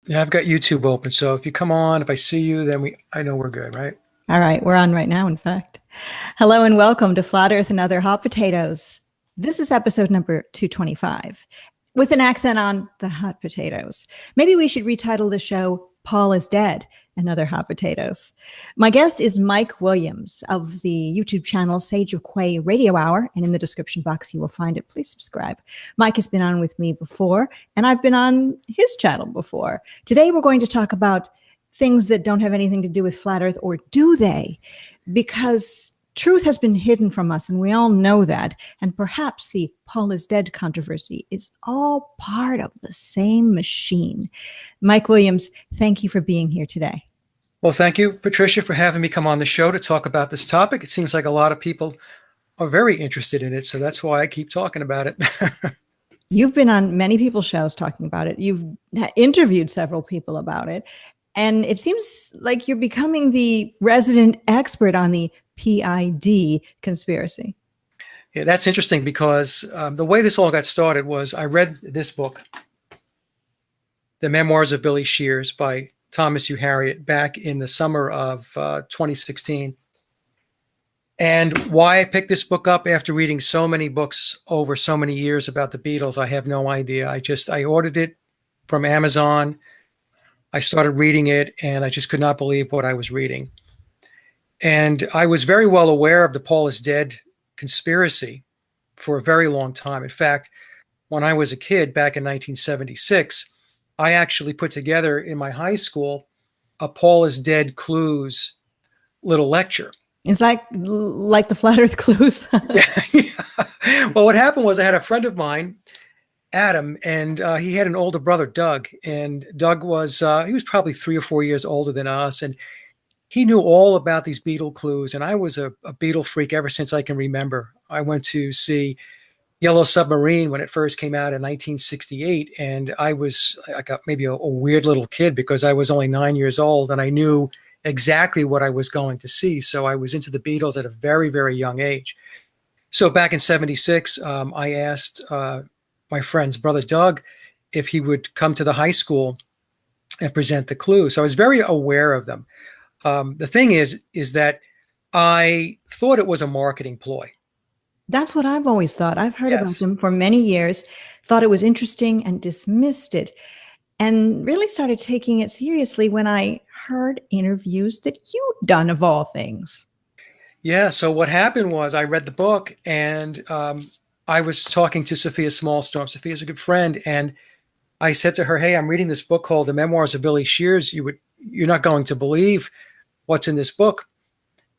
Yeah, I've got YouTube open. So if you come on, if I see you, then I know we're good, right? All right, we're on right now, in fact. Hello and welcome to Flat Earth and Other Hot Potatoes. This is episode number 225 with an accent on the hot potatoes. Maybe we should retitle the show Paul is Dead and Other Hot Potatoes. My guest is Mike Williams of the YouTube channel Sage of Quay Radio Hour, and in the description box you will find it. Please subscribe. Mike has been on with me before, and I've been on his channel before. Today we're going to talk about things that don't have anything to do with flat earth, or do they? Because truth has been hidden from us, and we all know that. And perhaps the Paul is dead controversy is all part of the same machine. Mike Williams, thank you for being here today. Well, thank you, Patricia, for having me come on the show to talk about this topic. It seems like a lot of people are very interested in it, so that's why I keep talking about it. You've been on many people's shows talking about it. You've interviewed several people about it. And it seems like you're becoming the resident expert on the P.I.D. conspiracy. Yeah, that's interesting because the way this all got started was I read this book, The Memoirs of Billy Shears by Thomas U. Harriot, back in the summer of 2016. And why I picked this book up after reading so many books over so many years about the Beatles, I have no idea. I ordered it from Amazon. I started reading it, and I just could not believe what I was reading. And I was very well aware of the Paul is dead conspiracy for a very long time. In fact, when I was a kid back in 1976, I actually put together in my high school a Paul is dead clues little lecture. It's like the flat earth clues. Yeah. Well, what happened was I had a friend of mine, Adam, and he had an older brother, Doug, and Doug was he was probably 3 or 4 years older than us, and he knew all about these Beatle clues. And I was a Beatle freak ever since I can remember. I went to see Yellow Submarine when it first came out in 1968, and I was like maybe a weird little kid because I was only 9 years old, and I knew exactly what I was going to see. So I was into the Beatles at a very, very young age. So back in '76, I asked my friend's brother, Doug, if he would come to the high school and present the clues. So I was very aware of them. The thing is that I thought it was a marketing ploy. That's what I've always thought. I've heard about Yes. them for many years, thought it was interesting and dismissed it, and really started taking it seriously when I heard interviews that you'd done, of all things. Yeah. So what happened was I read the book, and I was talking to Sophia Smallstorm. Sophia's a good friend. And I said to her, hey, I'm reading this book called The Memoirs of Billy Shears. You're not going to believe what's in this book.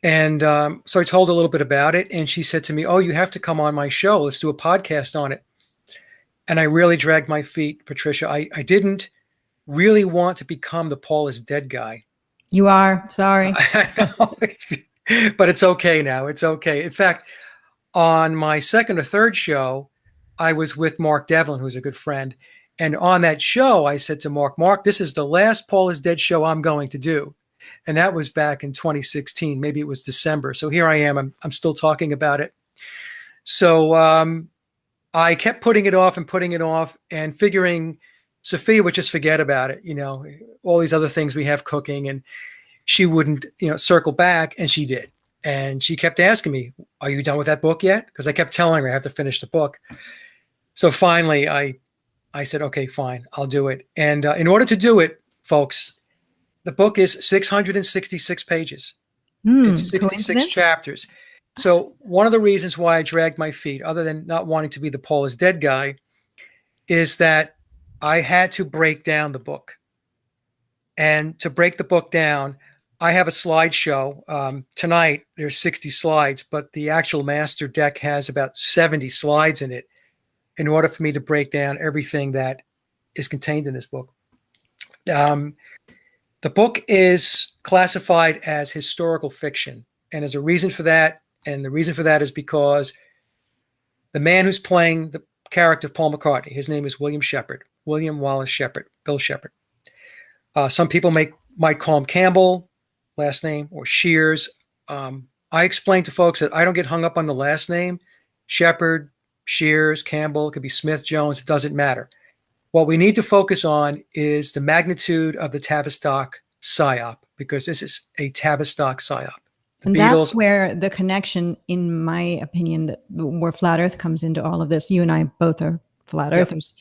And so I told her a little bit about it. And she said to me, oh, you have to come on my show. Let's do a podcast on it. And I really dragged my feet, Patricia. I didn't really want to become the Paul is dead guy. You are. Sorry. But it's okay now. It's okay. In fact, on my second or third show, I was with Mark Devlin, who's a good friend. And on that show, I said to Mark, this is the last Paul is Dead show I'm going to do. And that was back in 2016. Maybe it was December. So here I am. I'm still talking about it. So I kept putting it off and figuring Sophia would just forget about it. You know, all these other things we have cooking, and she wouldn't, circle back. And she did. And she kept asking me, are you done with that book yet? Because I kept telling her I have to finish the book. So finally, I said, okay, fine, I'll do it. And in order to do it, folks, the book is 666 pages. It's 66 chapters. So one of the reasons why I dragged my feet, other than not wanting to be the Paul is dead guy, is that I had to break down the book. And to break the book down, I have a slideshow. Tonight, there's 60 slides, but the actual master deck has about 70 slides in it in order for me to break down everything that is contained in this book. The book is classified as historical fiction, and there's a reason for that. And the reason for that is because the man who's playing the character of Paul McCartney, his name is William Sheppard, William Wallace Sheppard, Bill Sheppard. Some people might call him Campbell, last name, or Shears. I explain to folks that I don't get hung up on the last name. Sheppard, Shears, Campbell, it could be Smith, Jones, it doesn't matter. What we need to focus on is the magnitude of the Tavistock psyop, because this is a Tavistock psyop. And that's where the connection, in my opinion, where flat Earth comes into all of this. You and I both are flat earthers,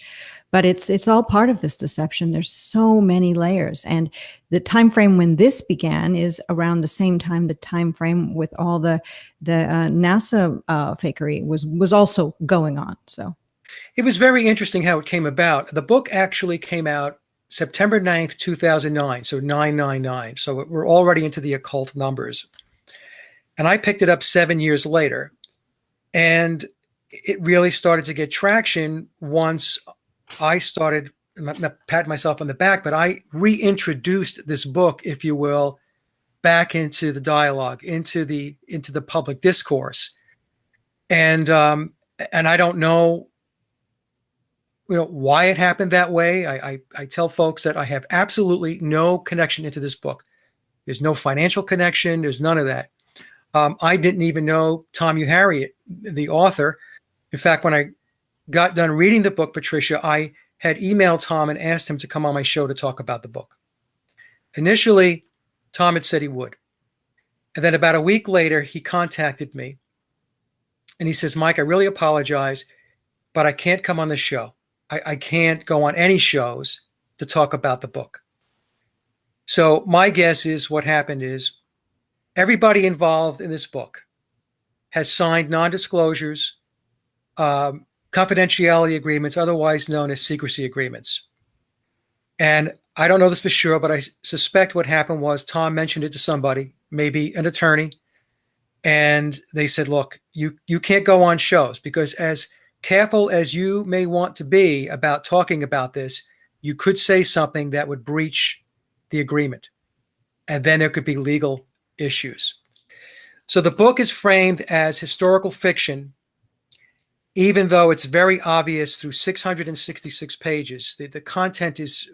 but it's all part of this deception. There's so many layers, and the time frame when this began is around the same time the time frame with all the NASA fakery was also going on. So it was very interesting how it came about. The book actually came out September 9th, 2009, so 999. So we're already into the occult numbers. And I picked it up 7 years later, and it really started to get traction once I started, I'm not patting myself on the back, but I reintroduced this book, if you will, back into the dialogue, into the public discourse. And I don't know, why it happened that way. I tell folks that I have absolutely no connection into this book. There's no financial connection. There's none of that. I didn't even know Tom Harriet, the author. In fact, when I got done reading the book, Patricia, I had emailed Tom and asked him to come on my show to talk about the book. Initially, Tom had said he would. And then about a week later, he contacted me. And he says, Mike, I really apologize, but I can't come on the show. I can't go on any shows to talk about the book. So my guess is what happened is, everybody involved in this book has signed non-disclosures, confidentiality agreements, otherwise known as secrecy agreements. And I don't know this for sure, but I suspect what happened was Tom mentioned it to somebody, maybe an attorney, and they said, look, you can't go on shows, because as careful as you may want to be about talking about this, you could say something that would breach the agreement. And then there could be legal issues. So the book is framed as historical fiction, even though it's very obvious through 666 pages. The content is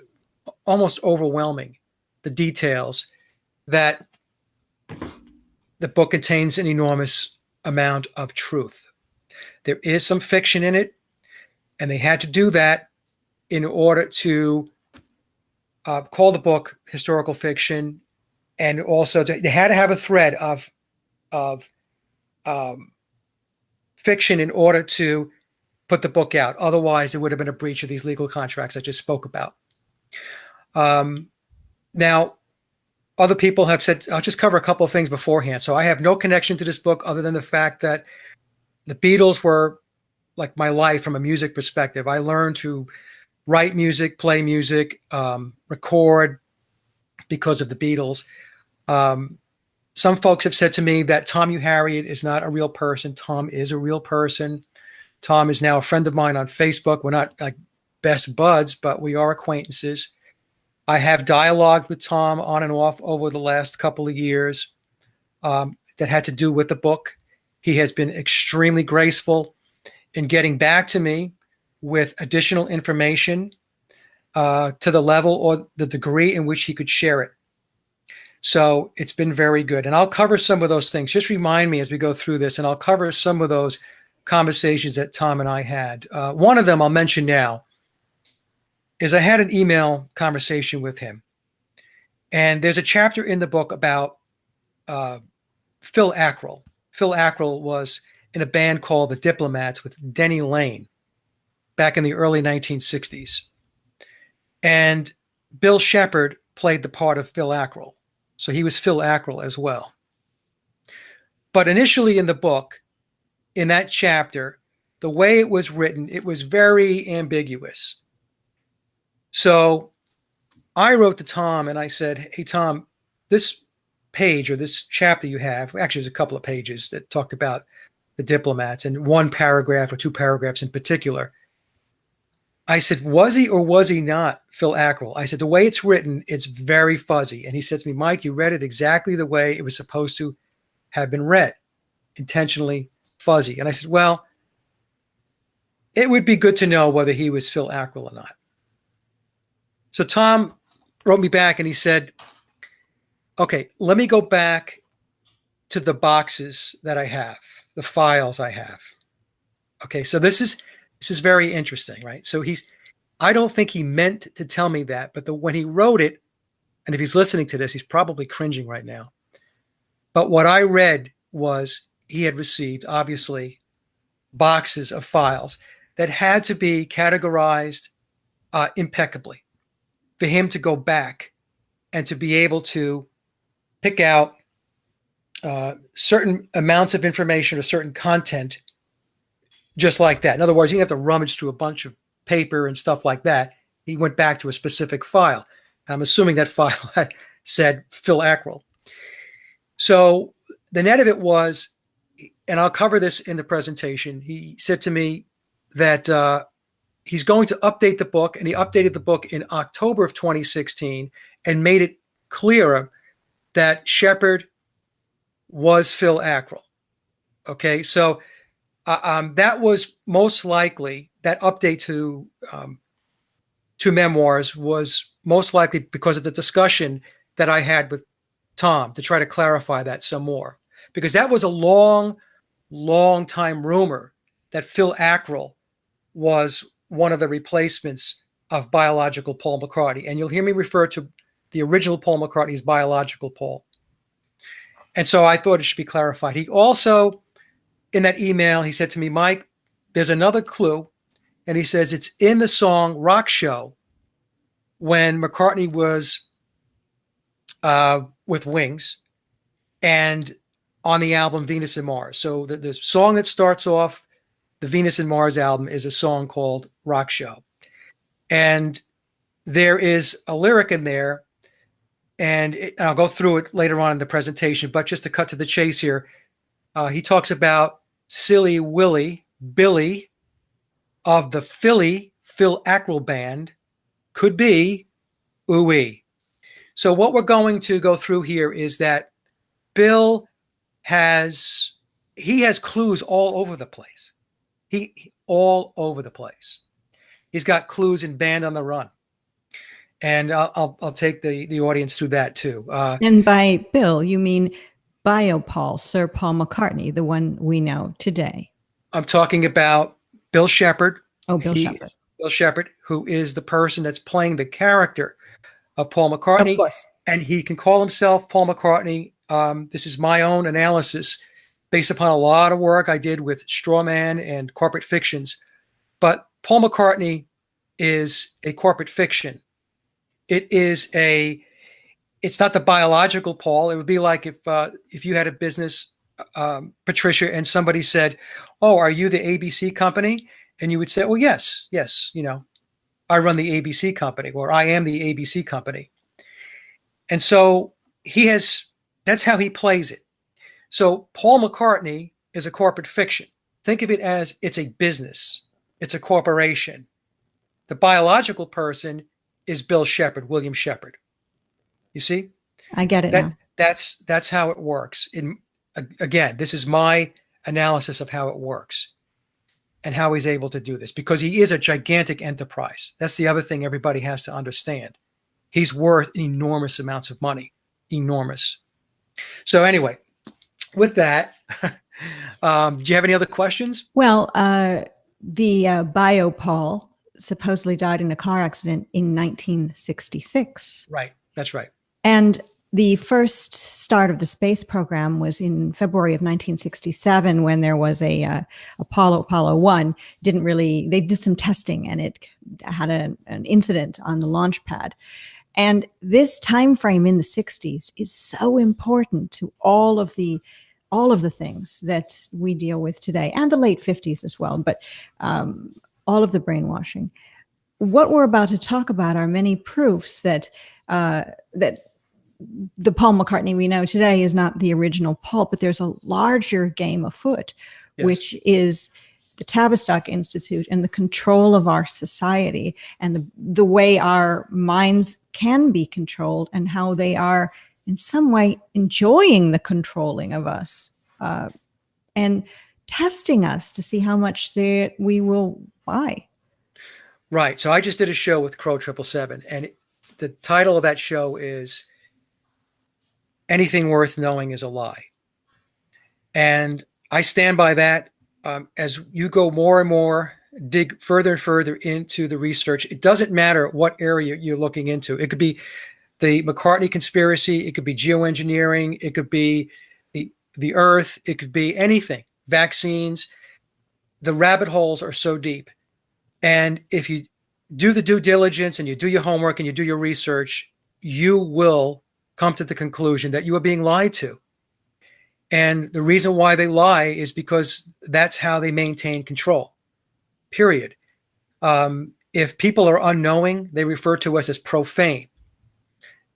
almost overwhelming, the details, that the book contains an enormous amount of truth. There is some fiction in it, and they had to do that in order to call the book historical fiction. And also, they had to have a thread of fiction in order to put the book out. Otherwise, it would have been a breach of these legal contracts I just spoke about. Now, other people have said, I'll just cover a couple of things beforehand. So I have no connection to this book other than the fact that the Beatles were like my life from a music perspective. I learned to write music, play music, record because of the Beatles. Some folks have said to me that Tom Harriet is not a real person. Tom is a real person. Tom is now a friend of mine on Facebook. We're not like best buds, but we are acquaintances. I have dialogued with Tom on and off over the last couple of years that had to do with the book. He has been extremely graceful in getting back to me with additional information to the level or the degree in which he could share it. So it's been very good. And I'll cover some of those things. Just remind me as we go through this, and I'll cover some of those conversations that Tom and I had. One of them I'll mention now is I had an email conversation with him. And there's a chapter in the book about Phil Ackrill. Phil Ackrill was in a band called the Diplomats with Denny Laine back in the early 1960s. And Bill Sheppard played the part of Phil Ackrill. So he was Phil Ackrill as well. But initially in the book, in that chapter, the way it was written, it was very ambiguous. So I wrote to Tom and I said, hey, Tom, this page or this chapter you have, actually there's a couple of pages that talked about the Diplomats and one paragraph or two paragraphs in particular. I said, was he or was he not Phil Ackrill? I said, the way it's written, it's very fuzzy. And he said to me, Mike, you read it exactly the way it was supposed to have been read, intentionally fuzzy. And I said, well, it would be good to know whether he was Phil Ackrill or not. So Tom wrote me back and he said, okay, let me go back to the boxes that I have, the files I have. Okay, so this is very interesting, right? So I don't think he meant to tell me that, but when he wrote it, and if he's listening to this, he's probably cringing right now. But what I read was he had received, obviously, boxes of files that had to be categorized impeccably for him to go back and to be able to pick out certain amounts of information or certain content just like that. In other words, you didn't have to rummage through a bunch of paper and stuff like that. He went back to a specific file. I'm assuming that file had said Phil Ackrill. So the net of it was, and I'll cover this in the presentation, he said to me that he's going to update the book, and he updated the book in October of 2016 and made it clearer that Sheppard was Phil Ackrill. Okay, so that was most likely, that update to Memoirs was most likely because of the discussion that I had with Tom to try to clarify that some more. Because that was a long time rumor that Phil Ackrill was one of the replacements of biological Paul McCartney. And you'll hear me refer to the original Paul McCartney as biological Paul. And so I thought it should be clarified. He also, in that email, he said to me, Mike, there's another clue. And he says it's in the song Rock Show when McCartney was with Wings and on the album Venus and Mars. So the song that starts off the Venus and Mars album is a song called Rock Show. And there is a lyric in there, and I'll go through it later on in the presentation, but just to cut to the chase here, he talks about Silly Willie, Billy of the Philly Phil Ackrill Band could be ooh-wee. So what we're going to go through here is that Bill has clues all over the place. All over the place. He's got clues in Band on the Run. And I'll take the audience through that too. And by Bill, you mean Bio Paul, Sir Paul McCartney, the one we know today. I'm talking about Bill Sheppard. Oh, Bill Sheppard. Bill Sheppard, who is the person that's playing the character of Paul McCartney. Of course. And he can call himself Paul McCartney. This is my own analysis based upon a lot of work I did with Strawman and corporate fictions. But Paul McCartney is a corporate fiction. It's not the biological Paul. It would be like if you had a business, Patricia, and somebody said, "Oh, are you the ABC company?" And you would say, "Well, yes, I run the ABC company, or I am the ABC company." And so that's how he plays it. So Paul McCartney is a corporate fiction. Think of it as it's a business. It's a corporation. The biological person is Bill Sheppard, William Sheppard. You see? I get it now. That's how it works. Again, this is my analysis of how it works and how he's able to do this, because he is a gigantic enterprise. That's the other thing everybody has to understand. He's worth enormous amounts of money. Enormous. So anyway, with that, do you have any other questions? Well, the Bio Paul supposedly died in a car accident in 1966. Right. That's right. And the first start of the space program was in February of 1967, when there was a Apollo 1 they did some testing, and it had an incident on the launch pad. And this time frame in the 60s is so important to all of the things that we deal with today, and the late 50s as well, but all of the brainwashing. What we're about to talk about are many proofs that the Paul McCartney we know today is not the original Paul, but there's a larger game afoot, yes, which is the Tavistock Institute and the control of our society, and the way our minds can be controlled, and how they are in some way enjoying the controlling of us and testing us to see how much we will buy. Right. So I just did a show with Crow 777, and the title of that show is Anything Worth Knowing is a Lie. And I stand by that. As you go more and more dig further and further into the research. It doesn't matter what area you're looking into. It could be the McCartney conspiracy. It could be geoengineering. It could be the Earth. It could be anything. Vaccines. The rabbit holes are so deep. And if you do the due diligence and you do your homework and you do your research, you will come to the conclusion that you are being lied to. And the reason why they lie is because that's how they maintain control, period. If people are unknowing, they refer to us as profane.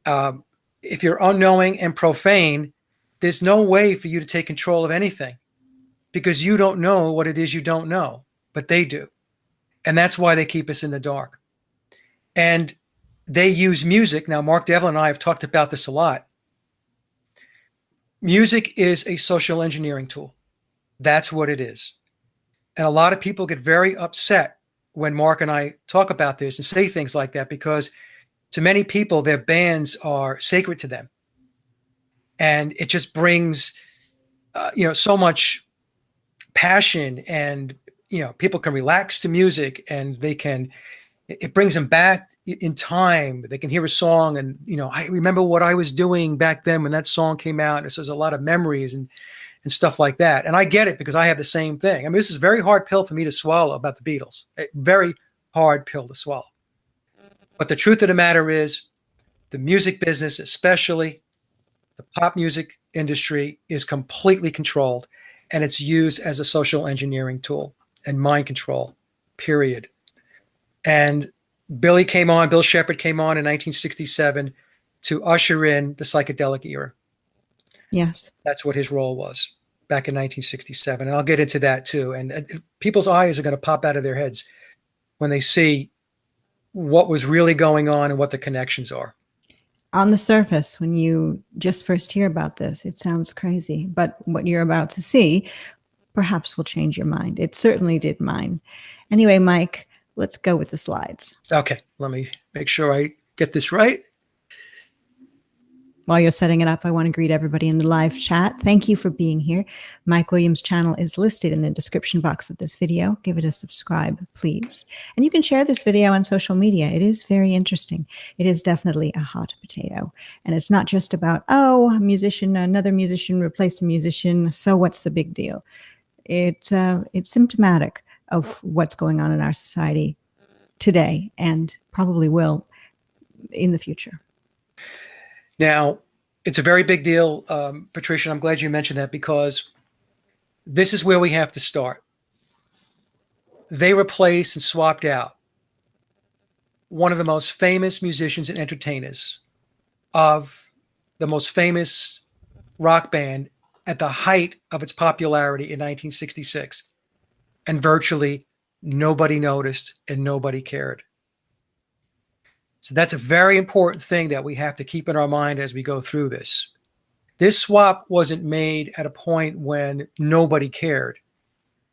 If you're unknowing and profane, there's no way for you to take control of anything because you don't know what it is you don't know, but they do. And that's why they keep us in the dark. And they use music. Now, Mark Devlin and I have talked about this a lot. Music is a social engineering tool. That's what it is. And a lot of people get very upset when Mark and I talk about this and say things like that, because to many people, their bands are sacred to them. And it just brings, so much passion, and, people can relax to music, and it brings them back in time. They can hear a song and, I remember what I was doing back then when that song came out. And there's a lot of memories and stuff like that. And I get it because I have the same thing. I mean, this is a very hard pill for me to swallow about the Beatles. A very hard pill to swallow. But the truth of the matter is the music business, especially the pop music industry, is completely controlled, and it's used as a social engineering tool and mind control, period. And Bill Sheppard came on in 1967 to usher in the psychedelic era. Yes. That's what his role was back in 1967. And I'll get into that too. And people's eyes are going to pop out of their heads when they see what was really going on and what the connections are. On the surface, when you just first hear about this, it sounds crazy. But what you're about to see perhaps will change your mind. It certainly did mine. Anyway, Mike, let's go with the slides. Okay, let me make sure I get this right. While you're setting it up, I want to greet everybody in the live chat. Thank you for being here. Mike Williams' channel is listed in the description box of this video. Give it a subscribe, please. And you can share this video on social media. It is very interesting. It is definitely a hot potato. And it's not just about, another musician replaced a musician, so what's the big deal? It's symptomatic of what's going on in our society today, and probably will in the future. Now, it's a very big deal, Patricia. I'm glad you mentioned that, because this is where we have to start. They replaced and swapped out one of the most famous musicians and entertainers of the most famous rock band at the height of its popularity in 1966. And virtually nobody noticed and nobody cared. So that's a very important thing that we have to keep in our mind as we go through this. This swap wasn't made at a point when nobody cared.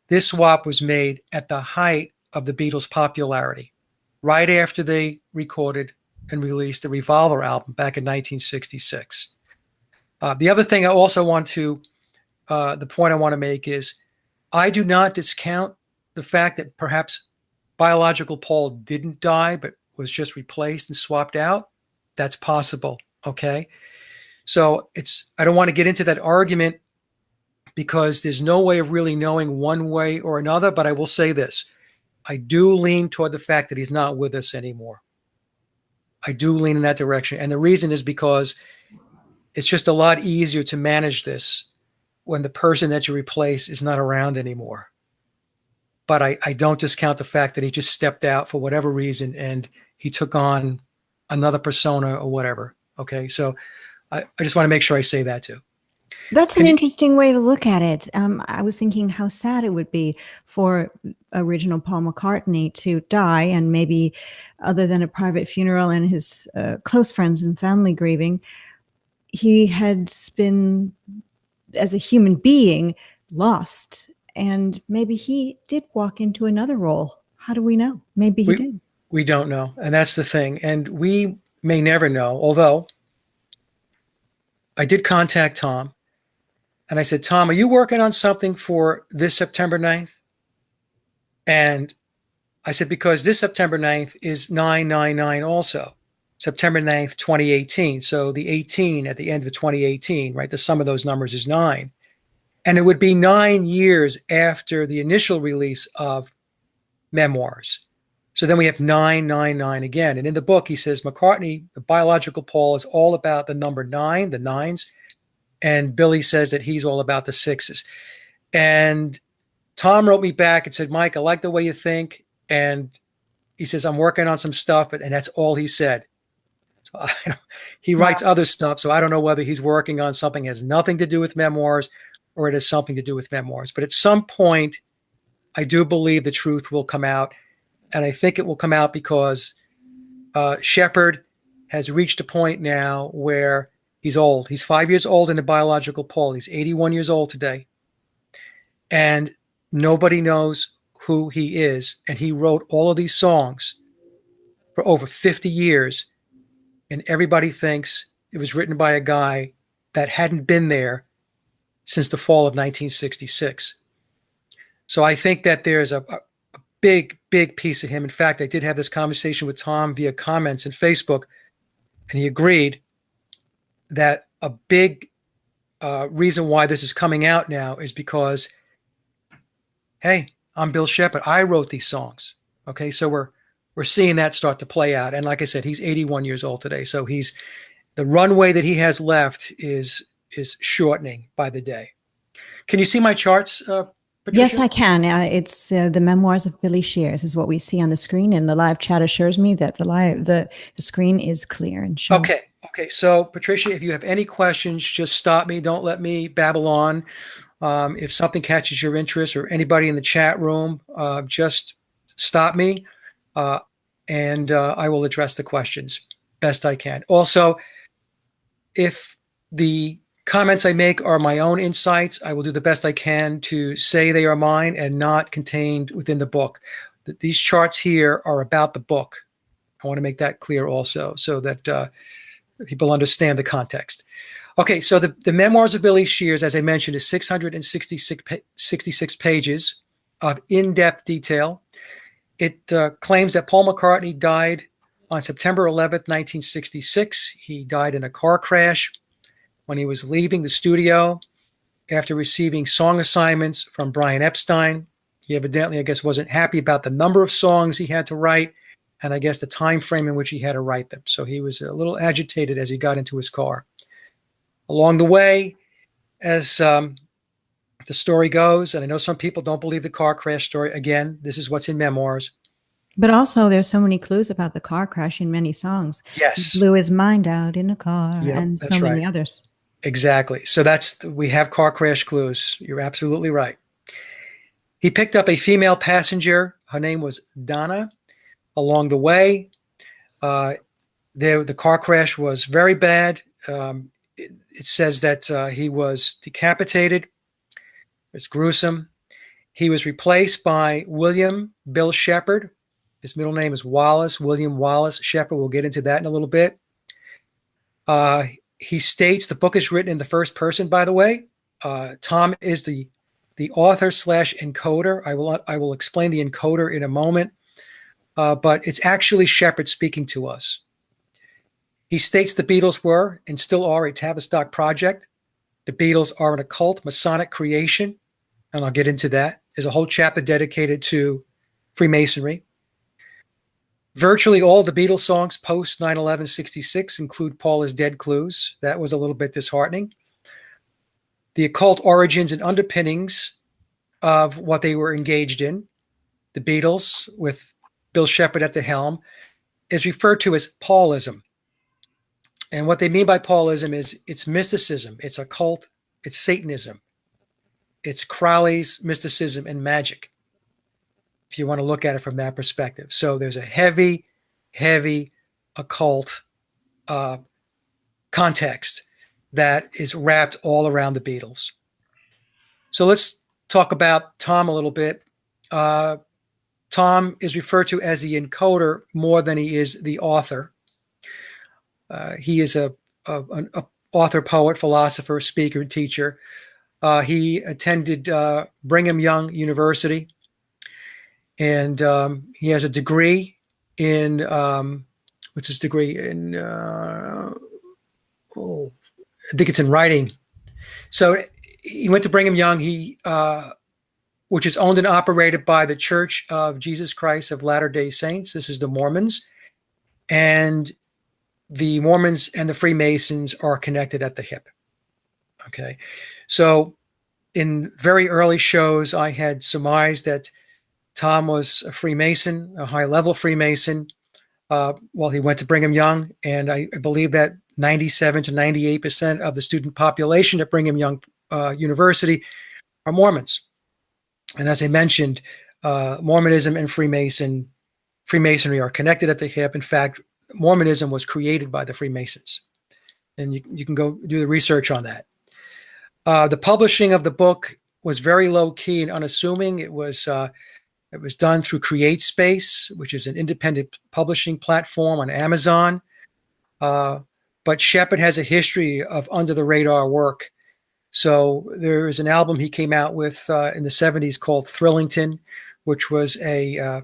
This swap was made at the height of the Beatles' popularity, right after they recorded and released the Revolver album back in 1966. The other thing I also want to, the point I want to make is, I do not discount the fact that perhaps biological Paul didn't die, but was just replaced and swapped out. That's possible. Okay. So I don't want to get into that argument because there's no way of really knowing one way or another, but I will say this. I do lean toward the fact that he's not with us anymore. I do lean in that direction. And the reason is because it's just a lot easier to manage this when the person that you replace is not around anymore. But I don't discount the fact that he just stepped out for whatever reason and he took on another persona or whatever. Okay. So I just want to make sure I say that too. That's an interesting way to look at it. I was thinking how sad it would be for original Paul McCartney to die, and maybe other than a private funeral and his close friends and family grieving, he had been, as a human being, lost. And maybe he did walk into another role. How do we know? Maybe he did. We don't know. And that's the thing. And we may never know, although I did contact Tom. And I said, Tom, are you working on something for this September 9th? And I said, because this September 9th is 999 also. September 9th, 2018. So the 18 at the end of 2018, right? The sum of those numbers is 9. And it would be 9 years after the initial release of Memoirs. So then we have 999 again. And in the book, he says, McCartney, the biological Paul, is all about the number 9, the nines. And Billy says that he's all about the sixes. And Tom wrote me back and said, Mike, I like the way you think. And he says, I'm working on some stuff, and that's all he said. So he writes other stuff, so I don't know whether he's working on something that has nothing to do with Memoirs or it has something to do with Memoirs. But at some point, I do believe the truth will come out. And I think it will come out because Sheppard has reached a point now where he's old. He's 5 years old in the biological Paul. He's 81 years old today. And nobody knows who he is. And he wrote all of these songs for over 50 years. And everybody thinks it was written by a guy that hadn't been there since the fall of 1966. So I think that there's a big, big piece of him. In fact, I did have this conversation with Tom via comments in Facebook, and he agreed that a big reason why this is coming out now is because, hey, I'm Bill Sheppard. I wrote these songs. Okay, so we're seeing that start to play out. And like I said, he's 81 years old today. So the runway that he has left is shortening by the day. Can you see my charts, Patricia? Yes, I can. It's the Memoirs of Billy Shears is what we see on the screen, and the live chat assures me that the screen is clear and showing. Okay. So, Patricia, if you have any questions, just stop me. Don't let me babble on. If something catches your interest, or anybody in the chat room, just stop me, and I will address the questions best I can. Also, if the comments I make are my own insights, I will do the best I can to say they are mine and not contained within the book. These charts here are about the book. I want to make that clear also, so that people understand the context. Okay, so the Memoirs of Billy Shears, as I mentioned, is 666 pages of in-depth detail. It claims that Paul McCartney died on September 11th, 1966. He died in a car crash when he was leaving the studio after receiving song assignments from Brian Epstein. He evidently, I guess, wasn't happy about the number of songs he had to write, and I guess the time frame in which he had to write them. So he was a little agitated as he got into his car. Along the way, as the story goes, and I know some people don't believe the car crash story. Again, this is what's in Memoirs. But also, there's so many clues about the car crash in many songs. Yes. He blew his mind out in a car, Yep, and so many others. Exactly. So we have car crash clues. You're absolutely right. He picked up a female passenger. Her name was Donna. Along the way, the car crash was very bad. It says that he was decapitated. It's gruesome. He was replaced by William Bill Sheppard. His middle name is Wallace, William Wallace Sheppard. We'll get into that in a little bit. He states, the book is written in the first person, by the way. Tom is the author / encoder. I will explain the encoder in a moment. But it's actually Sheppard speaking to us. He states the Beatles were and still are a Tavistock project. The Beatles are an occult Masonic creation, and I'll get into that. There's a whole chapter dedicated to Freemasonry. Virtually all the Beatles songs post 9/11/66 include Paul is dead clues. That was a little bit disheartening. The occult origins and underpinnings of what they were engaged in, the Beatles with Bill Sheppard at the helm, is referred to as Paulism. And what they mean by Paulism is it's mysticism, it's occult, it's Satanism, it's Crowley's mysticism and magic, if you want to look at it from that perspective. So there's a heavy, heavy occult context that is wrapped all around the Beatles. So let's talk about Tom a little bit. Tom is referred to as the encoder more than he is the author. He is an author, poet, philosopher, speaker, teacher. He attended Brigham Young University. and he has a degree in what's his degree in? I think it's in writing. So he went to Brigham Young. Which is owned and operated by the Church of Jesus Christ of Latter-day Saints. This is the Mormons, and the Mormons and the Freemasons are connected at the hip. Okay, so in very early shows, I had surmised that Tom was a Freemason, a high-level Freemason. Well, he went to Brigham Young, and I believe that 97 to 98% of the student population at Brigham Young University are Mormons. And as I mentioned, Mormonism and Freemasonry are connected at the hip. In fact, Mormonism was created by the Freemasons. And you can go do the research on that. The publishing of the book was very low-key and unassuming. It was done through CreateSpace, which is an independent publishing platform on Amazon. But Sheppard has a history of under-the-radar work. So there is an album he came out with in the 70s called Thrillington, which was an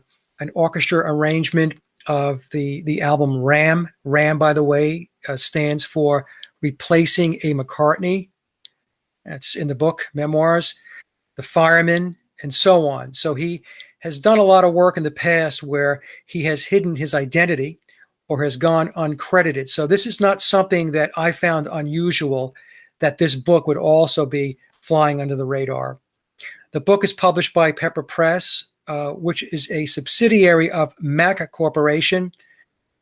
orchestra arrangement of the album Ram. Ram, by the way, stands for Replacing a McCartney. That's in the book, Memoirs, The Fireman, and so on. So he has done a lot of work in the past where he has hidden his identity or has gone uncredited. So this is not something that I found unusual, that this book would also be flying under the radar. The book is published by Pepper Press, which is a subsidiary of Mac Corporation.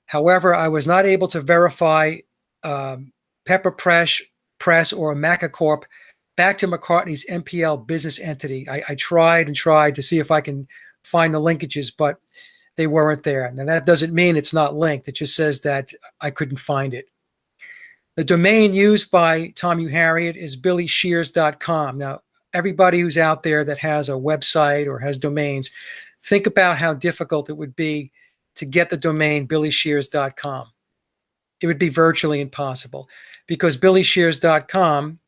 However, I was not able to verify Pepper Press or Mac Corp back to McCartney's MPL business entity. I tried and tried to see if I can find the linkages, but they weren't there. And that doesn't mean it's not linked. It just says that I couldn't find it. The domain used by Tom Harriet is billyshears.com. Now, everybody who's out there that has a website or has domains, think about how difficult it would be to get the domain billyshears.com. It would be virtually impossible because billyshears.com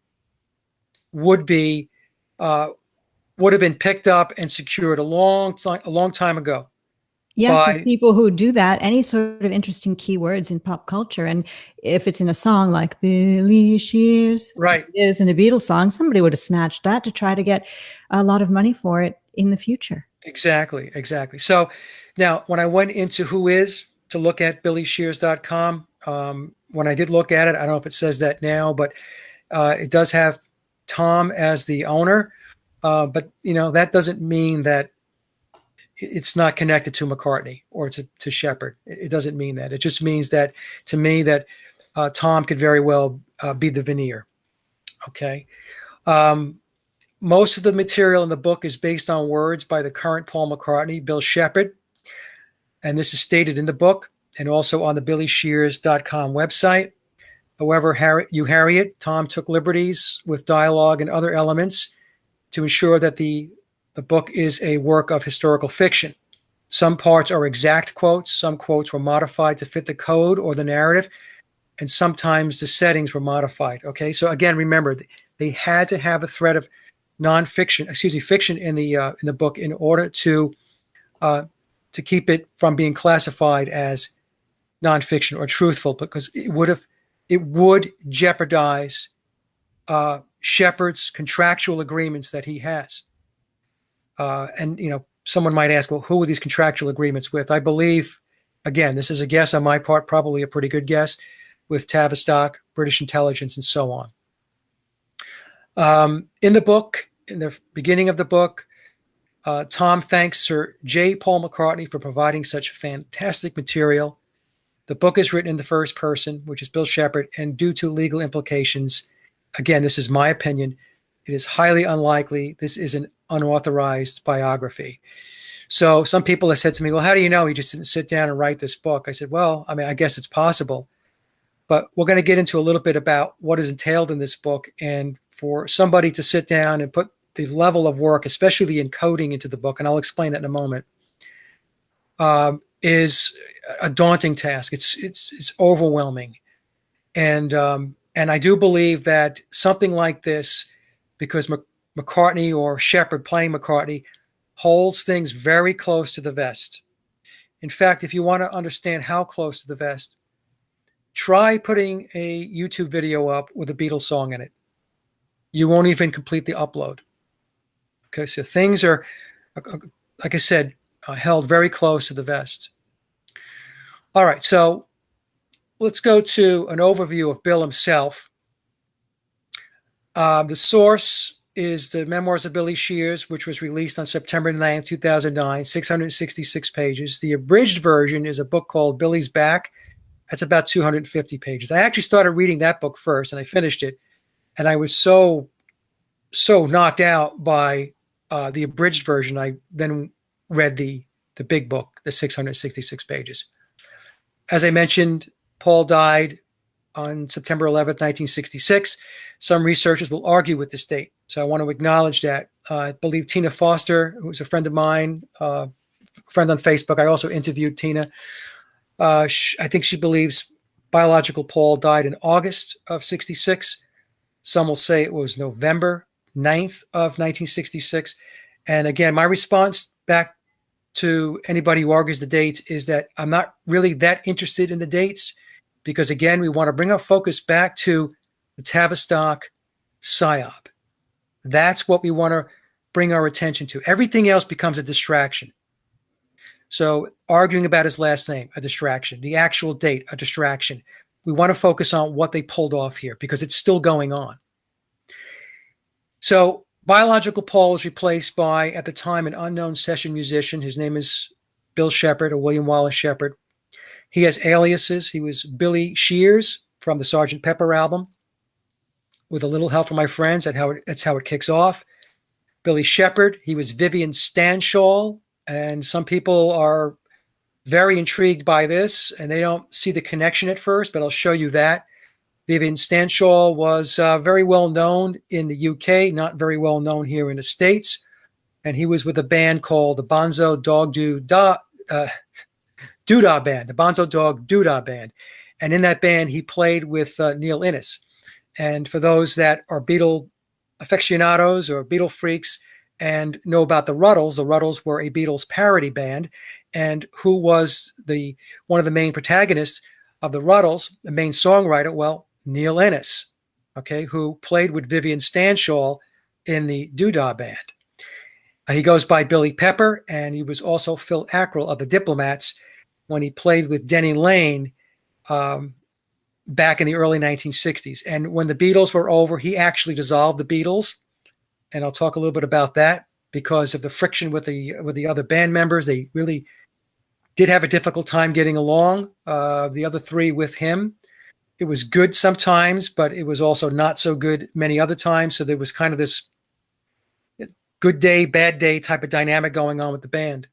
would have been picked up and secured a long time ago. Yes, there's people who do that, any sort of interesting keywords in pop culture. And if it's in a song like Billy Shears, right, it is in a Beatles song, somebody would have snatched that to try to get a lot of money for it in the future. Exactly. So now when I went into Whois to look at billyshears.com, when I did look at it, I don't know if it says that now, but it does have Tom as the owner. But, that doesn't mean that it's not connected to McCartney or to Sheppard. It doesn't mean that. It just means that, to me, that Tom could very well be the veneer. Okay. Most of the material in the book is based on words by the current Paul McCartney, Bill Sheppard. And this is stated in the book and also on the billyshears.com website. However, Harriet, Tom took liberties with dialogue and other elements to ensure that the book is a work of historical fiction. Some parts are exact quotes. Some quotes were modified to fit the code or the narrative, and sometimes the settings were modified. Okay, so again, remember, they had to have a thread of fiction in the book in order to keep it from being classified as nonfiction or truthful, because it would jeopardize Sheppard's contractual agreements that he has. And someone might ask, well, who are these contractual agreements with? I believe, again, this is a guess on my part, probably a pretty good guess, with Tavistock, British intelligence, and so on. In the book, in the beginning of the book, Tom thanks Sir J. Paul McCartney for providing such fantastic material. The book is written in the first person, which is Bill Sheppard, and due to legal implications, again, this is my opinion, it is highly unlikely this is an unauthorized biography. So some people have said to me, well, how do you know he just didn't sit down and write this book? I said, well, I guess it's possible. But we're going to get into a little bit about what is entailed in this book. And for somebody to sit down and put the level of work, especially the encoding, into the book, and I'll explain it in a moment, is a daunting task. It's overwhelming. And I do believe that something like this, because McCartney or Sheppard playing McCartney holds things very close to the vest. In fact, if you want to understand how close to the vest, try putting a YouTube video up with a Beatles song in it. You won't even complete the upload. Okay, so things are, like I said, held very close to the vest. All right, so let's go to an overview of Bill himself. The source is the Memoirs of Billy Shears, which was released on September 9th, 2009, 666 pages. The abridged version is a book called Billy's Back. That's about 250 pages. I actually started reading that book first, and I finished it. And I was so knocked out by the abridged version. I then read the big book, the 666 pages. As I mentioned, Paul died on September 11th, 1966. Some researchers will argue with this date, so I want to acknowledge that. I believe Tina Foster, who's a friend of mine, friend on Facebook, I also interviewed Tina. I think she believes biological Paul died in August of 66. Some will say it was November 9th of 1966. And again, my response back to anybody who argues the dates is that I'm not really that interested in the dates, because again, we want to bring our focus back to the Tavistock psyop. That's what we want to bring our attention to. Everything else becomes a distraction. So arguing about his last name, a distraction. The actual date, a distraction. We want to focus on what they pulled off here because it's still going on. So biological Paul was replaced by, at the time, an unknown session musician. His name is Bill Sheppard, or William Wallace Sheppard. He has aliases. He was Billy Shears from the Sgt. Pepper album. With a little help from my friends, that's how it kicks off. Billy Sheppard, he was Vivian Stanshall, and some people are very intrigued by this, and they don't see the connection at first, but I'll show you that. Vivian Stanshall was very well known in the UK, not very well known here in the States, and he was with a band called the Bonzo Dog Doodah Band, the Bonzo Dog Doodah Band. And in that band, he played with Neil Innes. And for those that are Beatle aficionados or Beatle freaks and know about the Ruddles were a Beatles parody band. And who was one of the main protagonists of the Ruddles, the main songwriter? Well, Neil Innes, okay, who played with Vivian Stanshall in the Doodah Band. He goes by Billy Pepper, and he was also Phil Ackrill of the Diplomats when he played with Denny Laine back in the early 1960s. And when the Beatles were over, he actually dissolved the Beatles. And I'll talk a little bit about that because of the friction with the other band members. They really did have a difficult time getting along, the other three with him. It was good sometimes, but it was also not so good many other times. So there was kind of this good day, bad day type of dynamic going on with the band.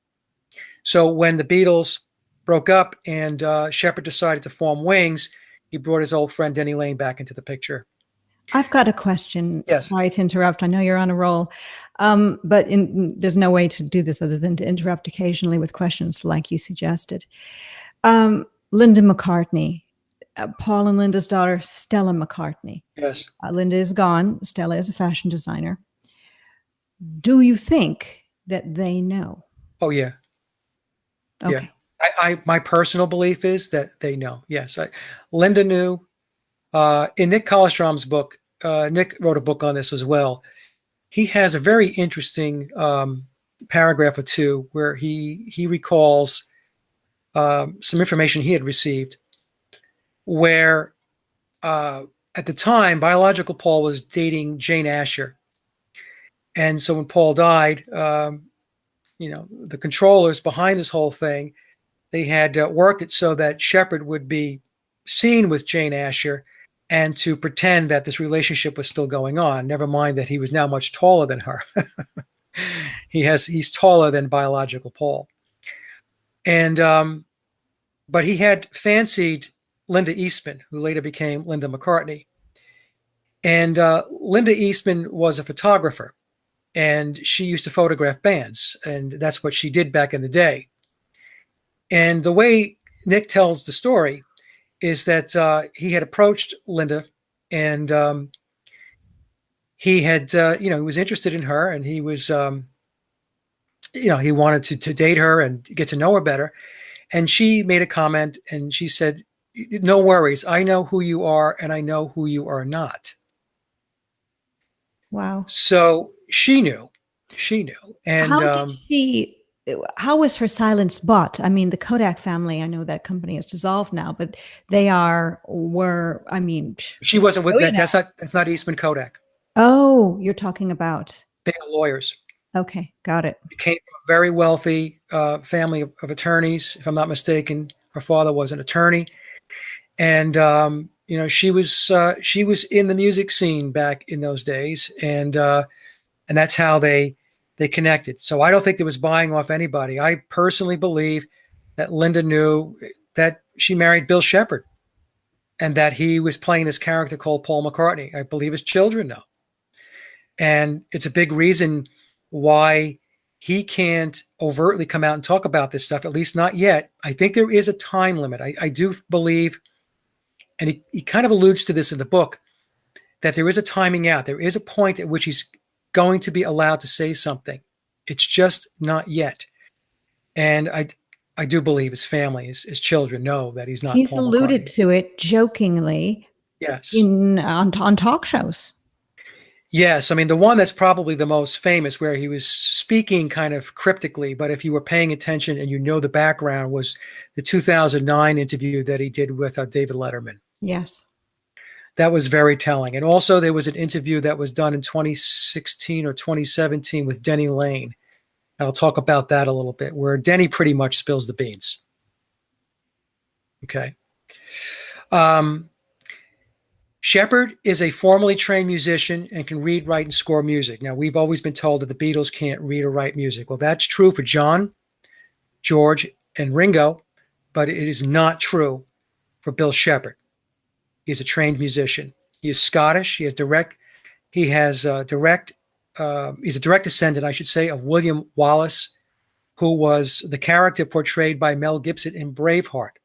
So when the Beatles broke up and Sheppard decided to form Wings, he brought his old friend Denny Laine back into the picture. I've got a question. Yes. Sorry to interrupt. I know you're on a roll, but there's no way to do this other than to interrupt occasionally with questions like you suggested. Linda McCartney, Paul and Linda's daughter, Stella McCartney. Yes. Linda is gone. Stella is a fashion designer. Do you think that they know? Oh, yeah. Okay. Yeah. My personal belief is that they know. Yes. Linda knew. In Nick Kollestrom's book, Nick wrote a book on this as well. He has a very interesting paragraph or two where he recalls some information he had received where at the time, biological Paul was dating Jane Asher. And so when Paul died, the controllers behind this whole thing, they had worked it so that Sheppard would be seen with Jane Asher and to pretend that this relationship was still going on. Never mind that he was now much taller than her. He's taller than biological Paul. And but he had fancied Linda Eastman, who later became Linda McCartney. And Linda Eastman was a photographer, and she used to photograph bands, and that's what she did back in the day. And the way Nick tells the story is that he had approached Linda, and he had, he was interested in her, and he was he wanted to date her and get to know her better. And she made a comment and she said, "No worries. I know who you are and I know who you are not." Wow. So she knew. And How was her silence bought? I mean, the Kodak family, I know that company is dissolved now, but she wasn't with that. billionaires. That's not Eastman Kodak. Oh, you're talking about. They are lawyers. Okay, got it. She came from a very wealthy family of attorneys. If I'm not mistaken, her father was an attorney. And she was in the music scene back in those days, and that's how they connected. So I don't think there was buying off anybody. I personally believe that Linda knew that she married Bill Sheppard, and that he was playing this character called Paul McCartney. I believe his children know, and it's a big reason why he can't overtly come out and talk about this stuff. At least not yet. I think there is a time limit. I do believe. And he kind of alludes to this in the book, that there is a timing out. There is a point at which he's going to be allowed to say something. It's just not yet. And I do believe his family, his children know that he's not. He's Paul alluded McCartney. to it jokingly. Yes. On talk shows. Yes. I mean, the one that's probably the most famous, where he was speaking kind of cryptically, but if you were paying attention and you know the background, was the 2009 interview that he did with David Letterman. Yes. That was very telling. And also there was an interview that was done in 2016 or 2017 with Denny Laine. And I'll talk about that a little bit, where Denny pretty much spills the beans. Okay. Sheppard is a formally trained musician and can read, write, and score music. Now, we've always been told that the Beatles can't read or write music. Well, that's true for John, George, and Ringo, but it is not true for Bill Sheppard. He's a trained musician. He is Scottish. He's a direct descendant, I should say, of William Wallace, who was the character portrayed by Mel Gibson in Braveheart.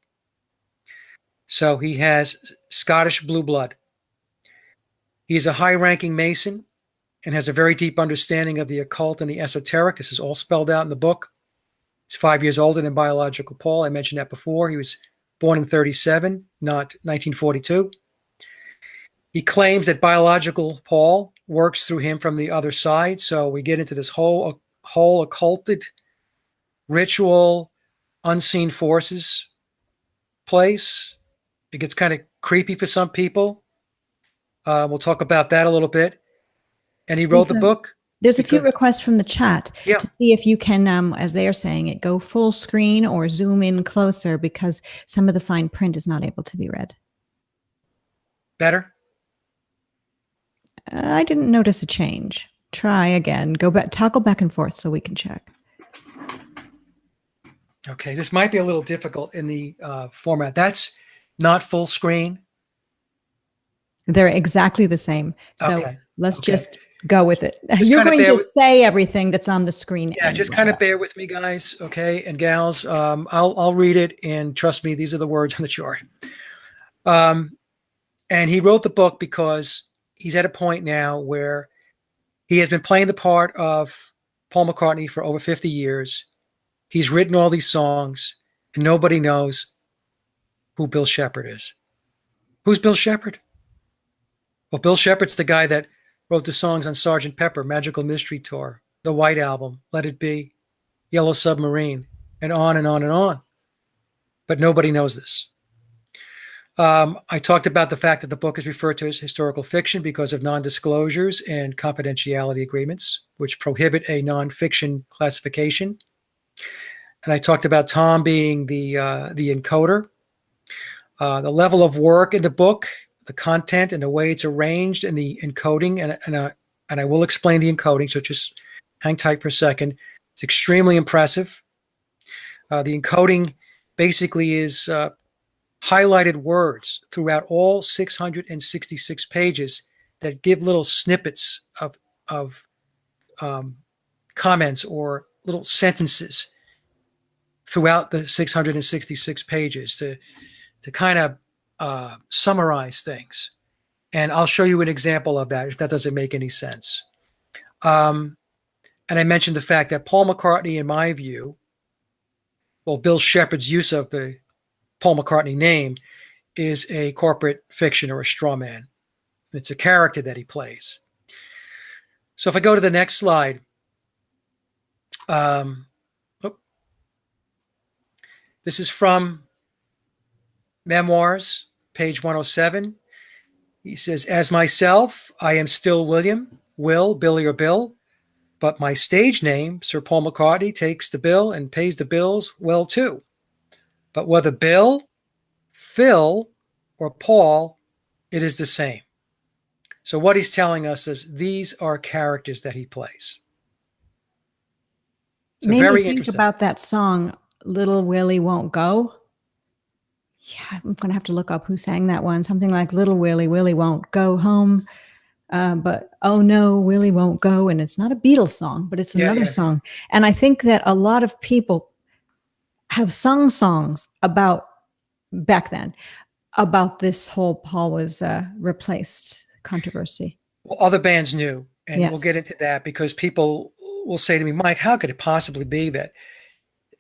So he has Scottish blue blood. He is a high-ranking Mason and has a very deep understanding of the occult and the esoteric. This is all spelled out in the book. He's 5 years older than biological Paul. I mentioned that before. He was born in 1937, not 1942. He claims that biological Paul works through him from the other side. So we get into this whole occulted, ritual, unseen forces place. It gets kind of creepy for some people. We'll talk about that a little bit. And he wrote the book. There's a few requests from the chat to see if you can, as they are saying it, go full screen or zoom in closer, because some of the fine print is not able to be read. Better? I didn't notice a change. Try again. Go back, toggle back and forth so we can check. Okay, this might be a little difficult in the format. That's not full screen. They're exactly the same. So let's just go with it. Just You're going to say everything that's on the screen. Yeah, just kind of bear with me, guys, okay, and gals. I'll read it, and trust me, these are the words on the chart. And he wrote the book because he's at a point now where he has been playing the part of Paul McCartney for over 50 years. He's written all these songs, and nobody knows who Bill Sheppard is. Who's Bill Sheppard? Well, Bill Sheppard's the guy that wrote the songs on Sgt. Pepper, Magical Mystery Tour, The White Album, Let It Be, Yellow Submarine, and on and on and on. But nobody knows this. I talked about the fact that the book is referred to as historical fiction because of non-disclosures and confidentiality agreements, which prohibit a non-fiction classification. And I talked about Tom being the encoder. The level of work in the book, the content and the way it's arranged, and the encoding, and I will explain the encoding, so just hang tight for a second. It's extremely impressive. The encoding basically is highlighted words throughout all 666 pages that give little snippets of comments or little sentences throughout the 666 pages to kind of summarize things. And I'll show you an example of that if that doesn't make any sense. And I mentioned the fact that Paul McCartney, in my view, well, Bill Sheppard's use of the Paul McCartney name is a corporate fiction or a straw man. It's a character that he plays. So if I go to the next slide, this is from Memoirs, page 107. He says, as myself, I am still William, Will, Billy, or Bill, but my stage name, Sir Paul McCartney, takes the bill and pays the bills well too. But whether Bill, Phil, or Paul, it is the same. So what he's telling us is these are characters that he plays. So Maybe very think interesting. about that song, Little Willie Won't Go. Yeah, I'm going to have to look up who sang that one. Something like Little Willie, Willie won't go home. But oh no, Willie won't go. And it's not a Beatles song, but it's another song. And I think that a lot of people have sung songs about back then about this whole Paul was replaced controversy. Well, other bands knew, and Yes. we'll get into that because people will say to me, Mike, how could it possibly be that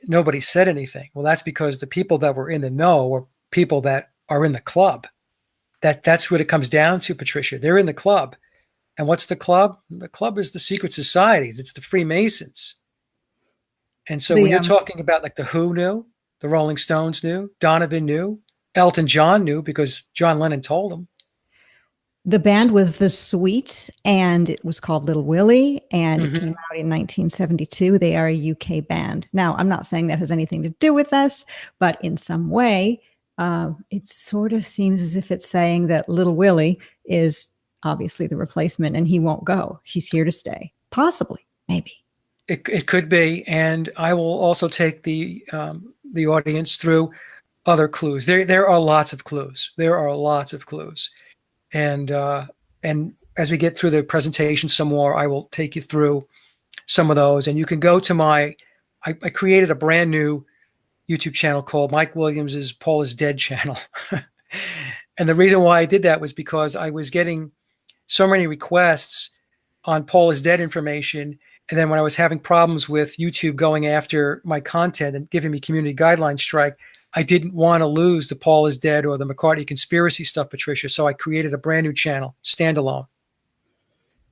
nobody said anything? Well, that's because the people that were in the know were people that are in the club. That's what it comes down to, Patricia. They're in the club. And what's the club? The club is the secret societies. It's the Freemasons. And so when you're talking about like the Who knew, the Rolling Stones knew, Donovan knew, Elton John knew because John Lennon told him. The band was The Sweet, and it was called Little Willie, and it came out in 1972. They are a UK band. Now, I'm not saying that has anything to do with us, but in some way, it sort of seems as if it's saying that Little Willie is obviously the replacement and he won't go. He's here to stay. Possibly, maybe. It could be. And I will also take the audience through other clues. There are lots of clues. There are lots of clues. And as we get through the presentation some more, I will take you through some of those. And you can go to I created a brand new YouTube channel called Mike Williams's Paul is Dead channel. And the reason why I did that was because I was getting so many requests on Paul is Dead information. And then when I was having problems with YouTube going after my content and giving me community guideline strike, I didn't want to lose the Paul is Dead or the McCartney conspiracy stuff, Patricia. So I created a brand new channel, standalone.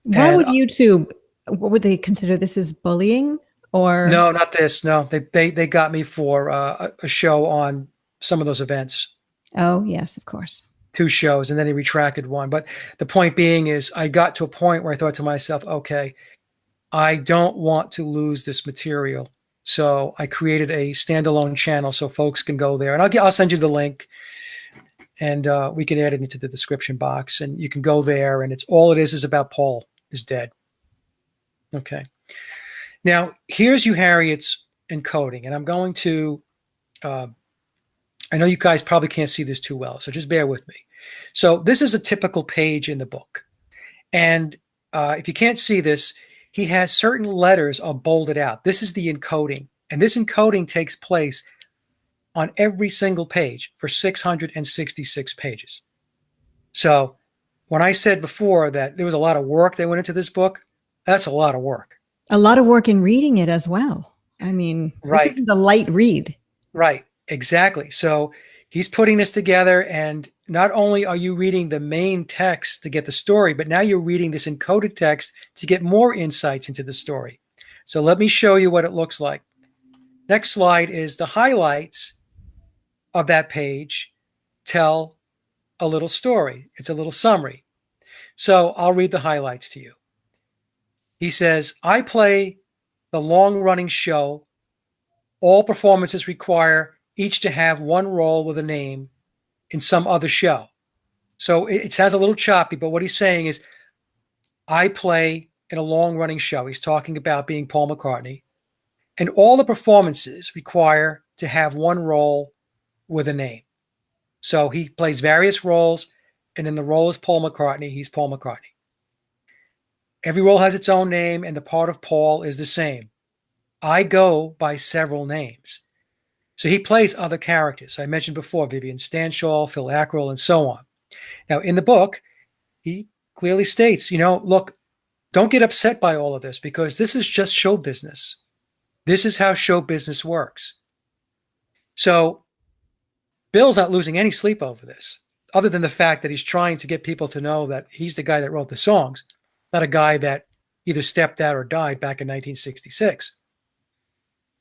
Why would YouTube, what would they consider this as bullying? Or no, not this. No, they got me for a show on some of those events. Oh, yes, of course. 2 shows, and then he retracted one. But the point being is I got to a point where I thought to myself, okay, I don't want to lose this material. So I created a standalone channel so folks can go there. And I'll send you the link, and we can add it into the description box. And you can go there, and all it is about Paul is Dead. Okay. Now, here's Hugh Harriet's encoding. And I'm going to, I know you guys probably can't see this too well, so just bear with me. So this is a typical page in the book. And if you can't see this, he has certain letters are bolded out. This is the encoding. And this encoding takes place on every single page for 666 pages. So when I said before that there was a lot of work that went into this book, that's a lot of work. A lot of work in reading it as well. I mean, This isn't a light read. Right, exactly. So he's putting this together, and not only are you reading the main text to get the story, but now you're reading this encoded text to get more insights into the story. So let me show you what it looks like. Next slide is the highlights of that page tell a little story. It's a little summary. So I'll read the highlights to you. He says, I play the long-running show. All performances require each to have one role with a name in some other show. So it sounds a little choppy, but what he's saying is, I play in a long-running show. He's talking about being Paul McCartney. And all the performances require to have one role with a name. So he plays various roles, and in the role as Paul McCartney, he's Paul McCartney. Every role has its own name, and the part of Paul is the same. I go by several names. So he plays other characters. I mentioned before, Vivian Stanshall, Phil Ackrill, and so on. Now, in the book, he clearly states, look, don't get upset by all of this, because this is just show business. This is how show business works. So Bill's not losing any sleep over this, other than the fact that he's trying to get people to know that he's the guy that wrote the songs, not a guy that either stepped out or died back in 1966.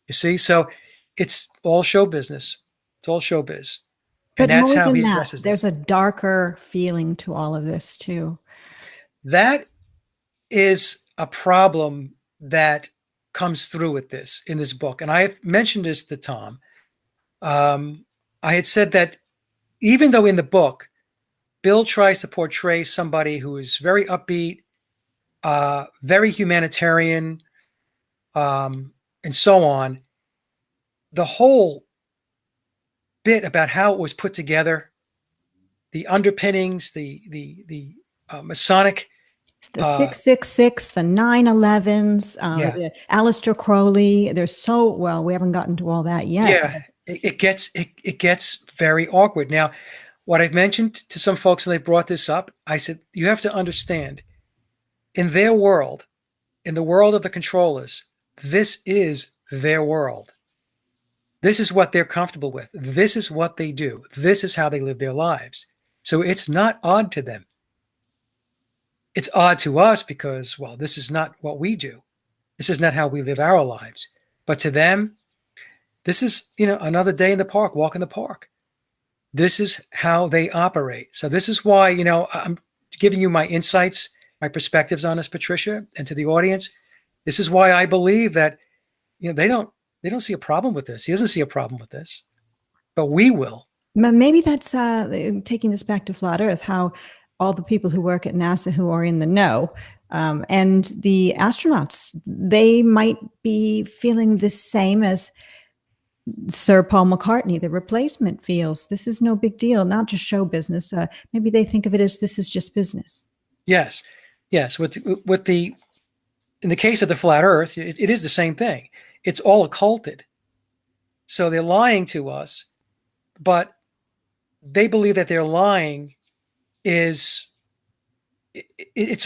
You see? So it's all show business. It's all showbiz. And But that's more how than he that, addresses there's this. a darker feeling to all of this too. That is a problem that comes through with this in this book. And I've mentioned this to Tom. I had said that even though in the book, Bill tries to portray somebody who is very upbeat, very humanitarian, and so on, the whole bit about how it was put together, the underpinnings, the Masonic. It's the 666, the 9/11s, Yeah. the Aleister Crowley. There's so, well, we haven't gotten to all that yet. Yeah, it gets very awkward. Now, what I've mentioned to some folks when they brought this up, I said, you have to understand, in their world, in the world of the controllers, this is their world. This is what they're comfortable with. This is what they do. This is how they live their lives. So it's not odd to them. It's odd to us because, well, this is not what we do. This is not how we live our lives. But to them, this is, another day in the park, walk in the park. This is how they operate. So this is why, I'm giving you my insights, my perspectives on this, Patricia, and to the audience. This is why I believe that, they don't see a problem with this. He doesn't see a problem with this, but we will. Maybe that's taking this back to Flat Earth, how all the people who work at NASA who are in the know, and the astronauts, they might be feeling the same as Sir Paul McCartney, the replacement, feels. This is no big deal, not just show business. Maybe they think of it as this is just business. Yes. In the case of the Flat Earth, it is the same thing. It's all occulted. So they're lying to us, but they believe that their lying it's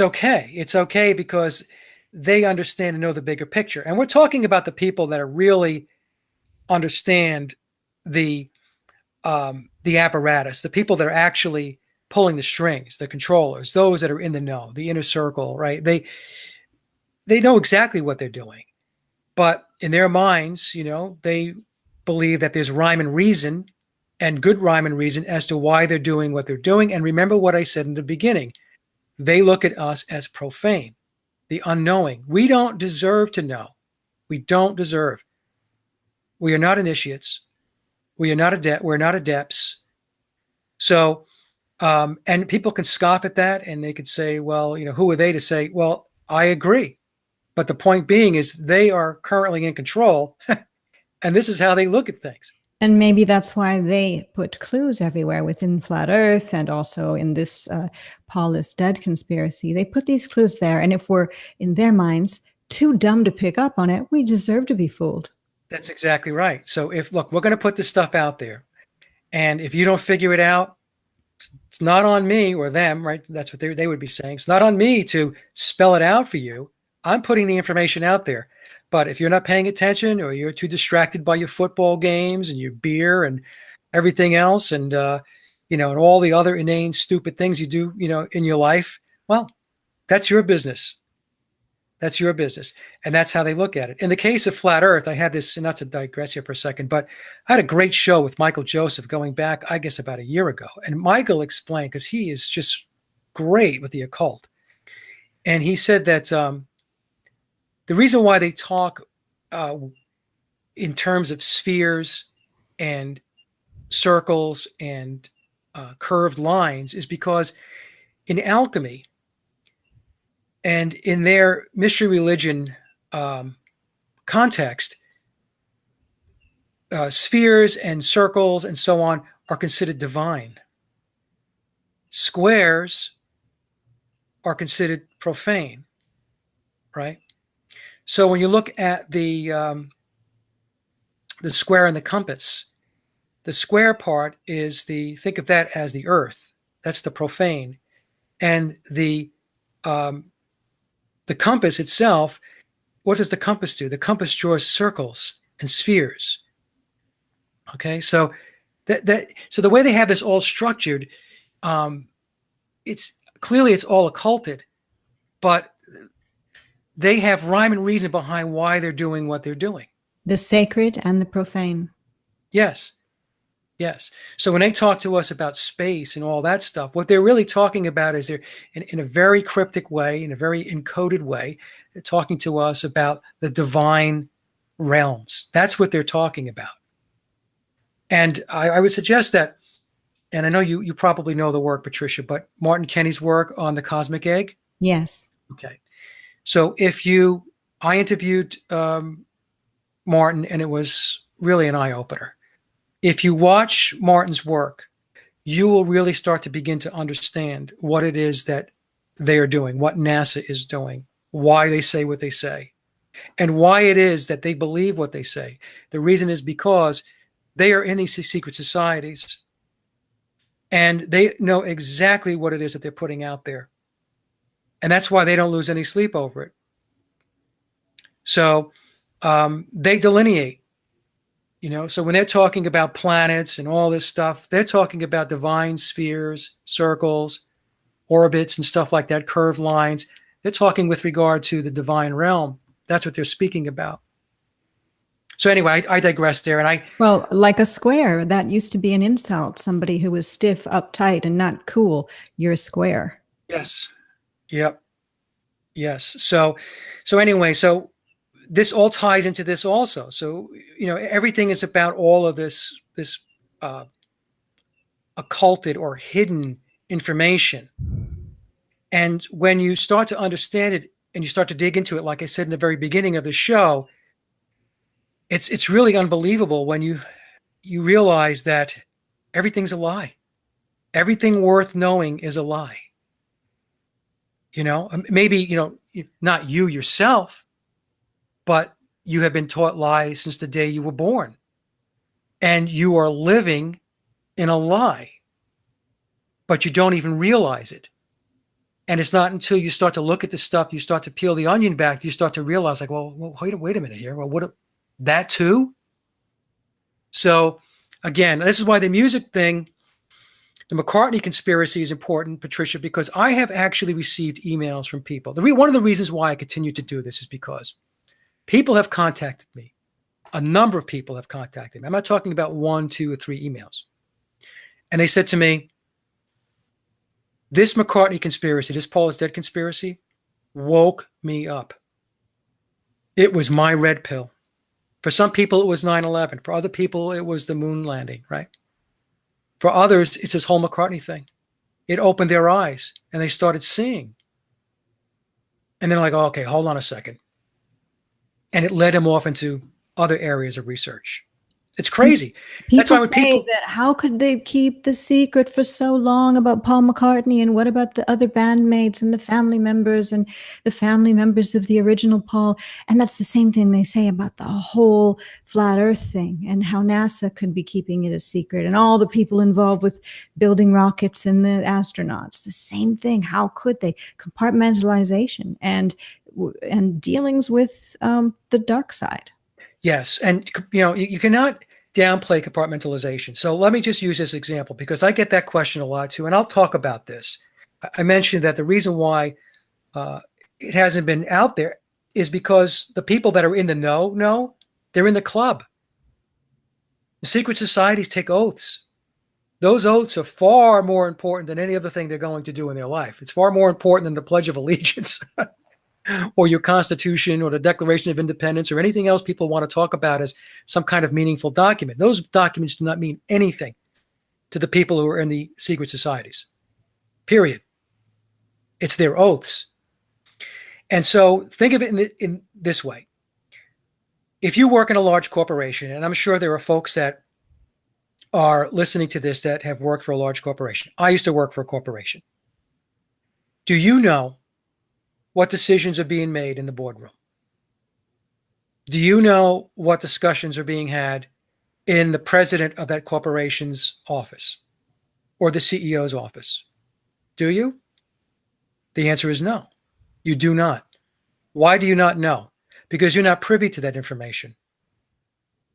okay. It's okay because they understand and know the bigger picture. And we're talking about the people that are really understand the apparatus, the people that are actually pulling the strings, the controllers, those that are in the know, the inner circle, right? They know exactly what they're doing. But in their minds, they believe that there's rhyme and reason, and good rhyme and reason, as to why they're doing what they're doing. And remember what I said in the beginning. They look at us as profane, the unknowing. We don't deserve to know. We don't deserve. We are not initiates. We're not adepts. So, and people can scoff at that, and they could say, well, who are they to say, well, I agree. But the point being is they are currently in control, and this is how they look at things. And maybe that's why they put clues everywhere within Flat Earth and also in this Paul is dead conspiracy. They put these clues there. And if we're, in their minds, too dumb to pick up on it, we deserve to be fooled. That's exactly right. So we're going to put this stuff out there. And if you don't figure it out, it's not on me or them, right? That's what they would be saying. It's not on me to spell it out for you. I'm putting the information out there. But if you're not paying attention, or you're too distracted by your football games and your beer and everything else, and and all the other inane, stupid things you do, in your life, well, that's your business. That's your business, and that's how they look at it. In the case of Flat Earth, I had this, not to digress here for a second, but I had a great show with Michael Joseph going back, I guess, about a year ago, and Michael explained, because he is just great with the occult, and he said that. The reason why they talk in terms of spheres and circles and curved lines is because in alchemy and in their mystery religion context, spheres and circles and so on are considered divine. Squares are considered profane, right? So when you look at the square and the compass, the square part is think of that as the earth. That's the profane. And the the compass itself, what does the compass do? The compass draws circles and spheres. Okay, so so the way they have this all structured, it's clearly it's all occulted, but they have rhyme and reason behind why they're doing what they're doing. The sacred and the profane. Yes. Yes. So when they talk to us about space and all that stuff, what they're really talking about is they're in a very cryptic way, in a very encoded way, they're talking to us about the divine realms. That's what they're talking about. And I would suggest that, and I know you probably know the work, Patricia, but Martin Kenny's work on the cosmic egg. Yes. Okay. So I interviewed Martin, and it was really an eye-opener. If you watch Martin's work, you will really start to begin to understand what it is that they are doing, what NASA is doing, why they say what they say, and why it is that they believe what they say. The reason is because they are in these secret societies, and they know exactly what it is that they're putting out there. And that's why they don't lose any sleep over it. So they delineate. So when they're talking about planets and all this stuff, they're talking about divine spheres, circles, orbits, and stuff like that, curved lines. They're talking with regard to the divine realm. That's what they're speaking about. So anyway, I digress there. Well, like a square, that used to be an insult. Somebody who was stiff, uptight, and not cool. You're a square. Yes. Yep. Yes. So anyway, so this all ties into this also. So, everything is about all of this occulted or hidden information. And when you start to understand it and you start to dig into it, like I said in the very beginning of the show, it's really unbelievable when you realize that everything's a lie. Everything worth knowing is a lie. Maybe, not you yourself, but you have been taught lies since the day you were born. And you are living in a lie, but you don't even realize it. And it's not until you start to look at this stuff, you start to peel the onion back, you start to realize, like, well wait a minute here. Well, that too? So again, this is why the music thing, the McCartney conspiracy is important, Patricia, because I have actually received emails from people. One of the reasons why I continue to do this is because people have contacted me. A number of people have contacted me. I'm not talking about 1, 2, or 3 emails. And they said to me, this McCartney conspiracy, this Paul is dead conspiracy, woke me up. It was my red pill. For some people, it was 9/11. For other people, it was the moon landing, right? For others, it's this whole McCartney thing. It opened their eyes, and they started seeing. And they're like, oh, okay, hold on a second. And it led them off into other areas of research. It's crazy. That's why when people say that, how could they keep the secret for so long about Paul McCartney? And what about the other bandmates and the family members and the family members of the original Paul? And that's the same thing they say about the whole flat earth thing and how NASA could be keeping it a secret and all the people involved with building rockets and the astronauts. The same thing. How could they? Compartmentalization and dealings with the dark side. Yes. And, you cannot downplay compartmentalization. So let me just use this example because I get that question a lot too. And I'll talk about this. I mentioned that the reason why it hasn't been out there is because the people that are in the know, they're in the club. The secret societies take oaths. Those oaths are far more important than any other thing they're going to do in their life. It's far more important than the Pledge of Allegiance. Or your Constitution or the Declaration of Independence or anything else people want to talk about as some kind of meaningful document. Those documents do not mean anything to the people who are in the secret societies, period. It's their oaths. And so think of it in this way. If you work in a large corporation, and I'm sure there are folks that are listening to this that have worked for a large corporation. I used to work for a corporation. Do you know what decisions are being made in the boardroom? Do you know what discussions are being had in the president of that corporation's office or the CEO's office? Do you? The answer is no, you do not. Why do you not know? Because you're not privy to that information.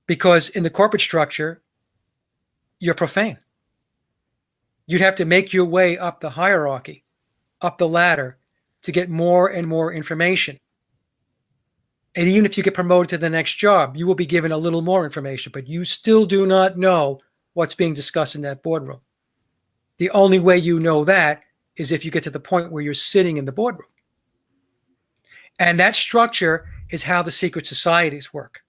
Because in the corporate structure, you're profane. You'd have to make your way up the hierarchy, up the ladder, to get more and more information. And even if you get promoted to the next job, you will be given a little more information, but you still do not know what's being discussed in that boardroom. The only way you know that is if you get to the point where you're sitting in the boardroom. And that structure is how the secret societies work.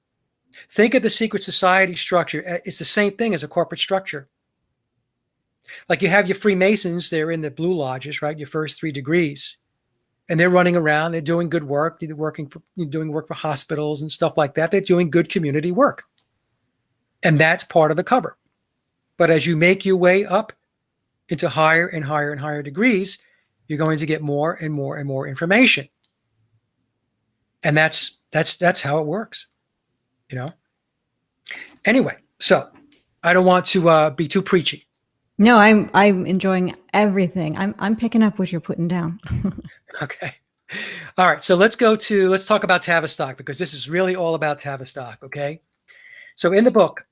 Think of the secret society structure. It's the same thing as a corporate structure. Like you have your Freemasons, they're in the Blue Lodges, right? Your first 3 degrees. And they're running around, they're doing good work, doing work for hospitals and stuff like that. They're doing good community work. And that's part of the cover. But as you make your way up into higher and higher and higher degrees, you're going to get more and more and more information. And that's how it works, you know? Anyway, so I don't want to be too preachy. No, I'm enjoying everything. I'm picking up what you're putting down. Okay. All right. So let's talk about Tavistock, because this is really all about Tavistock. Okay. So in the book,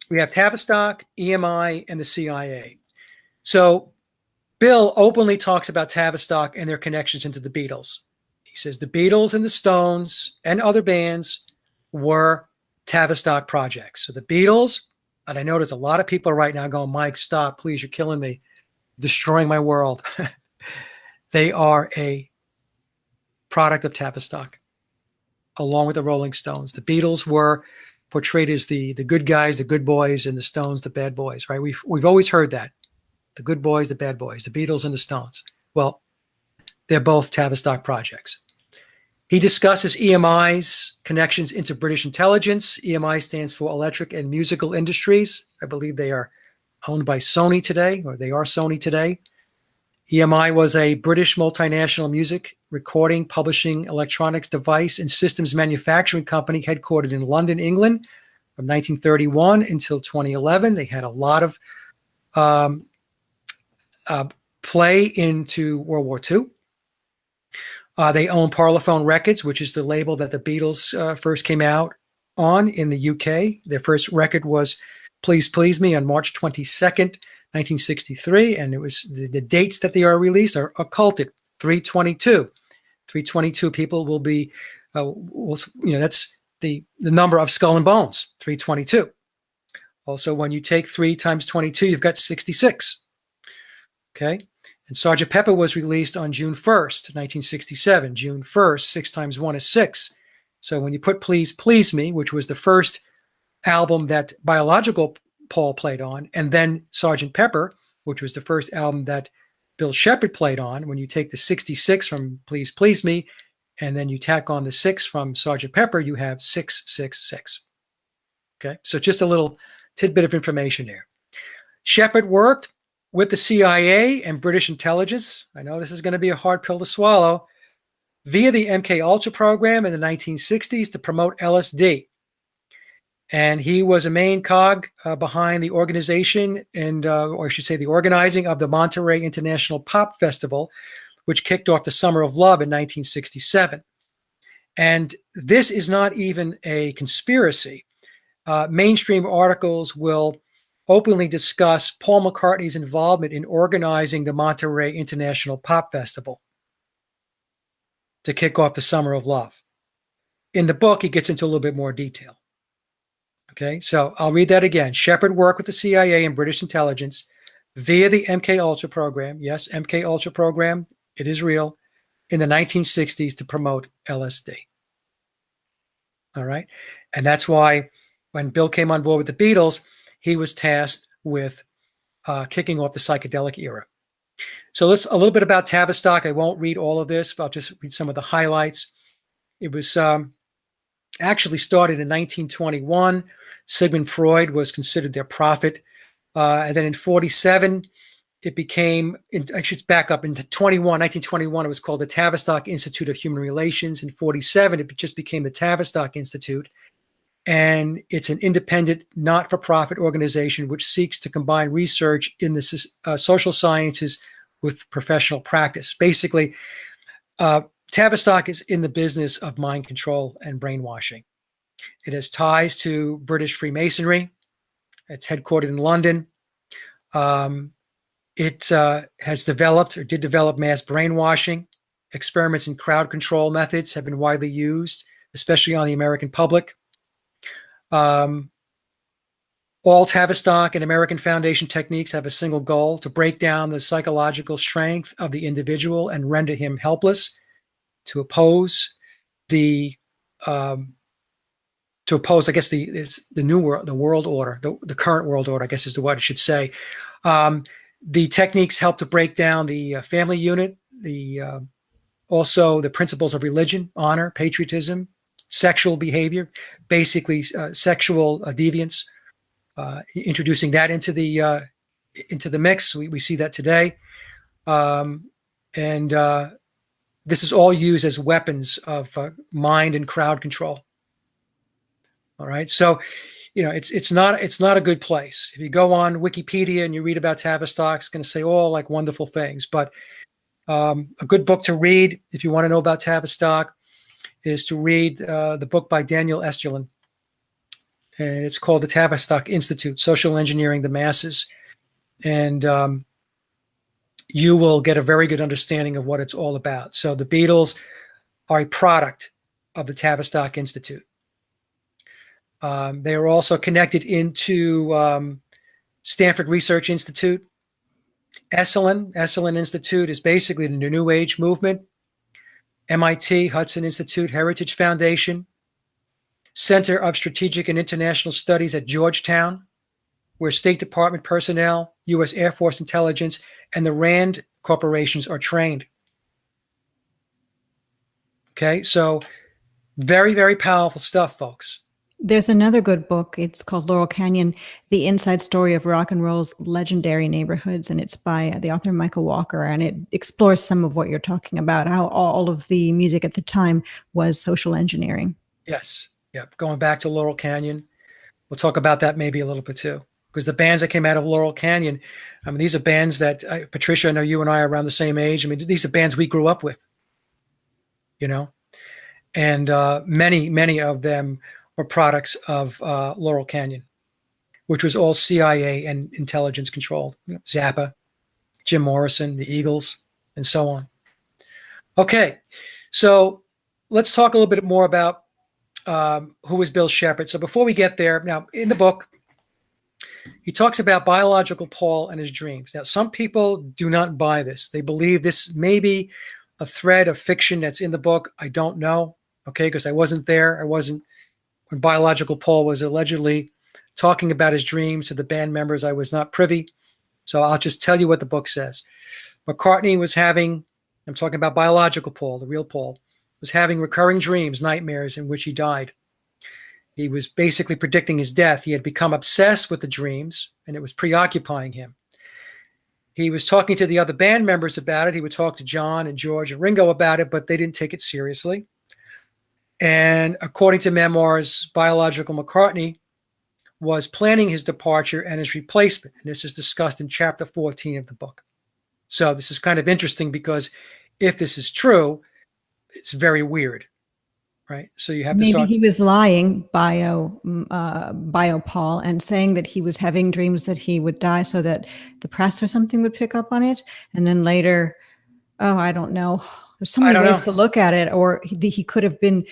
we have Tavistock, EMI, and the CIA. So Bill openly talks about Tavistock and their connections into the Beatles. He says the Beatles and the Stones and other bands were Tavistock projects. So the Beatles, and I know there's a lot of people right now going, Mike, stop, please, you're killing me, destroying my world. They are a product of Tavistock, along with the Rolling Stones. The Beatles were portrayed as the good guys, the good boys, and the Stones, the bad boys, right? We've always heard that. The good boys, the bad boys, the Beatles and the Stones. Well, they're both Tavistock projects. He discusses EMI's connections into British intelligence. EMI stands for Electric and Musical Industries. I believe they are owned by Sony today, or they are Sony today. EMI was a British multinational music recording, publishing, electronics device, and systems manufacturing company headquartered in London, England from 1931 until 2011. They had a lot of play into World War II. They own Parlophone Records, which is the label that the Beatles first came out on in the UK. Their first record was Please Please Me on March 22nd, 1963. And it was the dates that they are released are occulted, 322. 322 people will be, that's the number of skull and bones, 322. Also, when you take 3 times 22, you've got 66. Okay. And Sgt. Pepper was released on June 1st, 1967. June 1st, 6 times 1 is 6. So when you put Please Please Me, which was the first album that Biological Paul played on, and then Sgt. Pepper, which was the first album that Bill Sheppard played on, when you take the 66 from Please Please Me, and then you tack on the 6 from Sgt. Pepper, you have 666. Okay, so just a little tidbit of information there. Sheppard worked with the CIA and British intelligence. I know this is going to be a hard pill to swallow, via the MK Ultra program in the 1960s to promote LSD. And he was a main cog behind the organization or I should say the organizing of the Monterey International Pop Festival, which kicked off the Summer of Love in 1967. And this is not even a conspiracy. Mainstream articles will openly discuss Paul McCartney's involvement in organizing the Monterey International Pop Festival to kick off the Summer of Love. In the book, he gets into a little bit more detail. Okay, so I'll read that again. Sheppard worked with the CIA and British intelligence via the MK Ultra program. Yes, MK Ultra program, it is real, in the 1960s to promote LSD. All right, and that's why when Bill came on board with the Beatles, he was tasked with kicking off the psychedelic era. So let's a little bit about Tavistock. I won't read all of this, but I'll just read some of the highlights. It was actually started in 1921. Sigmund Freud was considered their prophet. And then in 47, it became, I should back up, in 1921, it was called the Tavistock Institute of Human Relations. In 47, it just became the Tavistock Institute. And it's an independent, not-for-profit organization which seeks to combine research in the social sciences with professional practice. Basically, Tavistock is in the business of mind control and brainwashing. It has ties to British Freemasonry. It's headquartered in London. It has developed or did develop mass brainwashing. Experiments in crowd control methods have been widely used, especially on the American public. All Tavistock and American Foundation techniques have a single goal: to break down the psychological strength of the individual and render him helpless, to oppose the I guess the new world, the world order, the current world order, I guess is the word I should say. The techniques help to break down the family unit, also the principles of religion, honor, patriotism, sexual behavior, basically sexual deviance. Introducing that into the mix, we see that today, and this is all used as weapons of mind and crowd control. All right, so it's not a good place. If you go on Wikipedia and you read about Tavistock, it's going to say all like wonderful things. But a good book to read if you want to know about Tavistock is to read the book by Daniel Esterlin. And it's called the Tavistock Institute, Social Engineering the Masses. And you will get a very good understanding of what it's all about. So the Beatles are a product of the Tavistock Institute. They are also connected into Stanford Research Institute. Esalen Institute is basically the New Age movement. MIT, Hudson Institute, Heritage Foundation. Center of Strategic and International Studies at Georgetown, where State Department personnel, U.S. Air Force intelligence, and the RAND corporations are trained. Okay, so very, very powerful stuff, folks. There's another good book. It's called Laurel Canyon, The Inside Story of Rock and Roll's Legendary Neighborhoods, and it's by the author Michael Walker, and it explores some of what you're talking about, how all of the music at the time was social engineering. Yes. Yeah, going back to Laurel Canyon, we'll talk about that maybe a little bit too, because the bands that came out of Laurel Canyon, I mean, these are bands that, Patricia, I know you and I are around the same age. I mean, these are bands we grew up with, and many of them were products of Laurel Canyon, which was all CIA and intelligence controlled. Zappa, Jim Morrison, the Eagles, and so on. Okay, so let's talk a little bit more about who was Bill Sheppard. So before we get there, now in the book, he talks about biological Paul and his dreams. Now, some people do not buy this. They believe this may be a thread of fiction that's in the book. I don't know, okay, because I wasn't there. I wasn't when biological Paul was allegedly talking about his dreams to the band members. I was not privy. So I'll just tell you what the book says. McCartney was having, I'm talking about biological Paul, the real Paul, was having recurring dreams, nightmares in which he died. He was basically predicting his death. He had become obsessed with the dreams, and it was preoccupying him. He was talking to the other band members about it. He would talk to John and George and Ringo about it, but they didn't take it seriously. And according to Memoirs, biological McCartney was planning his departure and his replacement. And this is discussed in chapter 14 of the book. So this is kind of interesting because if this is true, it's very weird, right? So you have to start. Maybe he was lying, bio Paul, and saying that he was having dreams that he would die so that the press or something would pick up on it. And then later, I don't know. There's so many ways to look at it. Or he could have been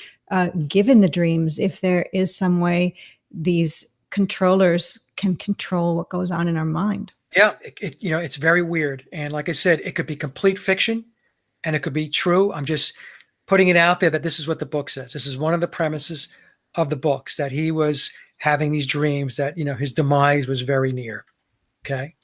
given the dreams if there is some way these controllers can control what goes on in our mind. Yeah, it's very weird. And like I said, it could be complete fiction and it could be true. I'm just putting it out there that this is what the book says. This is one of the premises of the books, that he was having these dreams, that, his demise was very near. Okay.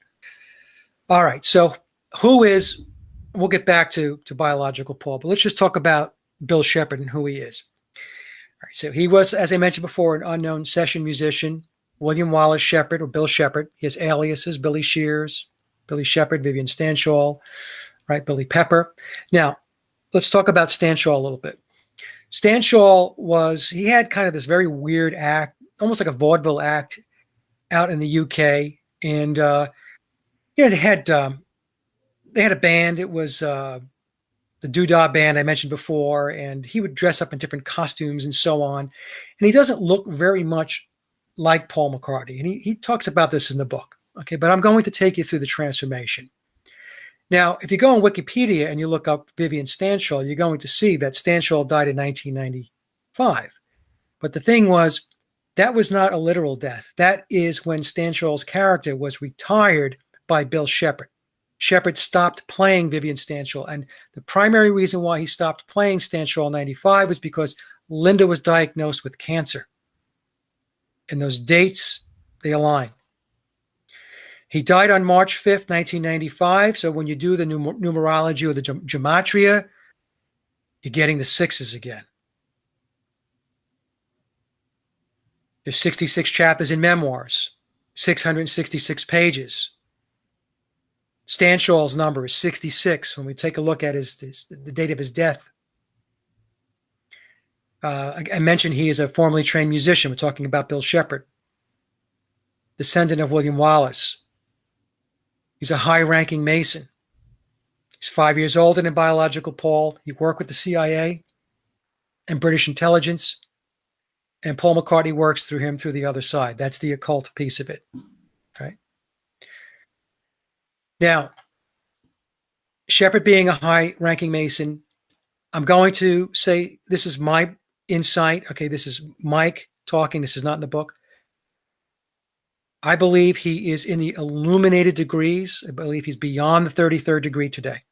All right. So we'll get back to biological Paul, but let's just talk about Bill Sheppard and who he is. All right. So he was, as I mentioned before, an unknown session musician, William Wallace Sheppard, or Bill Sheppard. He has aliases: Billy Shears, Billy Sheppard, Vivian Stanshall, right? Billy Pepper. Now, let's talk about Stanshall a little bit. Stanshall he had kind of this very weird act, almost like a vaudeville act out in the UK. And, they had a band. It was the doodah band I mentioned before, and he would dress up in different costumes and so on. And he doesn't look very much like Paul McCartney. And he talks about this in the book. Okay, but I'm going to take you through the transformation. Now, if you go on Wikipedia and you look up Vivian Stanshall, you're going to see that Stanshall died in 1995. But the thing was, that was not a literal death. That is when Stanshall's character was retired by Bill Sheppard. Sheppard stopped playing Vivian Stanshall, and the primary reason why he stopped playing Stanshall in 95 was because Linda was diagnosed with cancer. And those dates, they align. He died on March 5th, 1995. So when you do the numerology or the gematria, you're getting the sixes again. There's 66 chapters in Memoirs, 666 pages. Stanshall's number is 66 when we take a look at the date of his death. I mentioned he is a formerly trained musician. We're talking about Bill Sheppard, descendant of William Wallace. He's a high-ranking Mason. He's 5 years older than biological Paul. He worked with the CIA and British intelligence, and Paul McCartney works through him through the other side. That's the occult piece of it, right? Now, Sheppard being a high-ranking Mason, I'm going to say this is my insight. Okay, this is Mike talking. This is not in the book. I believe he is in the illuminated degrees. I believe he's beyond the 33rd degree today.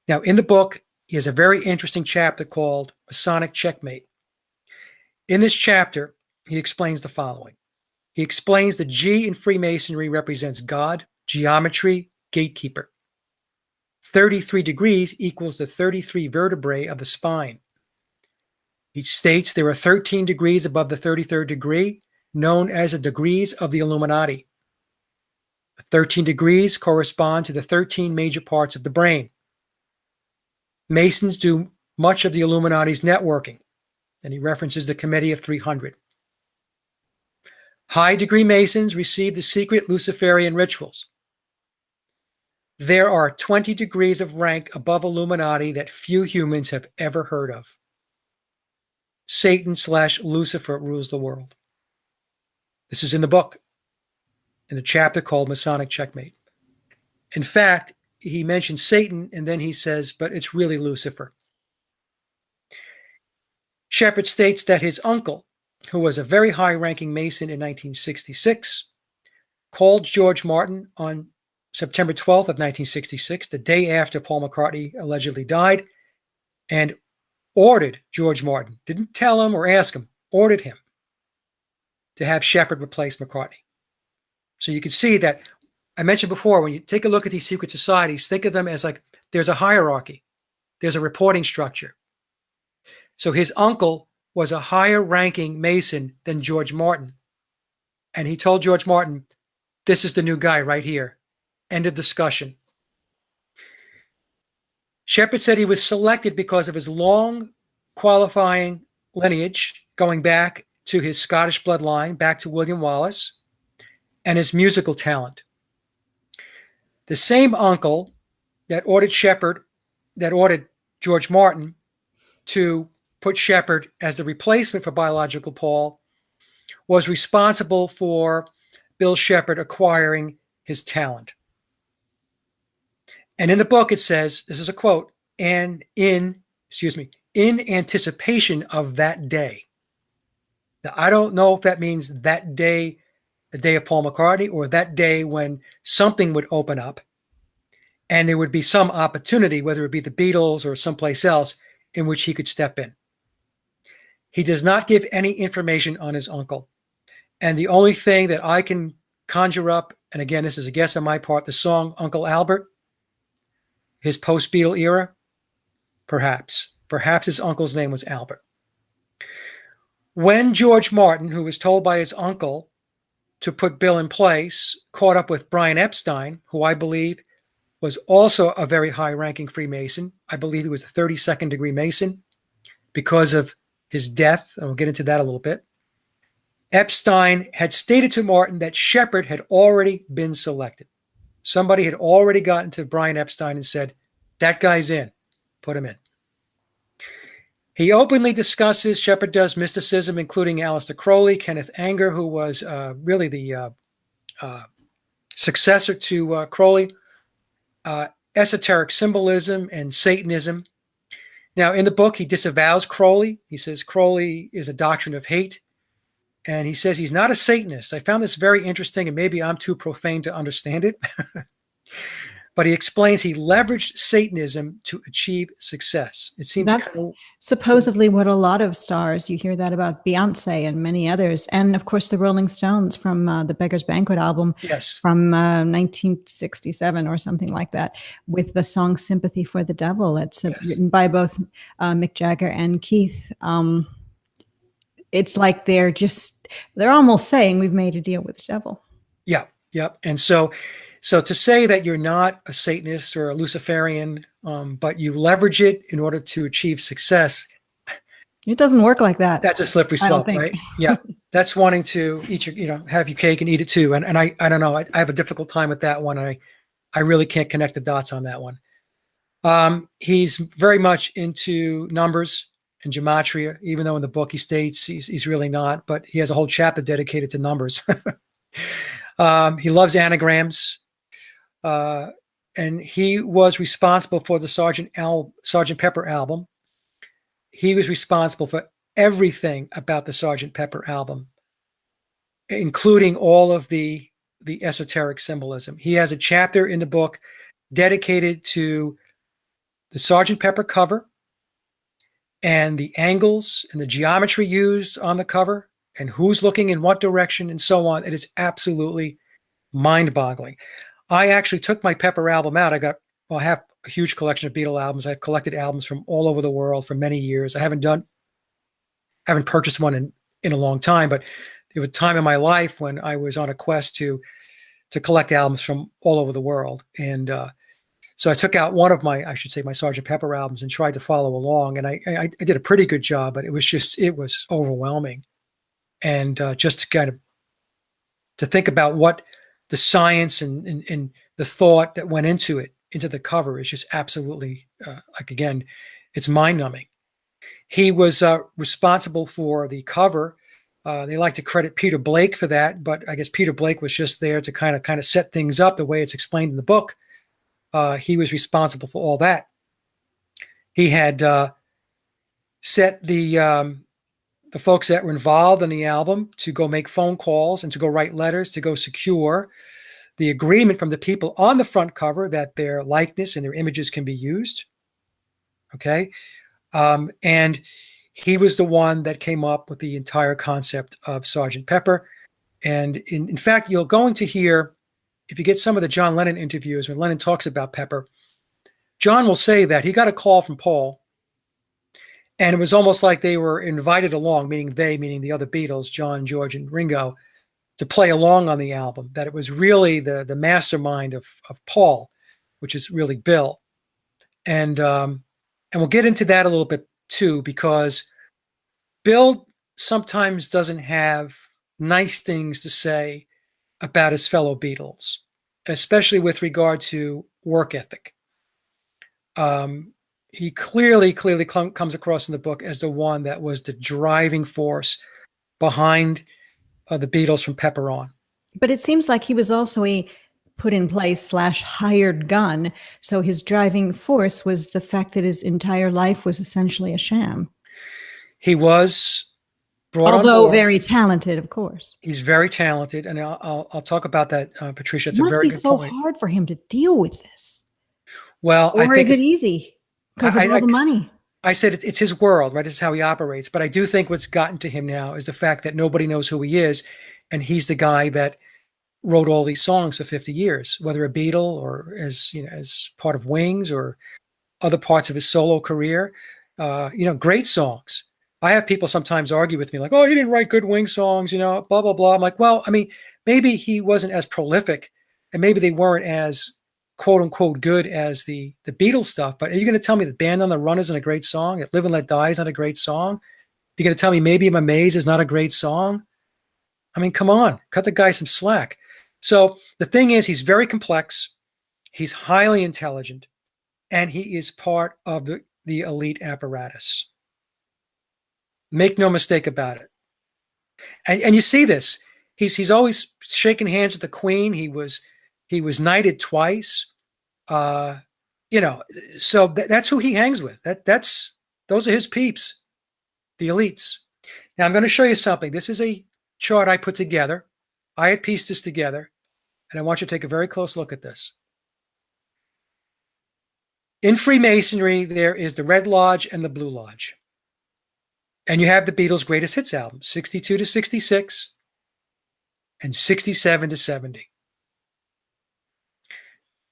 Now, in the book, he has a very interesting chapter called Masonic Checkmate. In this chapter, he explains the following. He explains the G in Freemasonry represents God, geometry, gatekeeper. 33 degrees equals the 33 vertebrae of the spine. He states there are 13 degrees above the 33rd degree, known as the degrees of the Illuminati. The 13 degrees correspond to the 13 major parts of the brain. Masons do much of the Illuminati's networking, and he references the Committee of 300. High-degree Masons receive the secret Luciferian rituals. There are 20 degrees of rank above Illuminati that few humans have ever heard of. Satan/Lucifer rules the world. This is in the book, in a chapter called Masonic Checkmate. In fact, he mentions Satan, and then he says, but it's really Lucifer. Sheppard states that his uncle, who was a very high-ranking Mason in 1966, called George Martin on September 12th of 1966, the day after Paul McCartney allegedly died, and ordered George Martin, didn't tell him or ask him, ordered him to have Sheppard replace McCartney. So you can see that, I mentioned before, when you take a look at these secret societies, think of them as like there's a hierarchy, there's a reporting structure. So his uncle was a higher ranking Mason than George Martin. And he told George Martin, this is the new guy right here. End of discussion. Sheppard said he was selected because of his long qualifying lineage, going back to his Scottish bloodline, back to William Wallace, and his musical talent. The same uncle that ordered George Martin to put Sheppard as the replacement for biological Paul was responsible for Bill Sheppard acquiring his talent. And in the book it says, this is a quote, in anticipation of that day. Now, I don't know if that means that day, the day of Paul McCartney, or that day when something would open up and there would be some opportunity, whether it be the Beatles or someplace else, in which he could step in. He does not give any information on his uncle. And the only thing that I can conjure up, and again, this is a guess on my part, the song Uncle Albert, his post-Beatle era, perhaps his uncle's name was Albert. When George Martin, who was told by his uncle to put Bill in place, caught up with Brian Epstein, who I believe was also a very high-ranking Freemason. I believe he was a 32nd degree Mason because of his death, and we'll get into that a little bit. Epstein had stated to Martin that Sheppard had already been selected. Somebody had already gotten to Brian Epstein and said, That guy's in. Put him in. He openly discusses, Sheppard does, mysticism, including Aleister Crowley, Kenneth Anger, who was really the successor to Crowley, esoteric symbolism, and Satanism. Now, in the book, he disavows Crowley. He says Crowley is a doctrine of hate, and he says he's not a Satanist. I found this very interesting, and maybe I'm too profane to understand it. But he explains he leveraged Satanism to achieve success. It seems that's supposedly what a lot of stars, you hear that about Beyonce and many others. And of course, the Rolling Stones from the Beggar's Banquet album from 1967 or something like that, with the song Sympathy for the Devil. It's written by both Mick Jagger and Keith. It's like they're almost saying we've made a deal with the devil. Yeah. Yep. And so to say that you're not a Satanist or a Luciferian, but you leverage it in order to achieve success, it doesn't work like that. That's a slippery slope, right? Yeah, that's wanting to eat your, have your cake and eat it too. And I don't know. I have a difficult time with that one. I really can't connect the dots on that one. He's very much into numbers and gematria, even though in the book he states he's really not. But he has a whole chapter dedicated to numbers. He loves anagrams. And he was responsible for the Sgt. Pepper album. He was responsible for everything about the Sgt. Pepper album, including all of the esoteric symbolism. He has a chapter in the book dedicated to the Sgt. Pepper cover and the angles and the geometry used on the cover and who's looking in what direction and so on. It is absolutely mind-boggling. I actually took my Pepper album out. I have a huge collection of Beatle albums. I've collected albums from all over the world for many years. I haven't purchased one in a long time, but there was a time in my life when I was on a quest to collect albums from all over the world. And so I took out one of my Sgt. Pepper albums and tried to follow along. And I did a pretty good job, but it was overwhelming. And just to kind of to think about what the science and the thought that went into the cover is just absolutely, again, it's mind-numbing. He was responsible for the cover. They like to credit Peter Blake for that, but I guess Peter Blake was just there to kind of set things up the way it's explained in the book. He was responsible for all that. He had set the folks that were involved in the album to go make phone calls and to go write letters to go secure the agreement from the people on the front cover that their likeness and their images can be used. Okay. And he was the one that came up with the entire concept of Sgt. Pepper. And in fact, you're going to hear, if you get some of the John Lennon interviews when Lennon talks about Pepper, John will say that he got a call from Paul, and it was almost like they were invited along, meaning the other Beatles, John, George, and Ringo, to play along on the album, that it was really the mastermind of Paul, which is really Bill. And we'll get into that a little bit too, because Bill sometimes doesn't have nice things to say about his fellow Beatles, especially with regard to work ethic. He clearly comes across in the book as the one that was the driving force behind the Beatles from Pepper on. But it seems like he was also a put in place / hired gun. So his driving force was the fact that his entire life was essentially a sham. He was brought on board. Although very talented, of course. He's very talented. And I'll talk about that, Patricia. It's it a very good point. It must be so hard for him to deal with this. Well, or is it easy? Because of all the money. I said it's his world, right? This is how he operates. But I do think what's gotten to him now is the fact that nobody knows who he is. And he's the guy that wrote all these songs for 50 years, whether a Beatle or as part of Wings or other parts of his solo career. Great songs. I have people sometimes argue with me like, oh, he didn't write good Wings songs, blah, blah, blah. I'm like, well, I mean, maybe he wasn't as prolific and maybe they weren't as quote unquote good as the Beatles stuff, but are you going to tell me that Band on the Run isn't a great song? That Live and Let Die is not a great song? You're going to tell me Maybe I'm Amazed is not a great song? I mean, come on, cut the guy some slack. So the thing is, he's very complex. He's highly intelligent. and he is part of the elite apparatus. Make no mistake about it. And you see this. He's always shaking hands with the Queen. He was knighted twice. You know, so that's who he hangs with. Those are his peeps, the elites. Now I'm going to show you something. This is a chart I put together. I had pieced this together, and I want you to take a very close look at this. In Freemasonry, there is the Red Lodge and the Blue Lodge. And you have the Beatles' greatest hits album, 62 to 66 and 67 to 70.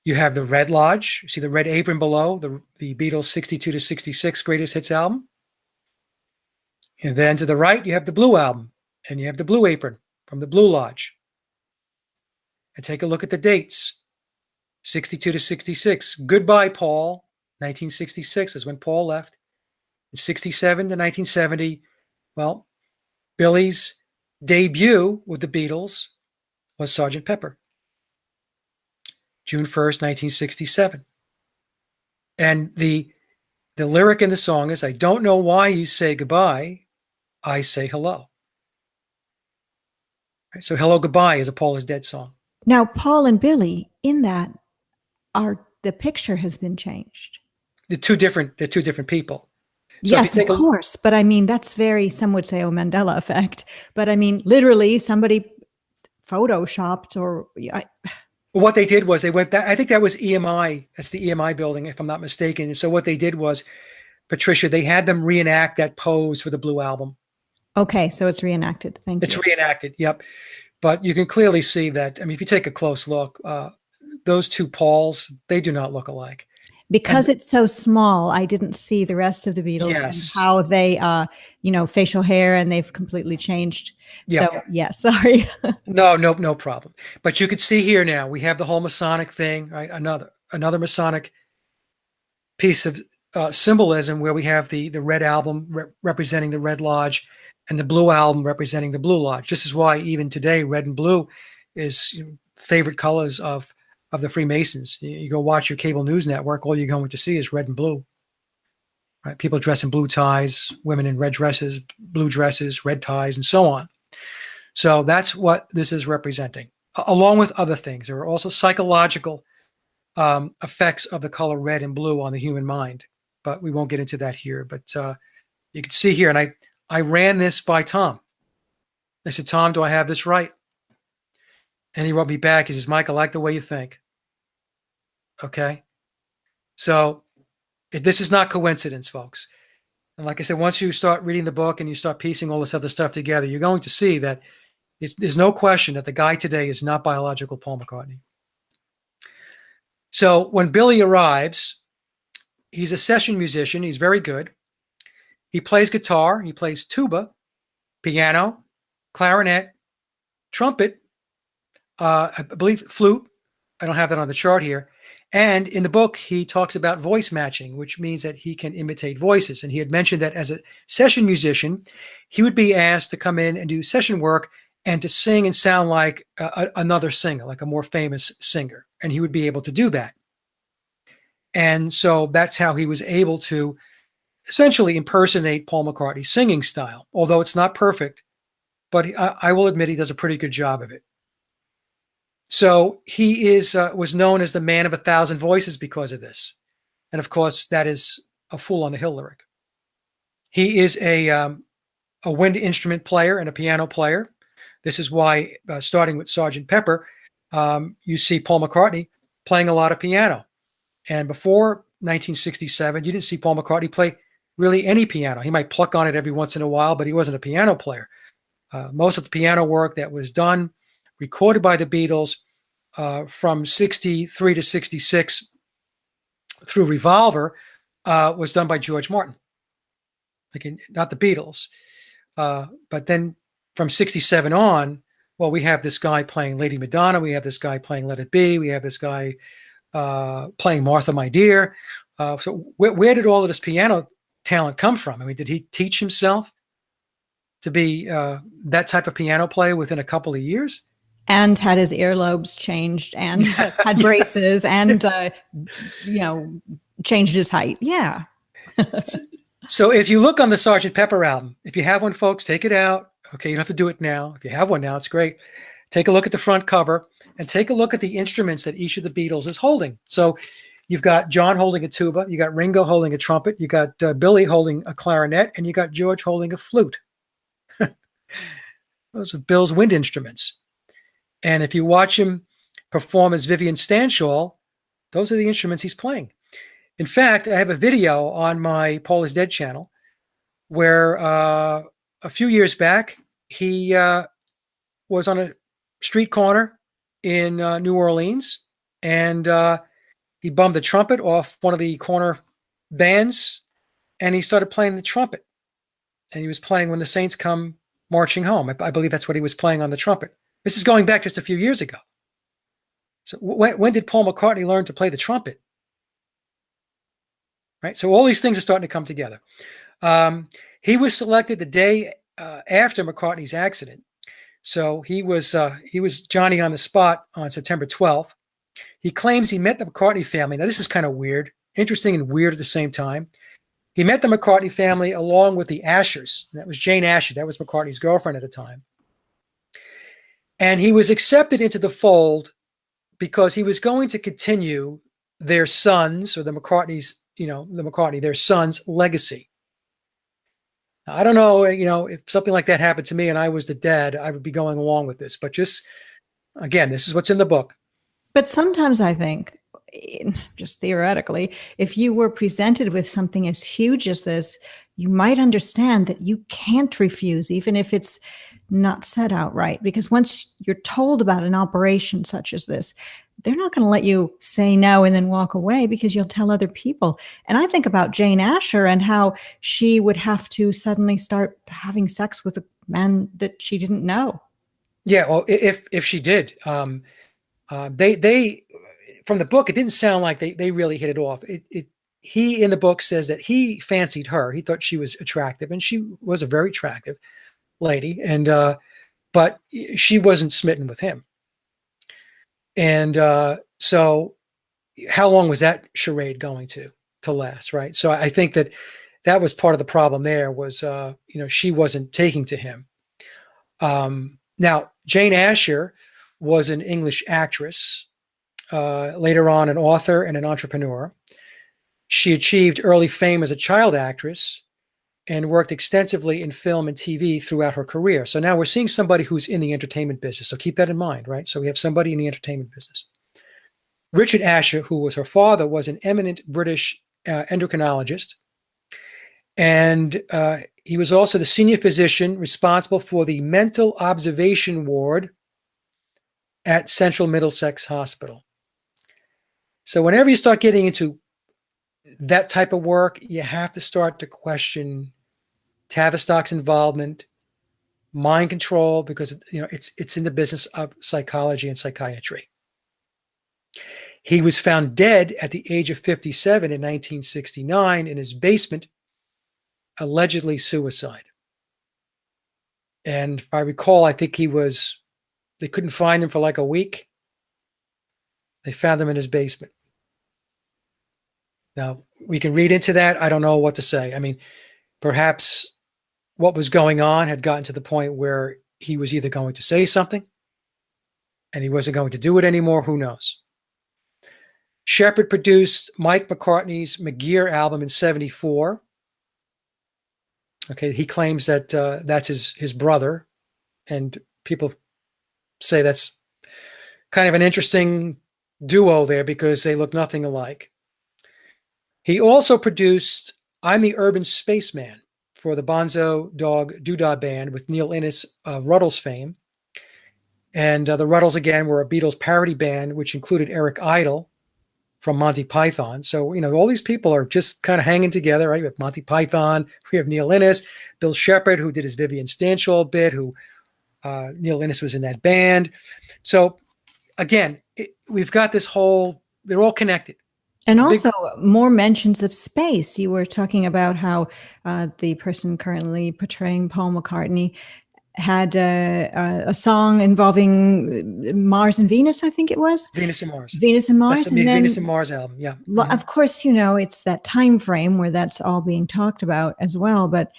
You have the Red Lodge. You see the red apron below, the Beatles' 62 to 66 greatest hits album. And then to the right, you have the Blue album, and you have the Blue apron from the Blue Lodge. And take a look at the dates. 62 to 66, Goodbye, Paul, 1966 is when Paul left. 67 to 1970, well, Billy's debut with the Beatles was Sgt. Pepper, June 1st, 1967. And the lyric in the song is, I don't know why you say goodbye, I say hello. Right, so Hello Goodbye is a Paul is Dead song. Now, Paul and Billy, in that, the picture has been changed. They're two different people. So yes, of course. But I mean, that's some would say, Mandela effect. But I mean, literally somebody photoshopped or... What they did was they went back. I think that was EMI. That's the EMI building, if I'm not mistaken. And so what they did was, Patricia, they had them reenact that pose for the Blue album. Okay, so it's reenacted. Thank you. It's reenacted, yep. But you can clearly see that. I mean, if you take a close look, those two Pauls, they do not look alike. Because it's so small, I didn't see the rest of the Beatles and how they, facial hair, and they've completely changed. Yeah. So, yeah, sorry. No problem. But you could see here now, we have the whole Masonic thing, right? Another Masonic piece of symbolism where we have the Red album representing the Red Lodge and the Blue album representing the Blue Lodge. This is why even today, red and blue is favorite colors of the Freemasons. You go watch your cable news network, all you're going to see is red and blue. Right? People dress in blue ties, women in red dresses, blue dresses, red ties, and so on. So that's what this is representing, along with other things. There are also psychological effects of the color red and blue on the human mind, but we won't get into that here. But you can see here, and I ran this by Tom. I said, Tom, do I have this right? And he wrote me back. He says, Mike, I like the way you think. Okay. So this is not coincidence, folks. And like I said, once you start reading the book and you start piecing all this other stuff together, you're going to see that there's no question that the guy today is not biological Paul McCartney. So when Billy arrives, he's a session musician. He's very good. He plays guitar. He plays tuba, piano, clarinet, trumpet, I believe flute. I don't have that on the chart here. And in the book, he talks about voice matching, which means that he can imitate voices. And he had mentioned that as a session musician, he would be asked to come in and do session work and to sing and sound like another singer, like a more famous singer. And he would be able to do that. And so that's how he was able to essentially impersonate Paul McCartney's singing style, although it's not perfect, but I will admit he does a pretty good job of it. So he was known as the man of 1,000 voices because of this. And of course, that is a Fool on the Hill lyric. He is a wind instrument player and a piano player. This is why, starting with Sgt. Pepper, you see Paul McCartney playing a lot of piano. And before 1967, you didn't see Paul McCartney play really any piano. He might pluck on it every once in a while, but he wasn't a piano player. Most of the piano work that was done, recorded by the Beatles from 63 to 66 through Revolver, was done by George Martin. Not the Beatles. But then from 67 on, well, we have this guy playing Lady Madonna. We have this guy playing Let It Be. We have this guy playing Martha, My Dear. So where did all of this piano talent come from? I mean, did he teach himself to be that type of piano player within a couple of years? And had his earlobes changed and had braces and, changed his height. Yeah. So if you look on the Sgt. Pepper album, if you have one, folks, take it out. Okay, you don't have to do it now. If you have one now, it's great. Take a look at the front cover and take a look at the instruments that each of the Beatles is holding. So you've got John holding a tuba, you got Ringo holding a trumpet, you got Billy holding a clarinet, and you got George holding a flute. Those are Bill's wind instruments. And if you watch him perform as Vivian Stanshall, those are the instruments he's playing. In fact, I have a video on my Paul is Dead channel where a few years back, he was on a street corner in New Orleans, and he bummed the trumpet off one of the corner bands, and he started playing the trumpet. And he was playing When the Saints Come Marching Home. I believe that's what he was playing on the trumpet. This is going back just a few years ago. So when did Paul McCartney learn to play the trumpet? Right. So all these things are starting to come together. He was selected the day after McCartney's accident. So he was Johnny on the spot on September 12th. He claims he met the McCartney family. Now, this is kind of weird, interesting and weird at the same time. He met the McCartney family along with the Ashers. That was Jane Asher. That was McCartney's girlfriend at the time. And he was accepted into the fold because he was going to continue their sons, or the McCartneys, their son's legacy. Now, I don't know, if something like that happened to me and I was the dad, I would be going along with this. But just, again, this is what's in the book. But sometimes I think, just theoretically, if you were presented with something as huge as this, you might understand that you can't refuse, even if it's not said outright. Because once you're told about an operation such as this, they're not going to let you say no and then walk away, because you'll tell other people. And I think about Jane Asher and how she would have to suddenly start having sex with a man that she didn't know. Yeah, well, if she did, they from the book, it didn't sound like they really hit it off. He in the book says that he fancied her. He thought she was attractive, and she was a very attractive lady, and but she wasn't smitten with him. And so how long was that charade going to last, right? So I think that was part of the problem there was, she wasn't taking to him. Now, Jane Asher was an English actress, later on an author and an entrepreneur. She achieved early fame as a child actress and worked extensively in film and TV throughout her career. So now we're seeing somebody who's in the entertainment business. So keep that in mind, right? So we have somebody in the entertainment business. Richard Asher, who was her father, was an eminent British endocrinologist. And he was also the senior physician responsible for the mental observation ward at Central Middlesex Hospital. So whenever you start getting into that type of work, you have to start to question Tavistock's involvement, mind control, because it's in the business of psychology and psychiatry. He was found dead at the age of 57 in 1969 in his basement, allegedly suicide. And if I recall, I think they couldn't find him for like a week. They found him in his basement. Now, we can read into that. I don't know what to say. I mean, perhaps what was going on had gotten to the point where he was either going to say something and he wasn't going to do it anymore. Who knows? Sheppard produced Mike McCartney's McGear album in '74. Okay, he claims that that's his brother, and people say that's kind of an interesting duo there because they look nothing alike. He also produced I'm the Urban Spaceman for the Bonzo Dog Doodah Band with Neil Innes of Ruddles fame. And the Ruddles, again, were a Beatles parody band, which included Eric Idle from Monty Python. So, all these people are just kind of hanging together, right? We have Monty Python, we have Neil Innes, Bill Sheppard, who did his Vivian Stanshall bit, who Neil Innes was in that band. So, again, we've got this they're all connected. And also more mentions of space. You were talking about how the person currently portraying Paul McCartney had a song involving Mars and Venus, I think it was. Venus and Mars. Venus and Mars. That's the Venus and Mars album, yeah. Well, of course, it's that time frame where that's all being talked about as well, but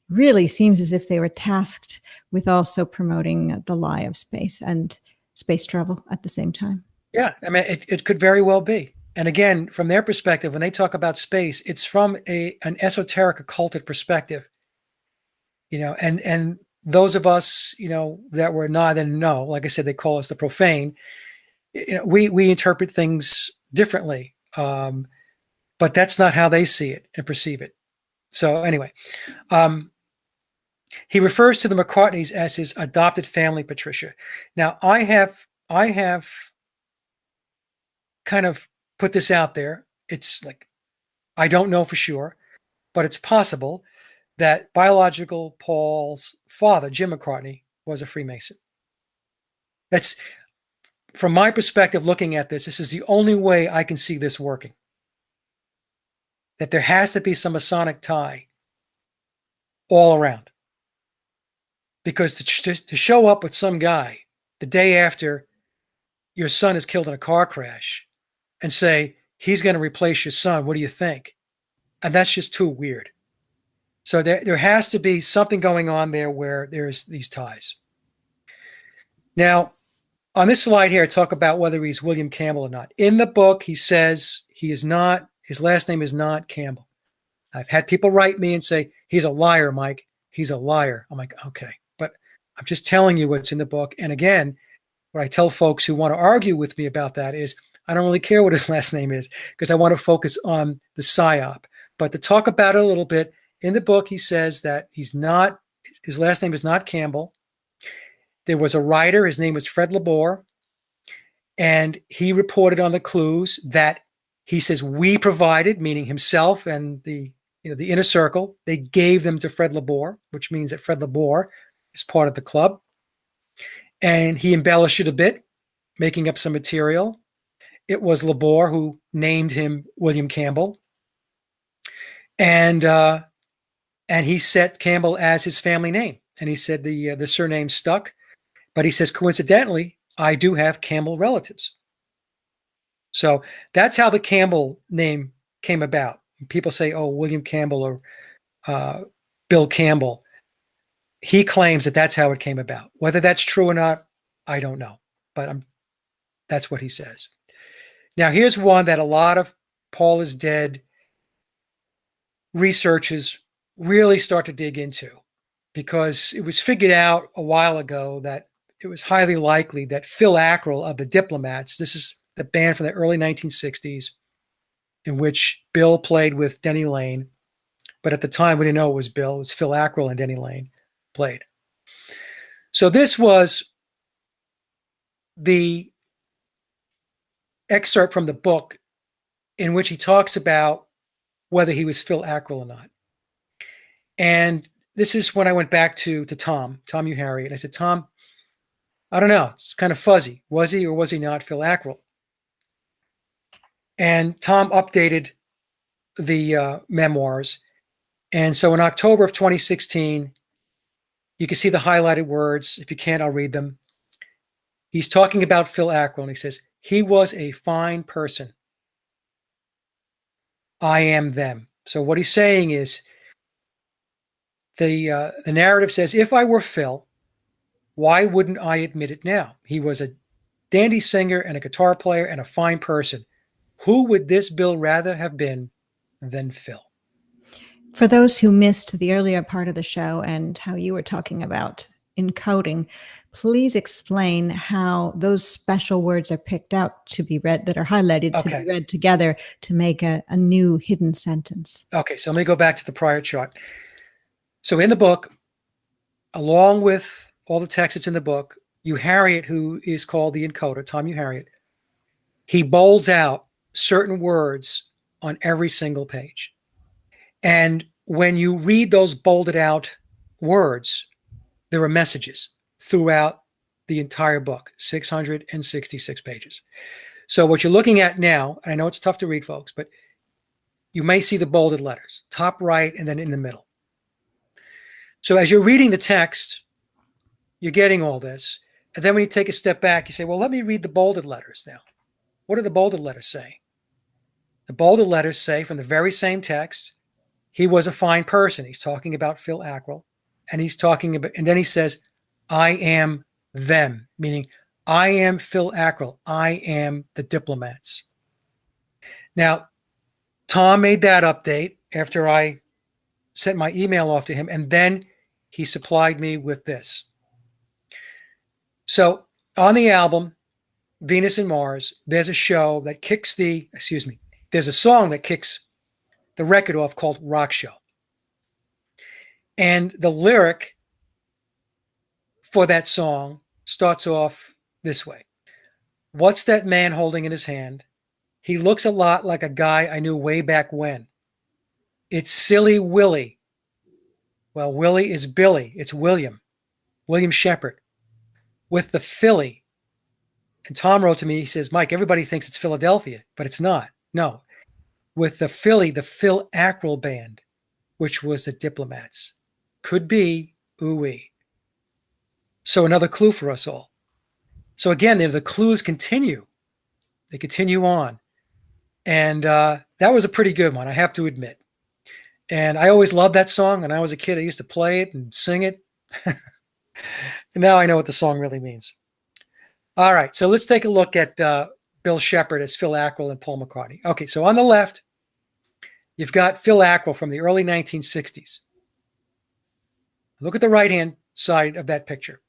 really seems as if they were tasked with also promoting the lie of space and space travel at the same time. Yeah, I mean, it could very well be. And again, from their perspective, when they talk about space, it's from an esoteric occulted perspective, and those of us, that were not in know, like I said, they call us the profane, we interpret things differently. But that's not how they see it and perceive it. So anyway, he refers to the McCartneys as his adopted family, Patricia. Now, I have kind of put this out there. It's like, I don't know for sure, but it's possible that biological Paul's father, Jim McCartney, was a Freemason. That's, from my perspective, looking at this is the only way I can see this working. That there has to be some Masonic tie all around. Because to show up with some guy the day after your son is killed in a car crash and say, he's going to replace your son, what do you think? And that's just too weird. So there has to be something going on there where there's these ties. Now, on this slide here, I talk about whether he's William Campbell or not. In the book, he says he is not, his last name is not Campbell. I've had people write me and say, he's a liar, Mike. He's a liar. I'm like, okay, but I'm just telling you what's in the book. And again, what I tell folks who want to argue with me about that is, I don't really care what his last name is because I want to focus on the psyop. But to talk about it a little bit, in the book, he says that he's not, his last name is not Campbell. There was a writer, his name was Fred Laborde, and he reported on the clues that he says we provided, meaning himself and the inner circle. They gave them to Fred Laborde, which means that Fred Laborde is part of the club. And he embellished it a bit, making up some material. It was Laborde who named him William Campbell. And he set Campbell as his family name. And he said the surname stuck. But he says, coincidentally, I do have Campbell relatives. So that's how the Campbell name came about. People say, oh, William Campbell or Bill Campbell. He claims that that's how it came about. Whether that's true or not, I don't know. But that's what he says. Now, here's one that a lot of Paul is dead researchers really start to dig into, because it was figured out a while ago that it was highly likely that Phil Ackrill of the Diplomats, this is the band from the early 1960s, in which Bill played with Denny Laine, but at the time we didn't know it was Bill, it was Phil Ackrill and Denny Laine played. So this was the excerpt from the book in which he talks about whether he was Phil Ackrill or not. And this is when I went back to Tom Uharry, and I said, Tom, I don't know, it's kind of fuzzy. Was he or was he not Phil Ackrill? And Tom updated the memoirs. And so in October of 2016, you can see the highlighted words. If you can't, I'll read them. He's talking about Phil Ackrill, and he says, he was a fine person. I am them. So what he's saying is, the narrative says, if I were Phil, why wouldn't I admit it now? He was a dandy singer and a guitar player and a fine person. Who would this Bill rather have been than Phil? For those who missed the earlier part of the show and how you were talking about encoding, please explain how those special words are picked out to be read, that are highlighted to be read together to make a new hidden sentence. Okay, so let me go back to the prior chart. So in the book, along with all the text that's in the book, Uharry, who is called the encoder, Tom Uharry, he bolds out certain words on every single page. And when you read those bolded out words, there are messages throughout the entire book, 666 pages. So what you're looking at now, and I know it's tough to read, folks, but you may see the bolded letters, top right and then in the middle. So as you're reading the text, you're getting all this. And then when you take a step back, you say, well, let me read the bolded letters now. What are the bolded letters saying? The bolded letters say from the very same text, he was a fine person. He's talking about Phil Ackrill. And he's talking about, and then he says, I am them, meaning I am Phil Ackrill. I am the diplomats. Now, Tom made that update after I sent my email off to him, and then he supplied me with this. So on the album, Venus and Mars, there's a song that kicks the record off called Rock Show. And the lyric for that song starts off this way. What's that man holding in his hand? He looks a lot like a guy I knew way back when. It's Silly Willie. Well, Willie is Billy. It's William Sheppard, with the Philly. And Tom wrote to me, he says, Mike, everybody thinks it's Philadelphia, but it's not. No. With the Philly, the Phil Ackrill Band, which was the Diplomats. Could be ooh-wee. So another clue for us all. So again, the clues continue. They continue on. And that was a pretty good one, I have to admit. And I always loved that song. When I was a kid, I used to play it and sing it. And now I know what the song really means. All right, so let's take a look at Bill Sheppard as Phil Ackrill and Paul McCartney. Okay, so on the left, you've got Phil Ackrill from the early 1960s. Look at the right-hand side of that picture.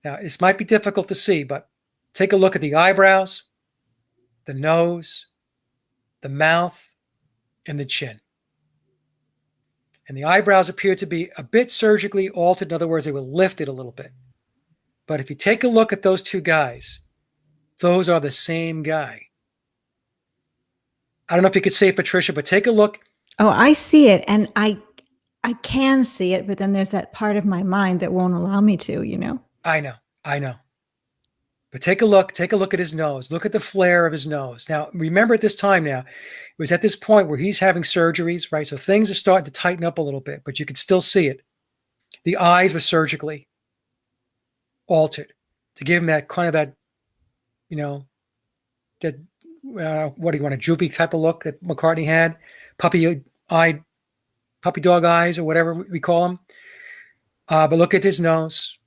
Now, this might be difficult to see, but take a look at the eyebrows, the nose, the mouth, and the chin. And the eyebrows appear to be a bit surgically altered. In other words, they were lifted a little bit. But if you take a look at those two guys, those are the same guy. I don't know if you could say, Patricia, but take a look. Oh, I see it. And I can see it, but then there's that part of my mind that won't allow me to, you know? I know. But take a look at his nose. Look at the flare of his nose. Now, remember at this time now, it was at this point where he's having surgeries, right? So things are starting to tighten up a little bit, but you can still see it. The eyes were surgically altered to give him that kind of that, you know, that, what do you want, a droopy type of look that McCartney had? Puppy dog eyes or whatever we call them. But look at his nose.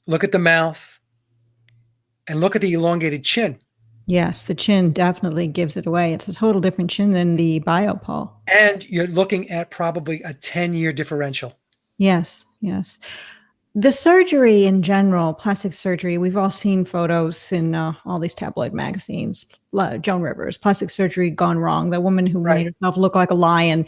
Look at the mouth. And look at the elongated chin. Yes, the chin definitely gives it away. It's a total different chin than the bio, Paul. And you're looking at probably a 10-year differential. Yes. The surgery in general, plastic surgery, we've all seen photos in all these tabloid magazines. Joan Rivers, plastic surgery gone wrong. The woman who made herself look like a lion.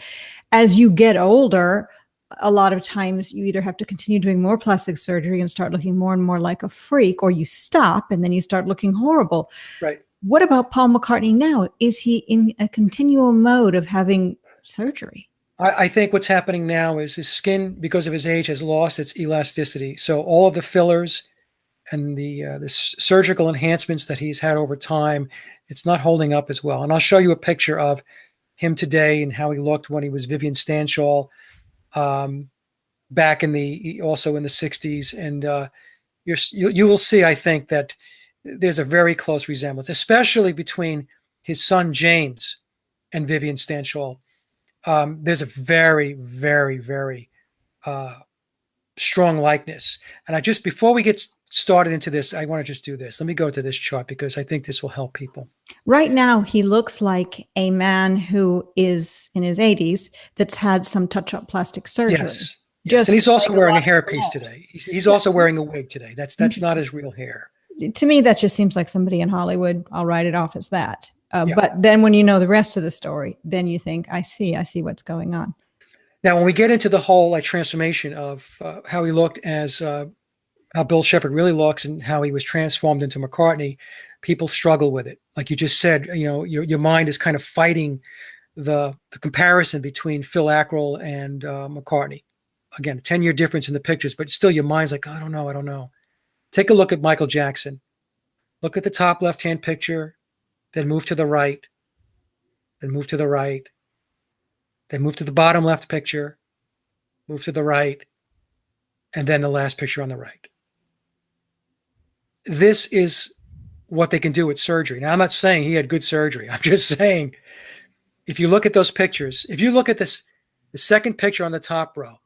As you get older, a lot of times you either have to continue doing more plastic surgery and start looking more and more like a freak, or you stop and then you start looking horrible. Right. What about Paul McCartney now? Is he in a continual mode of having surgery? I think what's happening now is his skin, because of his age, has lost its elasticity. So all of the fillers and the surgical enhancements that he's had over time, it's not holding up as well. And I'll show you a picture of him today and how he looked when he was Vivian Stanshall, back also in the 60s. And you will see, I think, that there's a very close resemblance, especially between his son James and Vivian Stanshall. There's a very, very, very strong likeness. And before we get started into this, I want to just do this. Let me go to this chart because I think this will help people. Right now, he looks like a man who is in his 80s that's had some touch-up plastic surgery. Yes. And he's also wearing a hairpiece today. He's also wearing a wig today. That's not his real hair. To me, that just seems like somebody in Hollywood. I'll write it off as that. But then when you know the rest of the story, then you think, I see what's going on. Now, when we get into the whole transformation of how he looked as how Bill Sheppard really looks and how he was transformed into McCartney, people struggle with it. Like you just said, your mind is kind of fighting the comparison between Phil Ackrill and McCartney. Again, a 10-year difference in the pictures, but still your mind's like, I don't know. Take a look at Michael Jackson. Look at the top left-hand picture, then move to the right, then move to the right, then move to the bottom left picture, move to the right, and then the last picture on the right. This is what they can do with surgery. Now, I'm not saying he had good surgery. I'm just saying, if you look at those pictures, if you look at this, the second picture on the top row,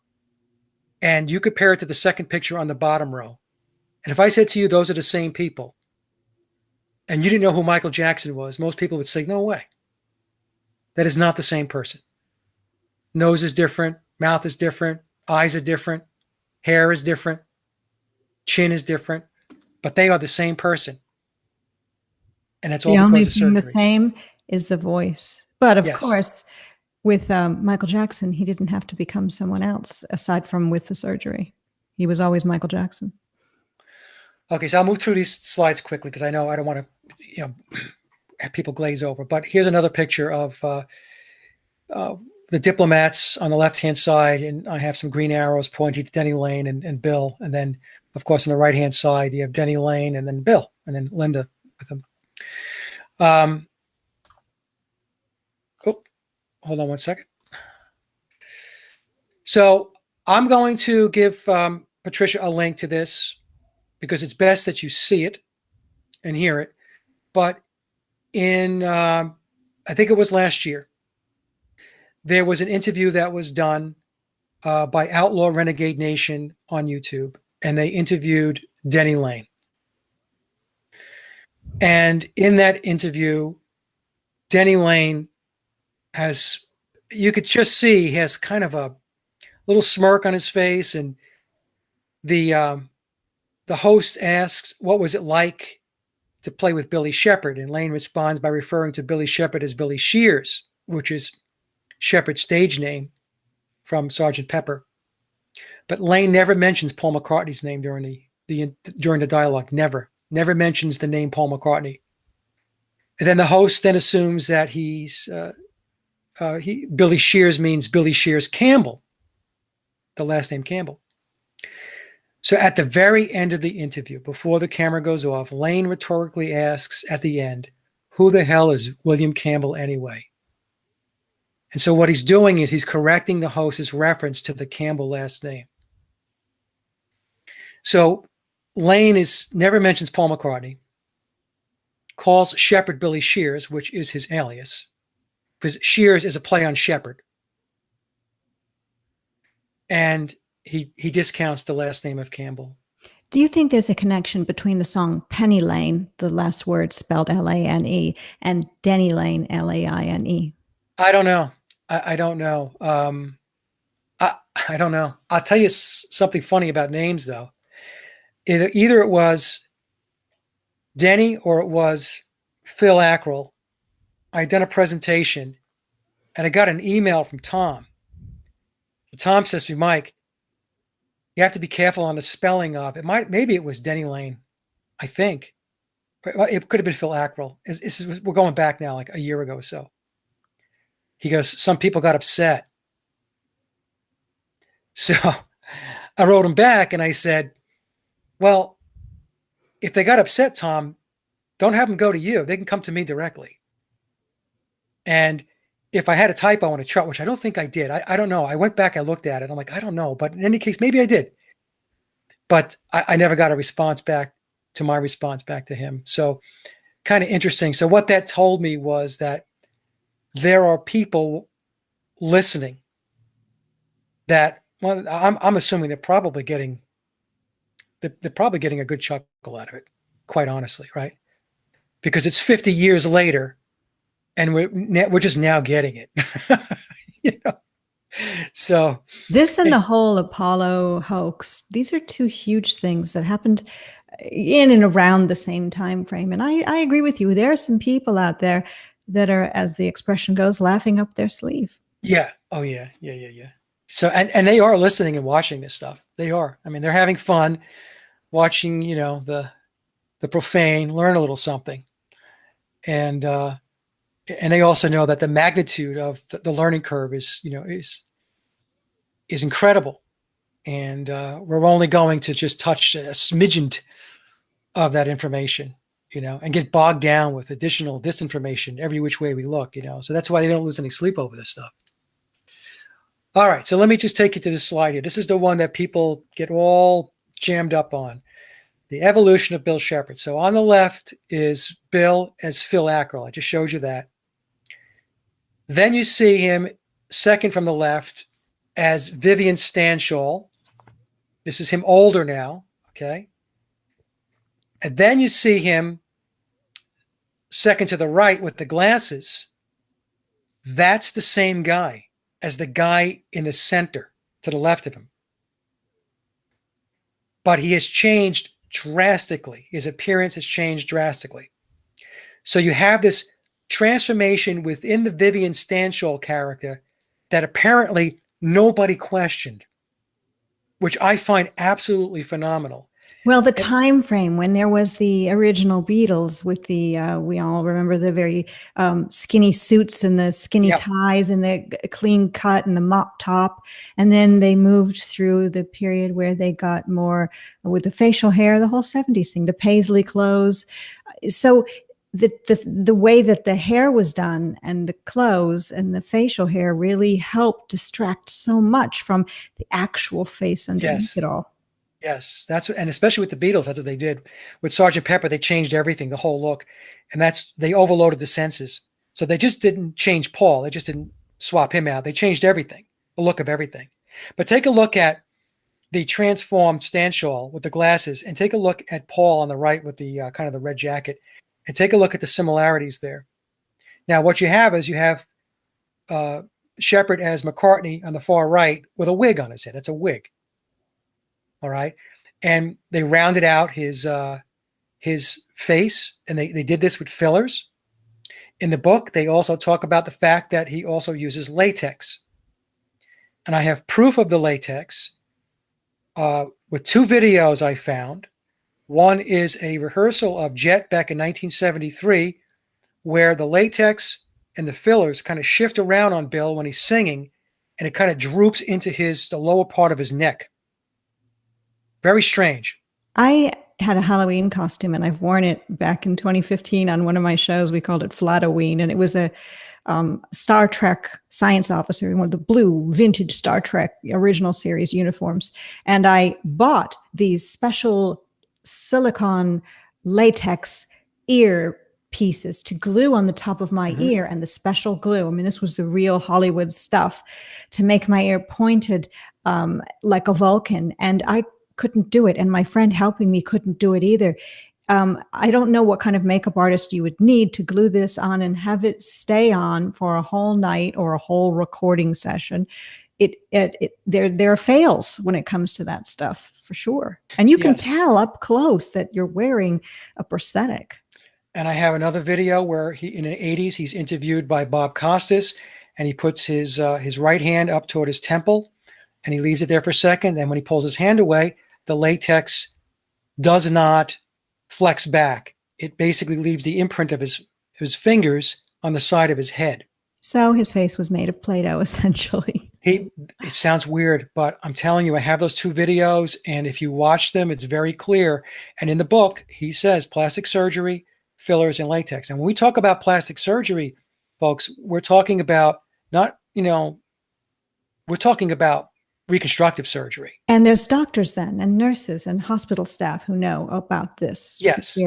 and you compare it to the second picture on the bottom row, and if I said to you, those are the same people, and you didn't know who Michael Jackson was, most people would say, no way. That is not the same person. Nose is different, mouth is different, eyes are different, hair is different, chin is different, but they are the same person. And that's all the because only of thing surgery. the same is the voice. But of Yes. course, with Michael Jackson, he didn't have to become someone else aside from with the surgery. He was always Michael Jackson. Okay, so I'll move through these slides quickly because I know I don't want to, have people glaze over. But here's another picture of the diplomats on the left-hand side, and I have some green arrows pointing to Denny Laine and Bill. And then, of course, on the right-hand side, you have Denny Laine and then Bill, and then Linda with him. Hold on one second. So I'm going to give Patricia a link to this because it's best that you see it and hear it. But in, I think it was last year, there was an interview that was done by Outlaw Renegade Nation on YouTube, and they interviewed Denny Laine. And in that interview, Denny Laine has, you could just see, he has kind of a little smirk on his face, and the host asks, what was it like to play with Billy Sheppard? And Laine responds by referring to Billy Sheppard as Billy Shears, which is Sheppard's stage name from Sgt. Pepper. But Laine never mentions Paul McCartney's name during the dialogue. Never mentions the name Paul McCartney. And then the host then assumes that Billy Shears means Billy Shears Campbell, the last name Campbell. So at the very end of the interview, before the camera goes off, Laine rhetorically asks at the end, who the hell is William Campbell anyway? And so what he's doing is he's correcting the host's reference to the Campbell last name. So Laine never mentions Paul McCartney, calls Sheppard Billy Shears, which is his alias, because Shears is a play on Sheppard. And he discounts the last name of Campbell. Do you think there's a connection between the song Penny Lane, the last word spelled L-A-N-E, and Denny Laine, L-A-I-N-E? I don't know. I don't know. I don't know. I'll tell you something funny about names, though. Either it was Denny or it was Phil Ackrill. I'd done a presentation, and I got an email from Tom. So Tom says to me, Mike, you have to be careful on the spelling of it. Maybe it was Denny Laine, I think. It could have been Phil Ackrill. We're going back now, like a year ago or so. He goes, some people got upset. So I wrote him back and I said, well, if they got upset, Tom, don't have them go to you. They can come to me directly. And if I had a typo on a chart, which I don't think I did, I don't know. I went back, I looked at it. I'm like, I don't know. But in any case, maybe I did. But I never got a response back to my response back to him. So kind of interesting. So what that told me was that there are people listening that, well, I'm assuming they're probably getting a good chuckle out of it, quite honestly, right? Because it's 50 years later, and we're just now getting it. So this and the whole Apollo hoax, these are two huge things that happened in and around the same time frame. And I agree with you. There are some people out there that are, as the expression goes, laughing up their sleeve. Yeah. Oh yeah. Yeah. So, and they are listening and watching this stuff. They are. I mean, they're having fun watching, the profane, learn a little something. And they also know that the magnitude of the learning curve is incredible. And we're only going to just touch a smidgen of that information, and get bogged down with additional disinformation every which way we look, So that's why they don't lose any sleep over this stuff. All right, so let me just take you to this slide here. This is the one that people get all jammed up on. The evolution of Bill Sheppard. So on the left is Bill as Phil Ackrill. I just showed you that. Then you see him second from the left as Vivian Stanshall. This is him older now, okay? And then you see him second to the right with the glasses. That's the same guy as the guy in the center to the left of him. But he has changed drastically. His appearance has changed drastically. So you have this transformation within the Vivian Stanshall character that apparently nobody questioned, which I find absolutely phenomenal. Well, the time frame when there was the original Beatles with the, we all remember the very skinny suits and the skinny ties and the clean cut and the mop top. And then they moved through the period where they got more with the facial hair, the whole 70s thing, the paisley clothes. So the way that the hair was done and the clothes and the facial hair really helped distract so much from the actual face underneath it all. Yes, and especially with the Beatles, that's what they did. With Sgt. Pepper, they changed everything, the whole look. And they overloaded the senses. So they just didn't change Paul. They just didn't swap him out. They changed everything, the look of everything. But take a look at the transformed Stanshall with the glasses, and take a look at Paul on the right with the kind of the red jacket, and take a look at the similarities there. Now, what you have is Sheppard as McCartney on the far right with a wig on his head. It's a wig. All right. And they rounded out his face, and they did this with fillers. In the book, they also talk about the fact that he also uses latex. And I have proof of the latex with two videos I found. One is a rehearsal of Jet back in 1973, where the latex and the fillers kind of shift around on Bill when he's singing, and it kind of droops into the lower part of his neck. Very strange. I had a Halloween costume, and I've worn it back in 2015 on one of my shows. We called it Flatoween, and it was a Star Trek science officer in one of the blue vintage Star Trek original series uniforms. And I bought these special silicone latex ear pieces to glue on the top of my ear, and the special glue. I mean, this was the real Hollywood stuff to make my ear pointed like a Vulcan. And I couldn't do it. And my friend helping me couldn't do it either. I don't know what kind of makeup artist you would need to glue this on and have it stay on for a whole night or a whole recording session. There are fails when it comes to that stuff, for sure. And you can tell up close that you're wearing a prosthetic. And I have another video where in the 80s, he's interviewed by Bob Costas, and he puts his right hand up toward his temple, and he leaves it there for a second. Then when he pulls his hand away, the latex does not flex back. It basically leaves the imprint of his fingers on the side of his head. So his face was made of Play-Doh, essentially. It sounds weird, but I'm telling you, I have those two videos, and if you watch them, it's very clear. And in the book, he says plastic surgery, fillers, and latex. And when we talk about plastic surgery, folks, we're talking about we're talking about reconstructive surgery. And there's doctors then, and nurses and hospital staff who know about this. Yes.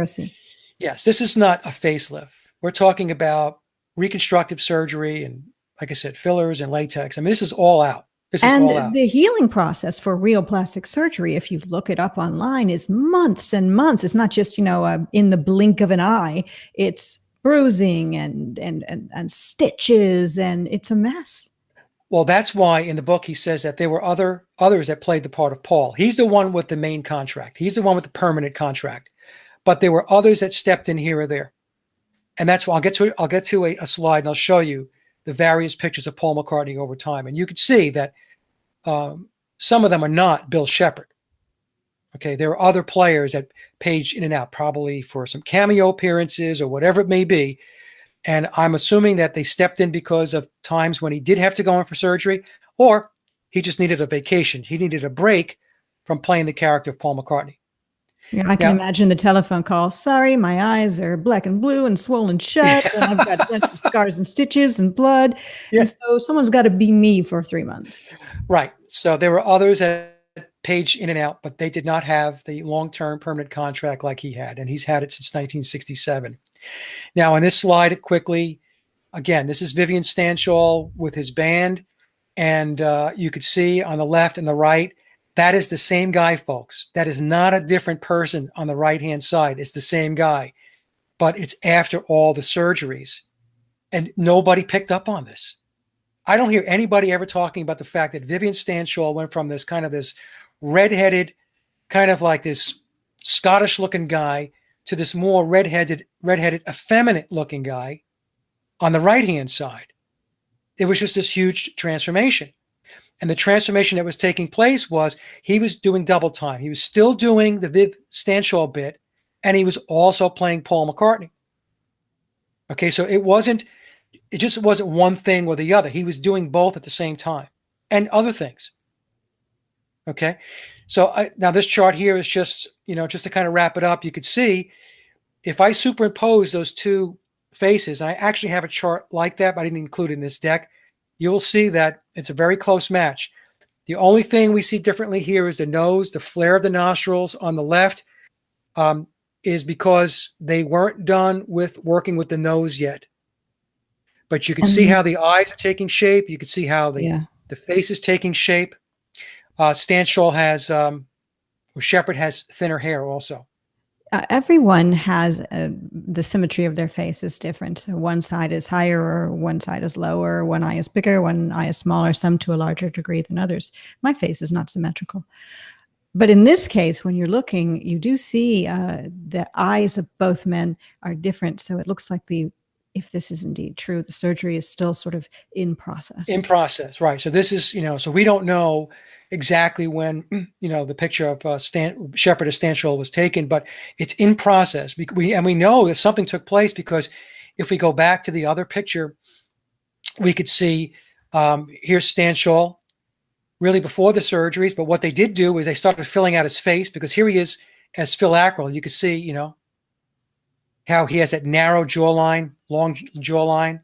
Yes. This is not a facelift. We're talking about reconstructive surgery and, like I said, fillers and latex. I mean, this is all out. This is all out. The healing process for real plastic surgery, if you look it up online, is months and months. It's not just, in the blink of an eye. It's bruising and stitches, and it's a mess. Well, that's why in the book he says that there were others that played the part of Paul. He's the one with the main contract. He's the one with the permanent contract. But there were others that stepped in here or there. And that's why I'll get to a slide, and I'll show you the various pictures of Paul McCartney over time. And you can see that some of them are not Bill Sheppard. Okay, there are other players that page in and out, probably for some cameo appearances or whatever it may be. And I'm assuming that they stepped in because of times when he did have to go in for surgery, or he just needed a vacation. He needed a break from playing the character of Paul McCartney. Yeah, I can imagine the telephone call. Sorry, my eyes are black and blue and swollen shut, and I've got a bunch of scars and stitches and blood. Yeah. And so someone's got to be me for 3 months. Right. So there were others that paged in and out, but they did not have the long-term permanent contract like he had, and he's had it since 1967. Now, on this slide, quickly, again, this is Vivian Stanshall with his band, and you could see on the left and the right, that is the same guy, folks. That is not a different person on the right-hand side. It's the same guy, but it's after all the surgeries, and nobody picked up on this. I don't hear anybody ever talking about the fact that Vivian Stanshall went from this kind of this redheaded, kind of like this Scottish-looking guy to this more redheaded, effeminate-looking guy on the right-hand side. It was just this huge transformation. And the transformation that was taking place was he was doing double time. He was still doing the Viv Stanshall bit, and he was also playing Paul McCartney. Okay, so it just wasn't one thing or the other. He was doing both at the same time and other things. Okay, so now this chart here is just, just to kind of wrap it up, you could see if I superimpose those two faces, and I actually have a chart like that, but I didn't include it in this deck, you will see that it's a very close match. The only thing we see differently here is the nose, the flare of the nostrils on the left is because they weren't done with working with the nose yet. But you can see how the eyes are taking shape. You can see how the face is taking shape. Stanshall has, or Sheppard has thinner hair also. Everyone has the symmetry of their face is different. So one side is higher or one side is lower. One eye is bigger, one eye is smaller, some to a larger degree than others. My face is not symmetrical. But in this case, when you're looking, you do see the eyes of both men are different. So it looks like if this is indeed true, the surgery is still sort of in process. In process, right. So this is, so we don't know exactly when, the picture of Sheppard of Stanshall was taken, but it's in process. And we know that something took place because if we go back to the other picture, we could see here's Stanshall really before the surgeries. But what they did do is they started filling out his face, because here he is as Phil Ackrill. You could see, how he has that narrow jawline, long jawline.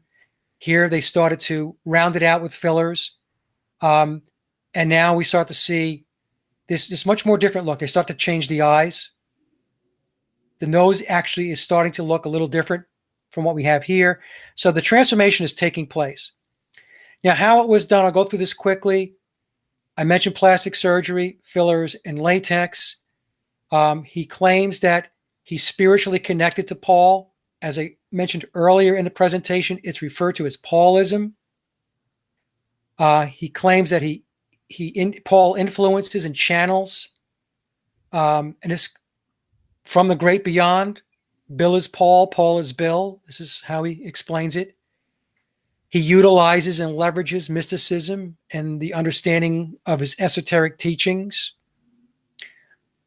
Here they started to round it out with fillers. And now we start to see this much more different look. They start to change the eyes. The nose actually is starting to look a little different from what we have here. So the transformation is taking place. Now, how it was done, I'll go through this quickly. I mentioned plastic surgery, fillers, and latex. He claims that he's spiritually connected to Paul. As I mentioned earlier in the presentation, it's referred to as Paulism. He claims that Paul influences and channels, and it's from the great beyond. Bill is Paul, Paul is Bill. This is how he explains it. He utilizes and leverages mysticism and the understanding of his esoteric teachings.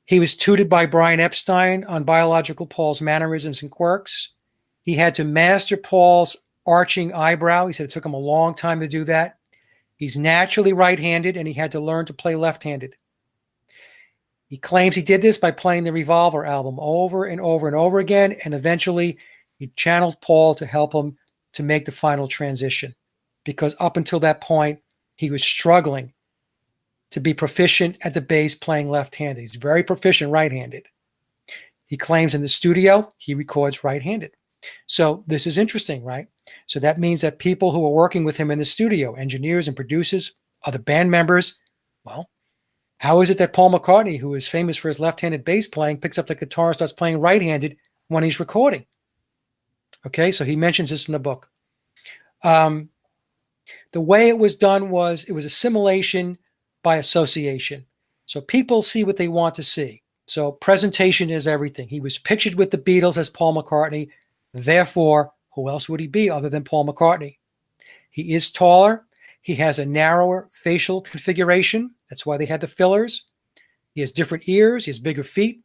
He was tutored by Brian Epstein on biological Paul's mannerisms and quirks. He had to master Paul's arching eyebrow. He said it took him a long time to do that. He's naturally right-handed, and he had to learn to play left-handed. He claims he did this by playing the Revolver album over and over and over again, and eventually he channeled Paul to help him to make the final transition, because up until that point, he was struggling to be proficient at the bass playing left-handed. He's very proficient right-handed. He claims in the studio, he records right-handed. So this is interesting, right? So that means that people who are working with him in the studio, engineers and producers, other band members, well, how is it that Paul McCartney, who is famous for his left-handed bass playing, picks up the guitar and starts playing right-handed when he's recording? Okay, so he mentions this in the book. The way it was done was it was assimilation by association. So people see what they want to see. So presentation is everything. He was pictured with the Beatles as Paul McCartney. Therefore, who else would he be other than Paul McCartney? He is taller. He has a narrower facial configuration. That's why they had the fillers. He has different ears. He has bigger feet.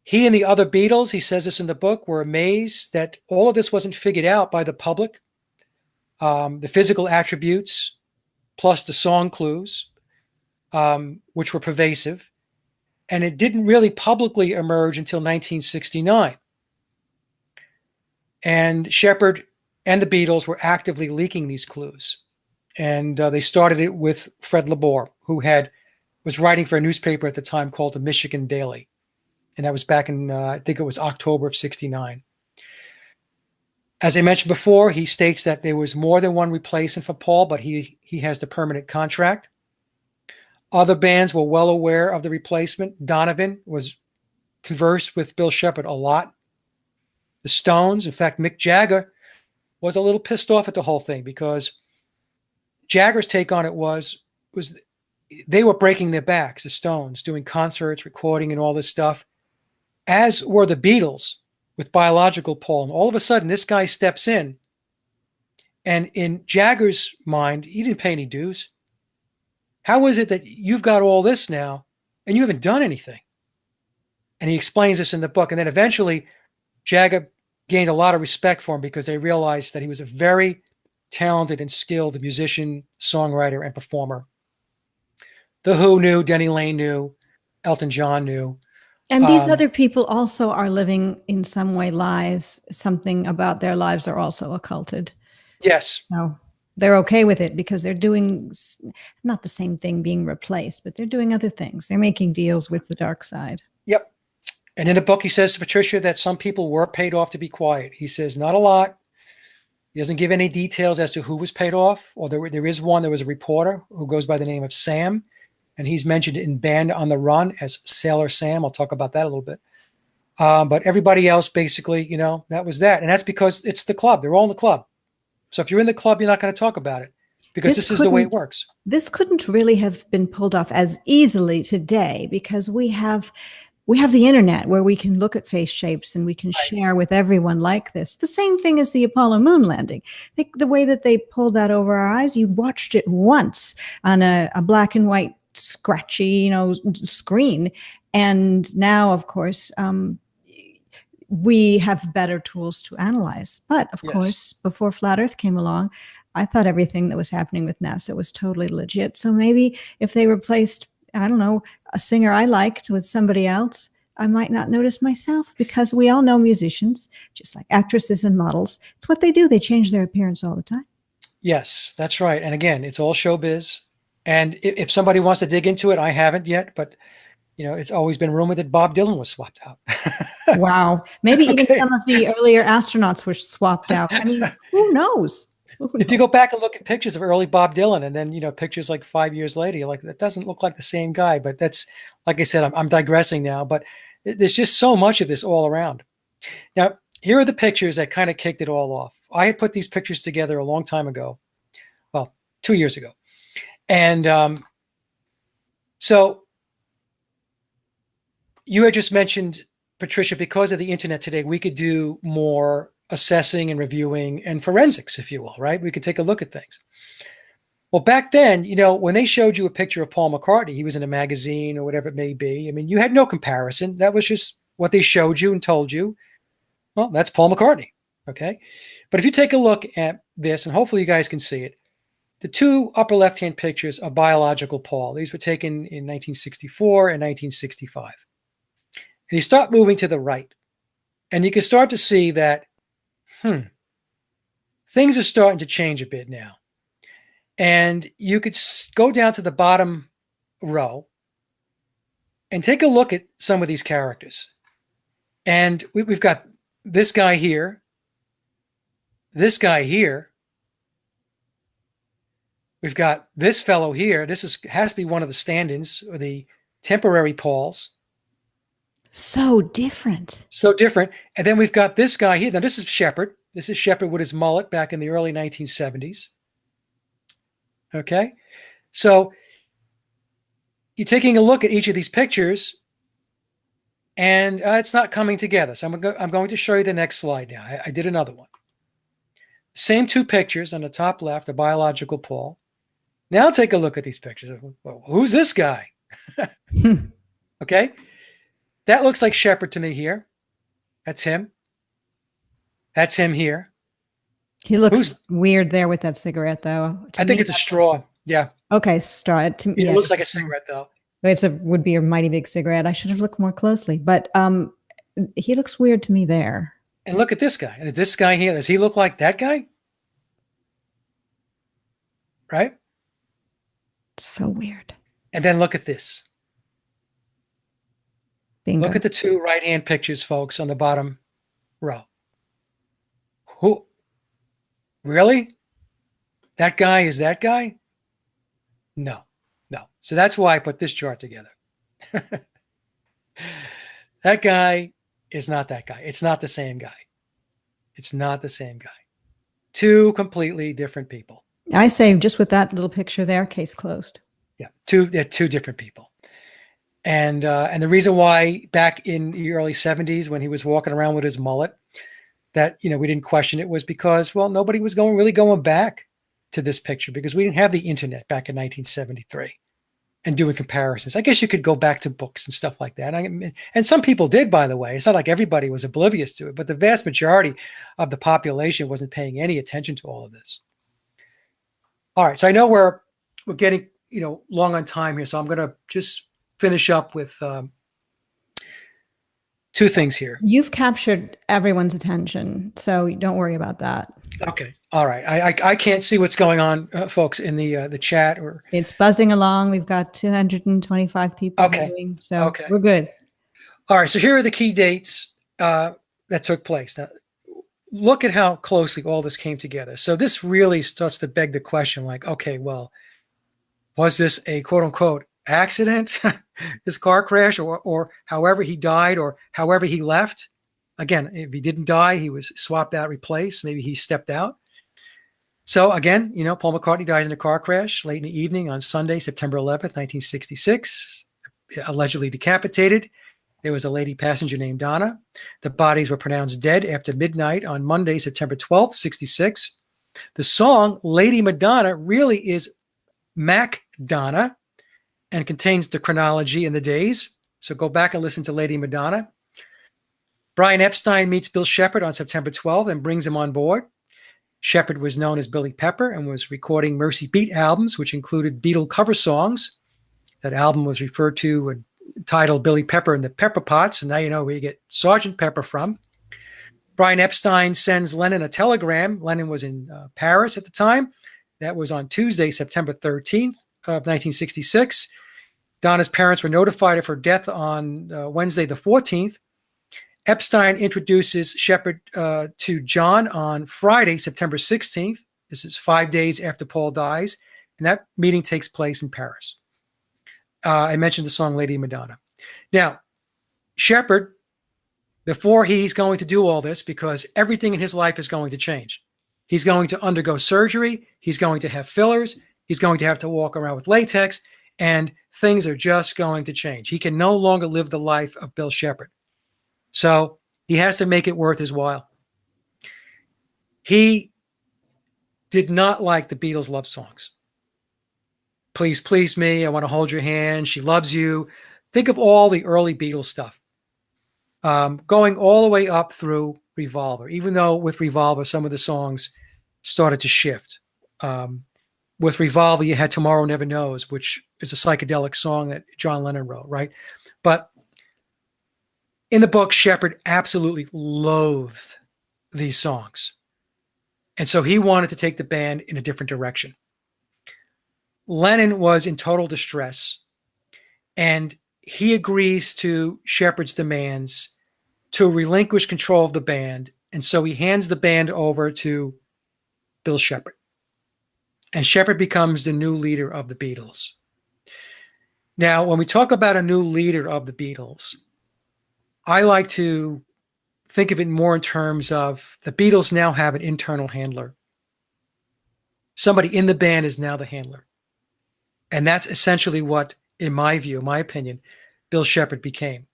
He and the other Beatles, he says this in the book, were amazed that all of this wasn't figured out by the public. The physical attributes plus the song clues, which were pervasive. And it didn't really publicly emerge until 1969. And Sheppard and the Beatles were actively leaking these clues. And they started it with Fred Laborde, who was writing for a newspaper at the time called the Michigan Daily. And that was back in, I think it was October of 69. As I mentioned before, he states that there was more than one replacement for Paul, but he has the permanent contract. Other bands were well aware of the replacement. Donovan conversed with Bill Sheppard a lot. The Stones, in fact, Mick Jagger was a little pissed off at the whole thing because Jagger's take on it was they were breaking their backs, the Stones, doing concerts, recording, and all this stuff, as were the Beatles with biological Paul. And all of a sudden, this guy steps in, and in Jagger's mind, he didn't pay any dues. How is it that you've got all this now and you haven't done anything? And he explains this in the book. And then eventually Jagger gained a lot of respect for him because they realized that he was a very talented and skilled musician, songwriter, and performer. The Who knew, Denny Laine knew, Elton John knew. And these other people also are living in some way lies. Something about their lives are also occulted. Yes. No. They're okay with it because they're doing not the same thing being replaced, but they're doing other things. They're making deals with the dark side. Yep. And in the book, he says to Patricia that some people were paid off to be quiet. He says, not a lot. He doesn't give any details as to who was paid off. Or there is one, there was a reporter who goes by the name of Sam. And he's mentioned in Band on the Run as Sailor Sam. I'll talk about that a little bit. But everybody else, basically, that was that. And that's because it's the club. They're all in the club. So if you're in the club, you're not going to talk about it because this is the way it works. This couldn't really have been pulled off as easily today because we have the internet where we can look at face shapes and we can share with everyone like this. The same thing as the Apollo moon landing. The way that they pulled that over our eyes, you watched it once on a black and white scratchy, screen. And now, of course, we have better tools to analyze. But of course, before Flat Earth came along, I thought everything that was happening with NASA was totally legit. So maybe if they replaced, I don't know, a singer I liked with somebody else, I might not notice myself because we all know musicians, just like actresses and models. It's what they do. They change their appearance all the time. Yes, that's right. And again, it's all showbiz. And if somebody wants to dig into it, I haven't yet, but it's always been rumored that Bob Dylan was swapped out. Wow. Maybe even some of the earlier astronauts were swapped out. I mean, who knows? If you go back and look at pictures of early Bob Dylan and then, pictures like 5 years later, you're like, that doesn't look like the same guy. But that's, like I said, I'm digressing now, but there's just so much of this all around. Now, here are the pictures that kind of kicked it all off. I had put these pictures together a long time ago. Well, 2 years ago. And so you had just mentioned, Patricia, because of the internet today, we could do more assessing and reviewing and forensics, if you will, right? We could take a look at things. Well, back then, when they showed you a picture of Paul McCartney, he was in a magazine or whatever it may be. I mean, you had no comparison. That was just what they showed you and told you. Well, that's Paul McCartney. Okay. But if you take a look at this, and hopefully you guys can see it, the two upper left-hand pictures are biological Paul. These were taken in 1964 and 1965. And you start moving to the right, and you can start to see that, things are starting to change a bit now. And you could go down to the bottom row and take a look at some of these characters. And we've got this guy here, this guy here. We've got this fellow here. This has to be one of the stand-ins or the temporary Pauls. So different. So different. And then we've got this guy here. Now, this is Sheppard. This is Sheppard with his mullet back in the early 1970s. Okay. So you're taking a look at each of these pictures, and it's not coming together. So I'm going to show you the next slide now. I did another one. Same two pictures on the top left, a biological Paul. Now take a look at these pictures. Well, who's this guy? Okay. That looks like Sheppard to me here. That's him. That's him here. He looks weird there with that cigarette, though. I think it's a straw. Yeah. Okay, straw. It looks like a cigarette, though. Would be a mighty big cigarette. I should have looked more closely, but he looks weird to me there. And look at this guy. And this guy here, does he look like that guy? Right? So weird. And then look at this. Bingo. Look at the two right-hand pictures, folks, on the bottom row. Who? Really? That guy is that guy? No. So that's why I put this chart together. That guy is not that guy. It's not the same guy. It's not the same guy. Two completely different people. I say just with that little picture there, case closed. Yeah, two different people. And the reason why back in the early 70s when he was walking around with his mullet, that, we didn't question it was because, well, nobody was really going back to this picture because we didn't have the internet back in 1973 and doing comparisons. I guess you could go back to books and stuff like that. And some people did, by the way. It's not like everybody was oblivious to it, but the vast majority of the population wasn't paying any attention to all of this. All right, so I know we're getting, long on time here, so I'm going to just finish up with two things here. You've captured everyone's attention, so don't worry about that. Okay. All right. I can't see what's going on, folks, in the chat. Or it's buzzing along. We've got 225 people viewing, so we're good. All right. So here are the key dates that took place. Now, look at how closely all this came together. So this really starts to beg the question, like, okay, well, was this a quote unquote accident, this car crash, or however he died, or however he left? Again, if he didn't die, he was swapped out, replaced. Maybe he stepped out. So again, Paul McCartney dies in a car crash late in the evening on Sunday, September 11th, 1966, allegedly decapitated. There was a lady passenger named Donna. The bodies were pronounced dead after midnight on Monday, September 12th, 66. The song Lady Madonna really is Mac Donna and contains the chronology and the days. So go back and listen to Lady Madonna. Brian Epstein meets Bill Sheppard on September 12th and brings him on board. Sheppard was known as Billy Pepper and was recording Mercy Beat albums, which included Beatle cover songs. That album was referred to and titled Billy Pepper and the Pepper Pots, and now you know where you get Sergeant Pepper from. Brian Epstein sends Lennon a telegram. Lennon was in Paris at the time. That was on Tuesday, September 13th of 1966. Donna's parents were notified of her death on Wednesday the 14th. Epstein introduces Sheppard to John on Friday, September 16th. This is 5 days after Paul dies, and that meeting takes place in Paris. I mentioned the song Lady Madonna. Now, Sheppard, before he's going to do all this, because everything in his life is going to change. He's going to undergo surgery. He's going to have fillers. He's going to have to walk around with latex, and things are just going to change. He can no longer live the life of Bill Sheppard. So he has to make it worth his while. He did not like the Beatles' love songs. Please, please me. I want to hold your hand. She loves you. Think of all the early Beatles stuff, going all the way up through Revolver, even though with Revolver, some of the songs started to shift. With Revolver, you had Tomorrow Never Knows, which is a psychedelic song that John Lennon wrote, right? But in the book, Sheppard absolutely loathed these songs. And so he wanted to take the band in a different direction. Lennon was in total distress, and he agrees to Sheppard's demands to relinquish control of the band. And so he hands the band over to Bill Sheppard. And Sheppard becomes the new leader of the Beatles. Now, when we talk about a new leader of the Beatles, I like to think of it more in terms of the Beatles now have an internal handler. Somebody in the band is now the handler. And that's essentially what, in my view, my opinion, Bill Sheppard became.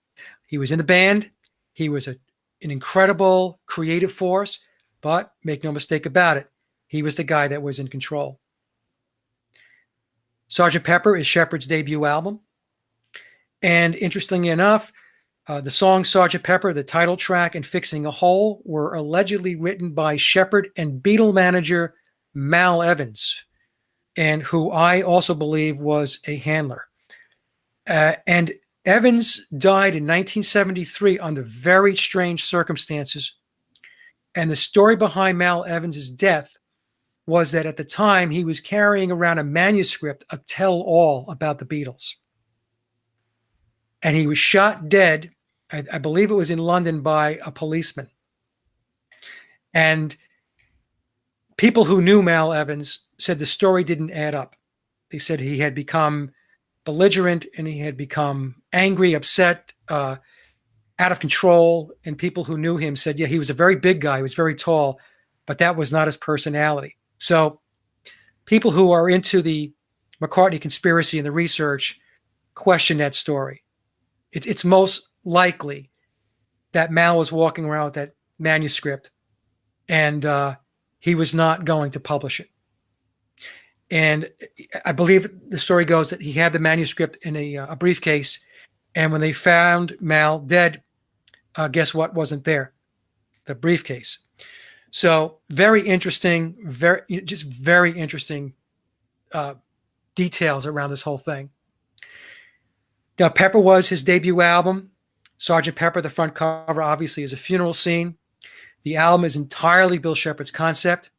He was in the band. He was an incredible creative force, but make no mistake about it, he was the guy that was in control. Sgt. Pepper is Sheppard's debut album. And interestingly enough, the song Sgt. Pepper, the title track, and Fixing a Hole were allegedly written by Sheppard and Beatle manager Mal Evans, and who I also believe was a handler. And Evans died in 1973 under very strange circumstances. And the story behind Mal Evans's death was that at the time he was carrying around a manuscript, a tell-all about the Beatles. And he was shot dead, I believe it was in London, by a policeman. And people who knew Mal Evans said the story didn't add up. They said he had become belligerent and he had become angry, upset, out of control. And people who knew him said, yeah, he was a very big guy. He was very tall, but that was not his personality. So people who are into the McCartney conspiracy and the research question that story. It's most likely that Mal was walking around with that manuscript and he was not going to publish it. And I believe the story goes that he had the manuscript in a briefcase, and when they found Mal dead, guess what wasn't there? The briefcase. So very interesting, very interesting details around this whole thing. Now, Pepper was his debut album. Sgt. Pepper, the front cover, obviously, is a funeral scene. The album is entirely Bill Sheppard's concept.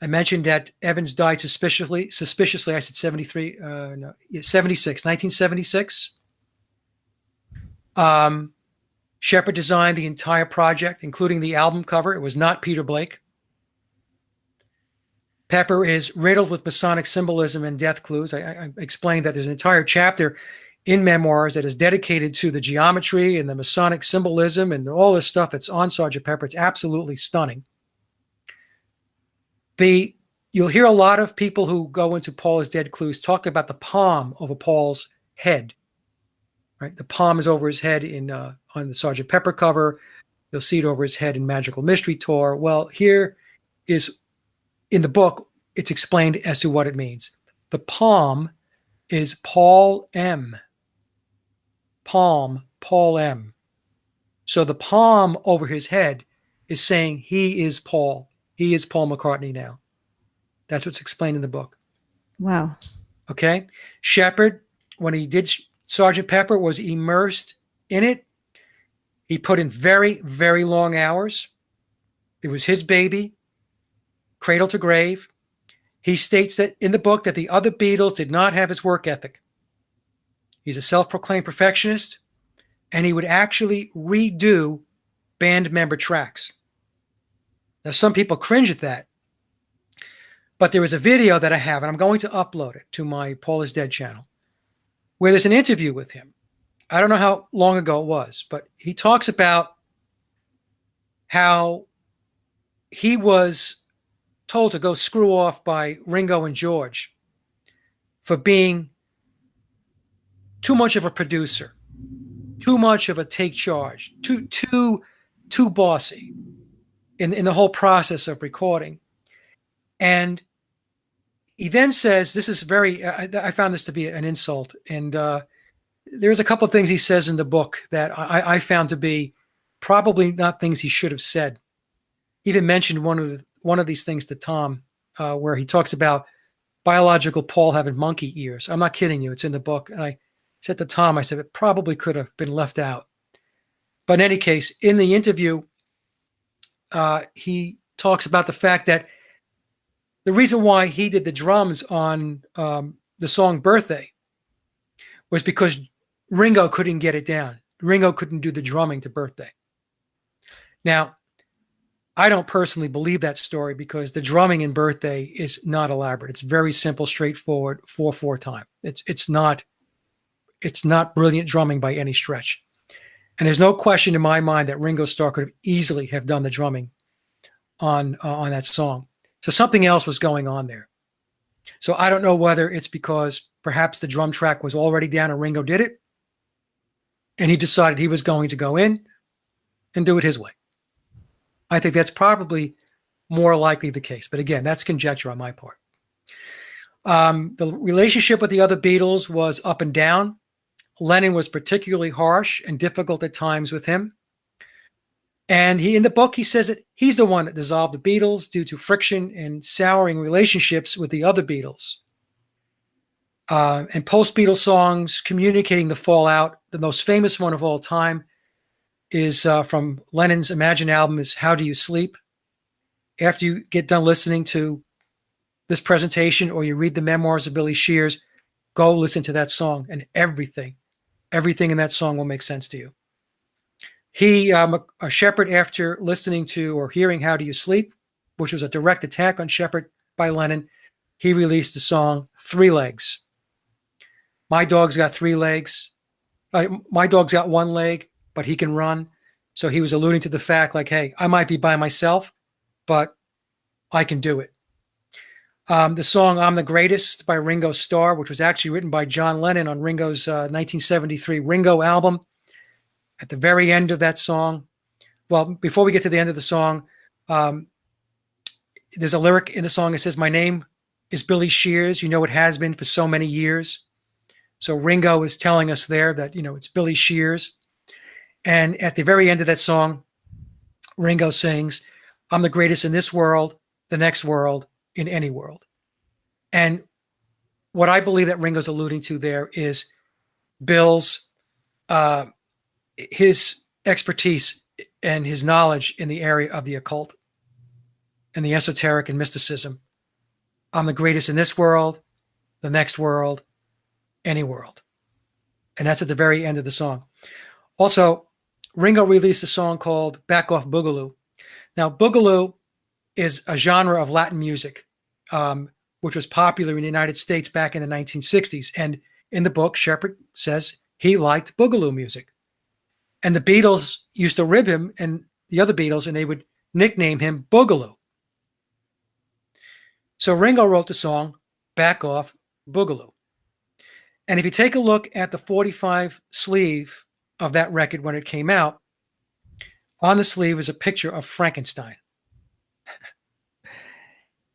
I mentioned that Evans died suspiciously. I said 1976. Sheppard designed the entire project, including the album cover. It was not Peter Blake. Pepper is riddled with Masonic symbolism and death clues. I explained that there's an entire chapter in Memoirs that is dedicated to the geometry and the Masonic symbolism and all this stuff that's on Sgt. Pepper. It's absolutely stunning. You'll hear a lot of people who go into Paul is Dead clues talk about the palm over Paul's head. Right, the palm is over his head on the Sgt. Pepper cover. You'll see it over his head in Magical Mystery Tour. Well, here is in the book, it's explained as to what it means. The palm is Paul M. Palm, Paul M. So the palm over his head is saying he is Paul. He is Paul McCartney now. That's what's explained in the book. Wow. Okay. Sheppard, when he did Sgt. Pepper, was immersed in it. He put in very, very long hours. It was his baby, cradle to grave. He states that in the book that the other Beatles did not have his work ethic. He's a self-proclaimed perfectionist, and he would actually redo band member tracks. Now, some people cringe at that, but there is a video that I have, and I'm going to upload it to my Paul is Dead channel, where there's an interview with him. I don't know how long ago it was, but he talks about how he was told to go screw off by Ringo and George for being too much of a producer, too much of a take charge, too bossy in the whole process of recording. And he then says, this is very, I found this to be an insult. And there's a couple of things he says in the book that I found to be probably not things he should have said. He even mentioned one of these things to Tom, where he talks about biological Paul having monkey ears. I'm not kidding you. It's in the book. And I said to Tom, I said, it probably could have been left out. But in any case, in the interview, he talks about the fact that the reason why he did the drums on the song Birthday was because Ringo couldn't get it down. Ringo couldn't do the drumming to Birthday. Now, I don't personally believe that story because the drumming in Birthday is not elaborate. It's very simple, straightforward, 4/4 time. It's not brilliant drumming by any stretch. And there's no question in my mind that Ringo Starr could have easily have done the drumming on that song. So something else was going on there. So I don't know whether it's because perhaps the drum track was already down and Ringo did it, and he decided he was going to go in and do it his way. I think that's probably more likely the case. But again, that's conjecture on my part. The relationship with the other Beatles was up and down. Lennon was particularly harsh and difficult at times with him. And in the book, he says that he's the one that dissolved the Beatles due to friction and souring relationships with the other Beatles. And post-Beatles songs communicating the fallout. The most famous one of all time is from Lennon's Imagine album is How Do You Sleep? After you get done listening to this presentation or you read the memoirs of Billy Shears, go listen to that song and everything in that song will make sense to you. He, Sheppard, after listening to or hearing How Do You Sleep, which was a direct attack on Sheppard by Lennon, he released the song 3 Legs. My dog's got 3 legs. My dog's got 1 leg, but he can run. So he was alluding to the fact like, hey, I might be by myself, but I can do it. The song I'm the Greatest by Ringo Starr, which was actually written by John Lennon on Ringo's 1973 Ringo album. At the very end of that song, well, before we get to the end of the song, there's a lyric in the song that says, my name is Billy Shears. You know, it has been for so many years. So Ringo is telling us there that, you know, it's Billy Shears. And at the very end of that song, Ringo sings, I'm the greatest in this world, the next world, in any world. And what I believe that Ringo's alluding to there is Bill's, his expertise and his knowledge in the area of the occult and the esoteric and mysticism. I'm the greatest in this world, the next world, any world. And that's at the very end of the song. Also, Ringo released a song called Back Off Boogaloo. Now, Boogaloo is a genre of Latin music, which was popular in the United States back in the 1960s. And in the book, Sheppard says he liked Boogaloo music. And the Beatles used to rib him and the other Beatles, and they would nickname him Boogaloo. So Ringo wrote the song Back Off Boogaloo. And if you take a look at the 45 sleeve of that record when it came out, on the sleeve is a picture of Frankenstein.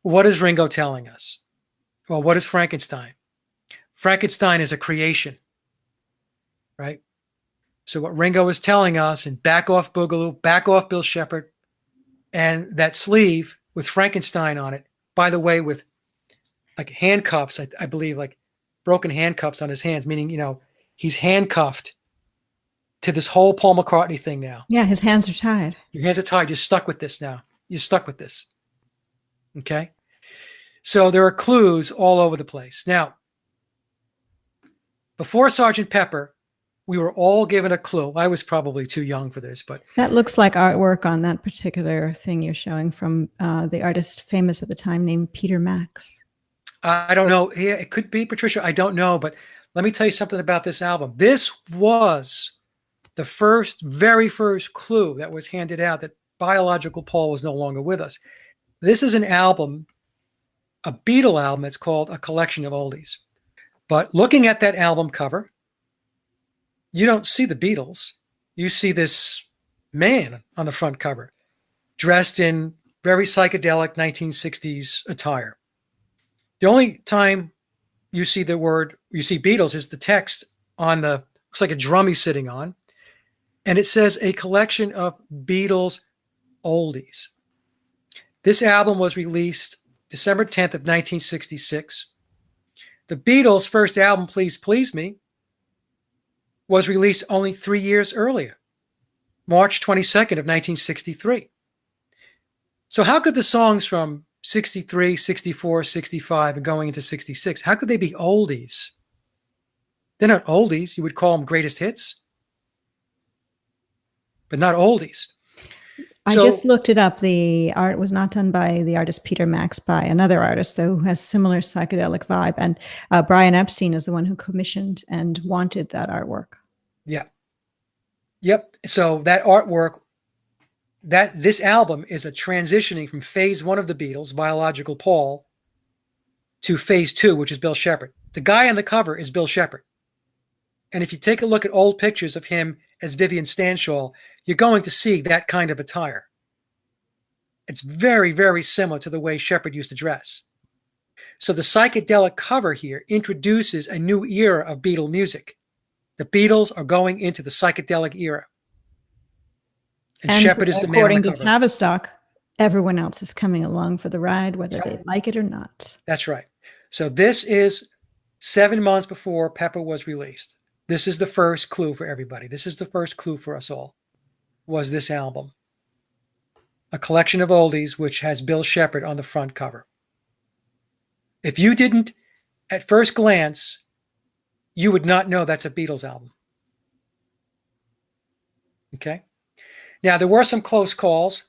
What is Ringo telling us? Well, what is Frankenstein? Frankenstein is a creation, right? So what Ringo is telling us in Back Off Boogaloo, Back Off Bill Sheppard, and that sleeve with Frankenstein on it, by the way, with like handcuffs, I believe, like broken handcuffs on his hands, meaning, you know, he's handcuffed to this whole Paul McCartney thing now. Yeah, his hands are tied. Your hands are tied. You're stuck with this now. You're stuck with this. Okay? So there are clues all over the place. Now, before Sgt. Pepper, we were all given a clue. I was probably too young for this, but that looks like artwork on that particular thing you're showing from the artist famous at the time named Peter Max. I don't know. Yeah, it could be Patricia. I don't know, but let me tell you something about this album. This was the very first clue that was handed out that biological Paul was no longer with us. This is an album, a Beatle album that's called A Collection of Oldies. But looking at that album cover, you don't see the Beatles. You see this man on the front cover, dressed in very psychedelic 1960s attire. The only time you see Beatles is the text on looks like a drum he's sitting on. And it says a collection of Beatles oldies. This album was released December 10th of 1966. The Beatles' first album, Please Please Me, was released only 3 years earlier, March 22nd of 1963. So how could the songs from 63, 64, 65, and going into 66, how could they be oldies? They're not oldies. You would call them greatest hits, but not oldies. I just looked it up. The art was not done by the artist Peter Max, by another artist, though, who has similar psychedelic vibe. And Brian Epstein is the one who commissioned and wanted that artwork. Yeah. Yep. So that artwork, this album is a transitioning from phase 1 of the Beatles, biological Paul, to phase 2, which is Bill Sheppard. The guy on the cover is Bill Sheppard. And if you take a look at old pictures of him as Vivian Stanshall, you're going to see that kind of attire. It's very, very similar to the way Sheppard used to dress. So the psychedelic cover here introduces a new era of Beatle music. The Beatles are going into the psychedelic era. And Sheppard is the man on the cover. According to Tavistock, everyone else is coming along for the ride, whether they like it or not. That's right. So this is 7 months before Pepper was released. This is the first clue for everybody. This is the first clue for us all, was this album. A collection of oldies, which has Bill Sheppard on the front cover. If you didn't, at first glance, you would not know that's a Beatles album. Okay? Now, there were some close calls.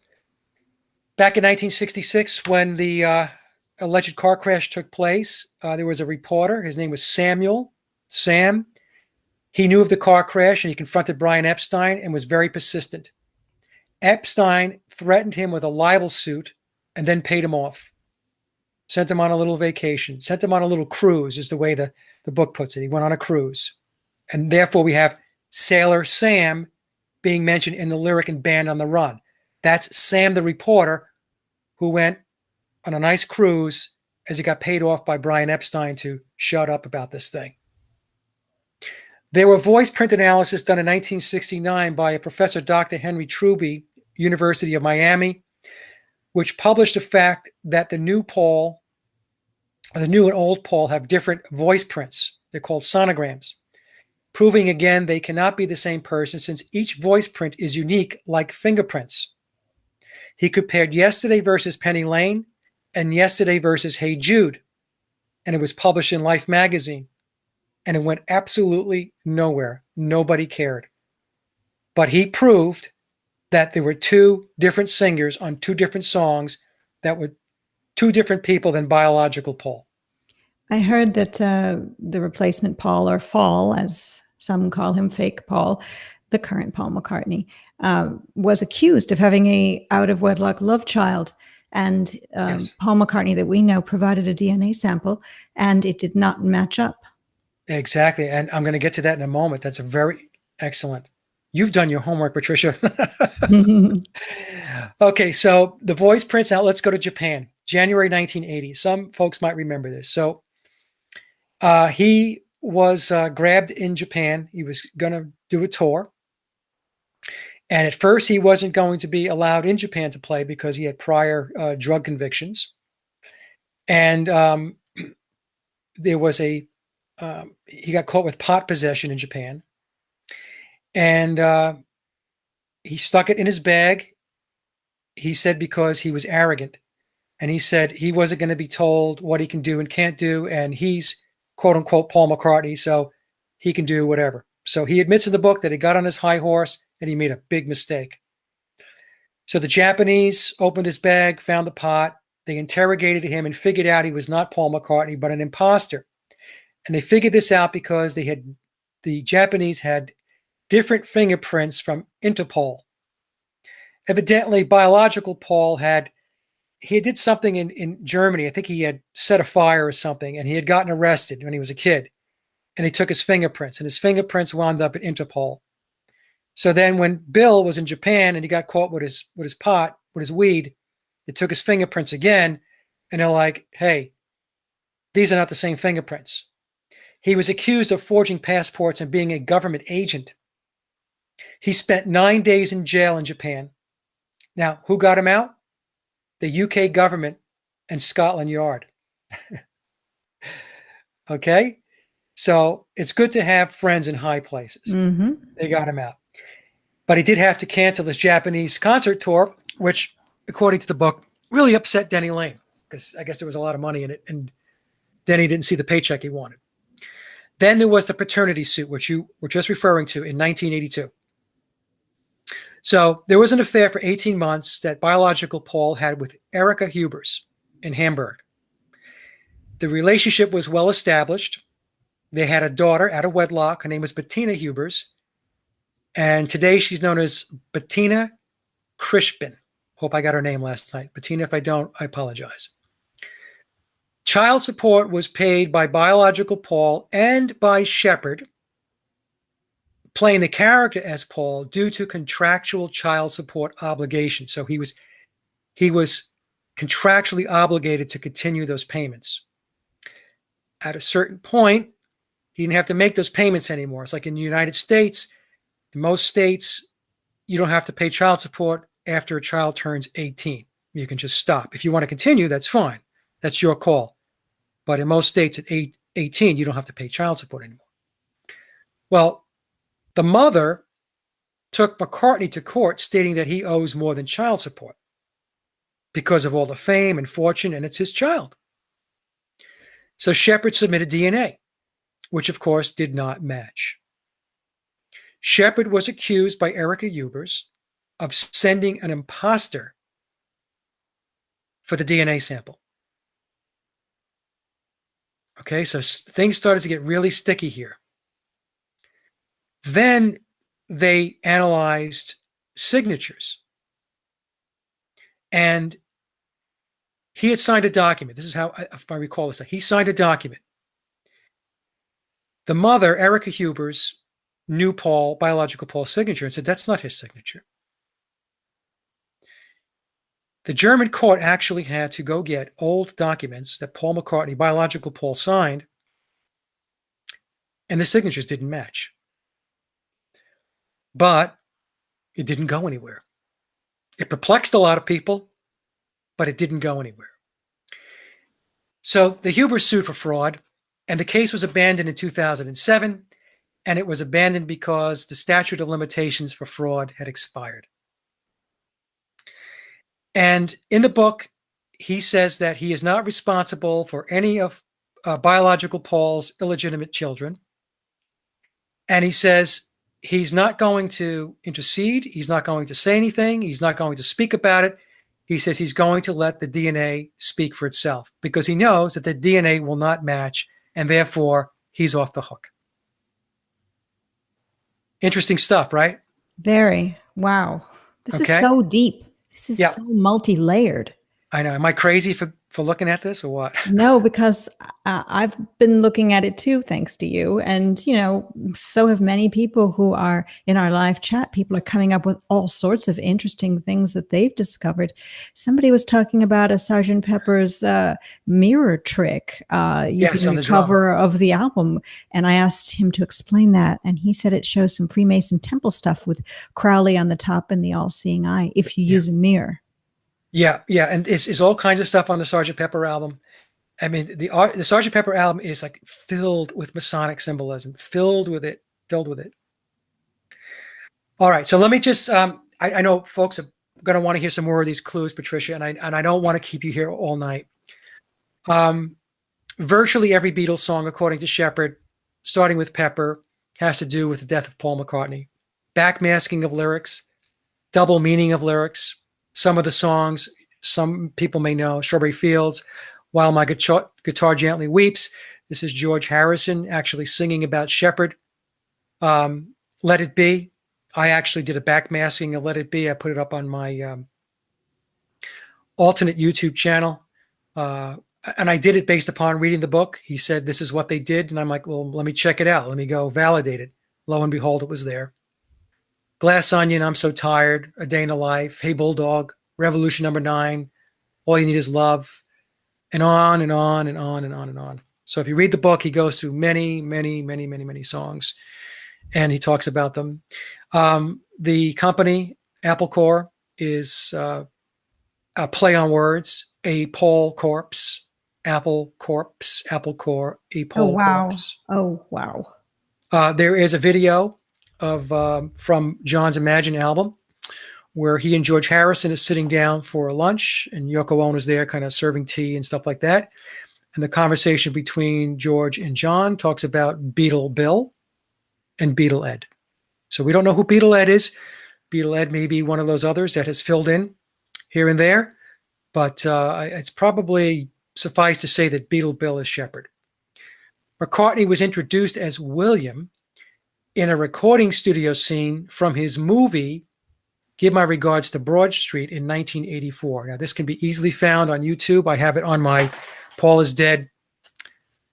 Back in 1966, when the alleged car crash took place, there was a reporter. His name was Sam. He knew of the car crash, and he confronted Brian Epstein and was very persistent. Epstein threatened him with a libel suit and then paid him off. Sent him on a little vacation. Sent him on a little cruise, is the way the book puts it. He went on a cruise. And therefore, we have Sailor Sam being mentioned in the lyric in Band on the Run. That's Sam the reporter who went on a nice cruise as he got paid off by Brian Epstein to shut up about this thing. There were voice print analysis done in 1969 by a Professor Dr. Henry Truby, University of Miami, which published the fact that the new and old Paul have different voice prints. They're called sonograms, proving again they cannot be the same person since each voice print is unique like fingerprints. He compared Yesterday versus Penny Lane and Yesterday versus Hey Jude, and it was published in Life magazine. And it went absolutely nowhere. Nobody cared. But he proved that there were two different singers on two different songs that were two different people than biological Paul. I heard that the replacement Paul, or Fall, as some call him, fake Paul, the current Paul McCartney, was accused of having a out-of-wedlock love child. And yes. Paul McCartney, that we know, provided a DNA sample, and it did not match up. Exactly. And I'm going to get to that in a moment. That's a very excellent. You've done your homework, Patricia. Okay, so the voice prints. Now let's go to Japan, January 1980. Some folks might remember this. So he was grabbed in Japan. He was going to do a tour. And at first, he wasn't going to be allowed in Japan to play because he had prior drug convictions. And there was he got caught with pot possession in Japan. And he stuck it in his bag. He said because he was arrogant. And he said he wasn't going to be told what he can do and can't do. And he's, quote unquote, Paul McCartney, so he can do whatever. So he admits in the book that he got on his high horse and he made a big mistake. So the Japanese opened his bag, found the pot. They interrogated him and figured out he was not Paul McCartney, but an imposter. And they figured this out because the Japanese had different fingerprints from Interpol. Evidently, biological Paul he did something in Germany. I think he had set a fire or something, and he had gotten arrested when he was a kid. And they took his fingerprints, and his fingerprints wound up at Interpol. So then when Bill was in Japan and he got caught with his pot, with his weed, they took his fingerprints again, and they're like, hey, these are not the same fingerprints. He was accused of forging passports and being a government agent. He spent 9 days in jail in Japan. Now, who got him out? The UK government and Scotland Yard. Okay? So it's good to have friends in high places. Mm-hmm. They got him out. But he did have to cancel his Japanese concert tour, which, according to the book, really upset Denny Laine, because I guess there was a lot of money in it, and Denny didn't see the paycheck he wanted. Then there was the paternity suit, which you were just referring to, in 1982. So there was an affair for 18 months that biological Paul had with Erika Hubers in Hamburg. The relationship was well established. They had a daughter out of wedlock. Her name was Bettina Hubers. And today she's known as Bettina Crispin. Hope I got her name last night. Bettina, if I don't, I apologize. Child support was paid by biological Paul and by Sheppard, playing the character as Paul due to contractual child support obligations. So he was contractually obligated to continue those payments. At a certain point, he didn't have to make those payments anymore. It's like in the United States, in most states, you don't have to pay child support after a child turns 18. You can just stop. If you want to continue, that's fine. That's your call. But in most states, 18, you don't have to pay child support anymore. Well, the mother took McCartney to court stating that he owes more than child support because of all the fame and fortune, and it's his child. So Sheppard submitted DNA, which of course did not match. Sheppard was accused by Erica Hubers of sending an imposter for the DNA sample. Okay, so things started to get really sticky here. Then they analyzed signatures. And he had signed a document. This is how, if I recall this, he signed a document. The mother, Erica Hubers, knew Paul, biological Paul's signature, and said, that's not his signature. The German court actually had to go get old documents that Paul McCartney, biological Paul, signed, and the signatures didn't match. But it didn't go anywhere. It perplexed a lot of people, but it didn't go anywhere. So the Hubers sued for fraud, and the case was abandoned in 2007, and it was abandoned because the statute of limitations for fraud had expired. And in the book, he says that he is not responsible for any of biological Paul's illegitimate children. And he says he's not going to intercede. He's not going to say anything. He's not going to speak about it. He says he's going to let the DNA speak for itself because he knows that the DNA will not match, and therefore he's off the hook. Interesting stuff, right? Very. Wow. This is so deep. This is so multi-layered. I know. Am I crazy for looking at this or what? No, because I've been looking at it too, thanks to you. And, you know, so have many people who are in our live chat. People are coming up with all sorts of interesting things that they've discovered. Somebody was talking about a Sgt. Pepper's mirror trick using the cover of the album. And I asked him to explain that. And he said it shows some Freemason temple stuff with Crowley on the top and the all-seeing eye if you use a mirror. Yeah, and it's all kinds of stuff on the Sgt. Pepper album. I mean, the Sgt. Pepper album is like filled with Masonic symbolism, filled with it. All right, so let me just, I know folks are going to want to hear some more of these clues, Patricia, and I don't want to keep you here all night. Virtually every Beatles song, according to Sheppard, starting with Pepper, has to do with the death of Paul McCartney. Backmasking of lyrics, double meaning of lyrics. Some of the songs, some people may know, Strawberry Fields, While My Guitar Gently Weeps. This is George Harrison actually singing about Sheppard. Let It Be. I actually did a backmasking of Let It Be. I put it up on my alternate YouTube channel. And I did it based upon reading the book. He said, this is what they did. And I'm like, well, let me check it out. Let me go validate it. Lo and behold, it was there. Glass Onion, I'm So Tired, A Day in the Life, Hey Bulldog, Revolution Number 9, All You Need Is Love, and on and on and on and on and on. So if you read the book, he goes through many, many, many, many, many songs, and he talks about them. The company, Apple Corps, is a play on words, a Paul corpse, Apple corpse, Apple Corps, a Paul corpse. Oh, wow. There is a video of from John's Imagine album where he and George Harrison is sitting down for lunch, and Yoko Ono is there kind of serving tea and stuff like that. And the conversation between George and John talks about Beatle Bill and Beatle Ed. So we don't know who Beatle Ed is. Beatle Ed may be one of those others that has filled in here and there, but it's probably suffice to say that Beatle Bill is Sheppard. McCartney was introduced as William in a recording studio scene from his movie Give My Regards to Broad Street in 1984. Now, this can be easily found on YouTube. I have it on my Paul is Dead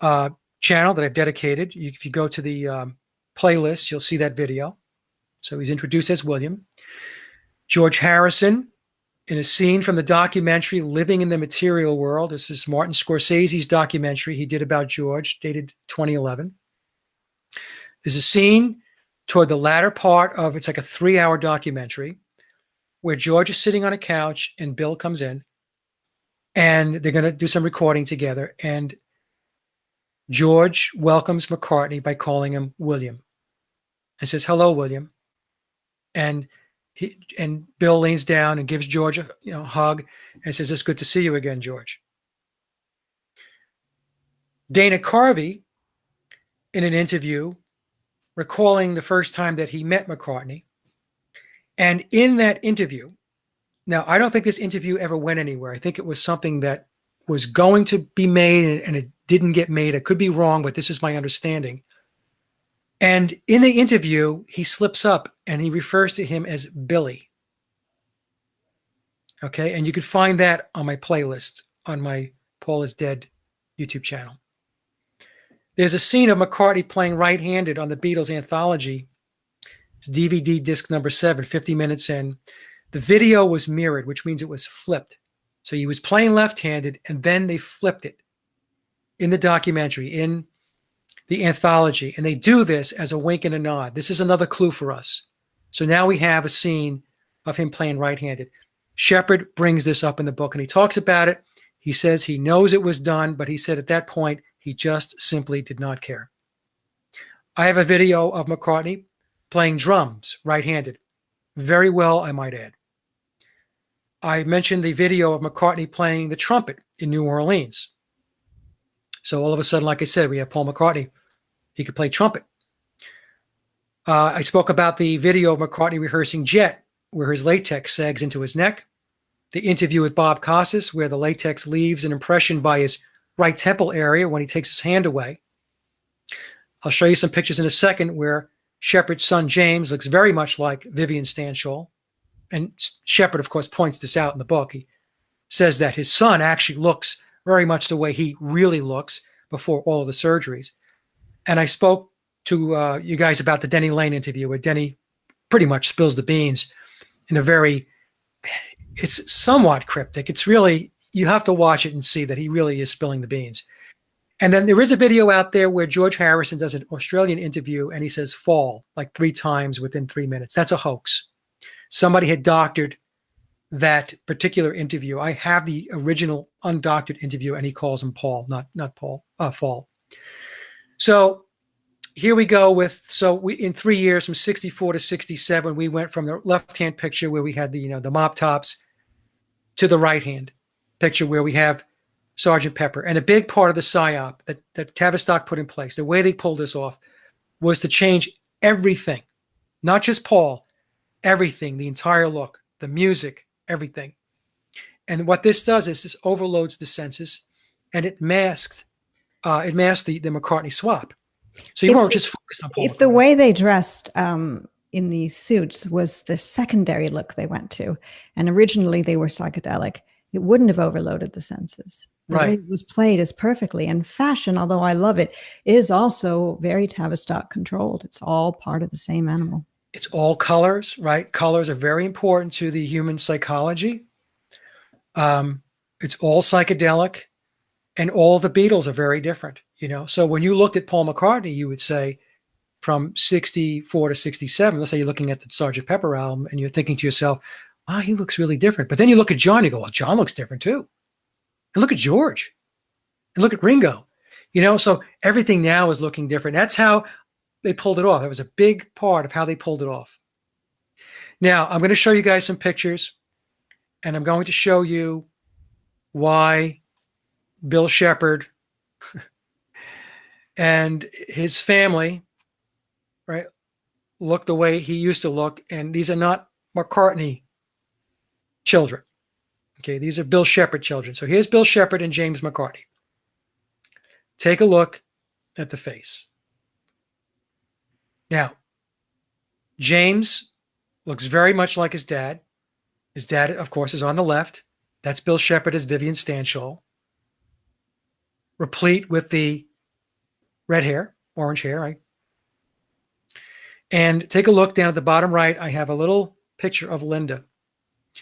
channel that I've dedicated. If you go to the playlist, you'll see that video. So he's introduced as William. George Harrison in a scene from the documentary Living in the Material World. This is Martin Scorsese's documentary he did about George, dated 2011. There's a scene toward the latter part of, it's like a 3-hour documentary, where George is sitting on a couch and Bill comes in, and they're going to do some recording together. And George welcomes McCartney by calling him William and says, "Hello, William." And Bill leans down and gives George a hug and says, "It's good to see you again, George." Dana Carvey, in an interview, recalling the first time that he met McCartney, and in that interview, now I don't think this interview ever went anywhere. I think it was something that was going to be made and it didn't get made. I could be wrong, but this is my understanding. And in the interview, he slips up and he refers to him as Billy. Okay, and you can find that on my playlist on my Paul is Dead YouTube channel. There's a scene of McCartney playing right-handed on the Beatles anthology, DVD disc number 7, 50 minutes in. The video was mirrored, which means it was flipped. So he was playing left-handed, and then they flipped it in the documentary, in the anthology. And they do this as a wink and a nod. This is another clue for us. So now we have a scene of him playing right-handed. Sheppard brings this up in the book, and he talks about it. He says he knows it was done, but he said at that point, he just simply did not care. I have a video of McCartney playing drums right-handed. Very well, I might add. I mentioned the video of McCartney playing the trumpet in New Orleans. So all of a sudden, like I said, we have Paul McCartney. He could play trumpet. I spoke about the video of McCartney rehearsing Jet, where his latex sags into his neck. The interview with Bob Costas, where the latex leaves an impression by his right temple area when he takes his hand away. I'll show you some pictures in a second where Sheppard's son James looks very much like Vivian Stanshall. And Sheppard, of course, points this out in the book. He says that his son actually looks very much the way he really looks before all of the surgeries. And I spoke to you guys about the Denny Laine interview where Denny pretty much spills the beans in a very, it's somewhat cryptic. It's really, you have to watch it and see that he really is spilling the beans. And then there is a video out there where George Harrison does an Australian interview and he says fall like 3 times within 3 minutes. That's a hoax. Somebody had doctored that particular interview. I have the original undoctored interview and he calls him Paul, not Paul, fall. So here we go with, in 3 years from 64 to 67, we went from the left-hand picture where we had the mop tops to the right-hand picture where we have Sergeant Pepper. And a big part of the PSYOP that Tavistock put in place, the way they pulled this off, was to change everything, not just Paul, everything, the entire look, the music, everything. And what this does is this overloads the senses and it masks the McCartney swap. So you won't just focus on Paul If McCartney. the way they dressed in these suits was the secondary look they went to, and originally they were psychedelic, it wouldn't have overloaded the senses. The way it was played is perfectly. And fashion, although I love it, is also very Tavistock controlled. It's all part of the same animal. It's all colors, right? Colors are very important to the human psychology. It's all psychedelic, and all the Beatles are very different, So when you looked at Paul McCartney, you would say from 64 to 67, let's say you're looking at the Sgt. Pepper album and you're thinking to yourself, wow, he looks really different. But then you look at John, you go, well, John looks different too. And look at George. And look at Ringo. So everything now is looking different. That's how they pulled it off. That was a big part of how they pulled it off. Now, I'm going to show you guys some pictures, and I'm going to show you why Bill Sheppard and his family, right, look the way he used to look. And these are not McCartney children. Okay, these are Bill Sheppard children. So here's Bill Sheppard and James McCartney. Take a look at the face. Now, James looks very much like his dad. His dad, of course, is on the left. That's Bill Sheppard as Vivian Stanshall, replete with the red hair, orange hair, right? And take a look down at the bottom right. I have a little picture of Linda,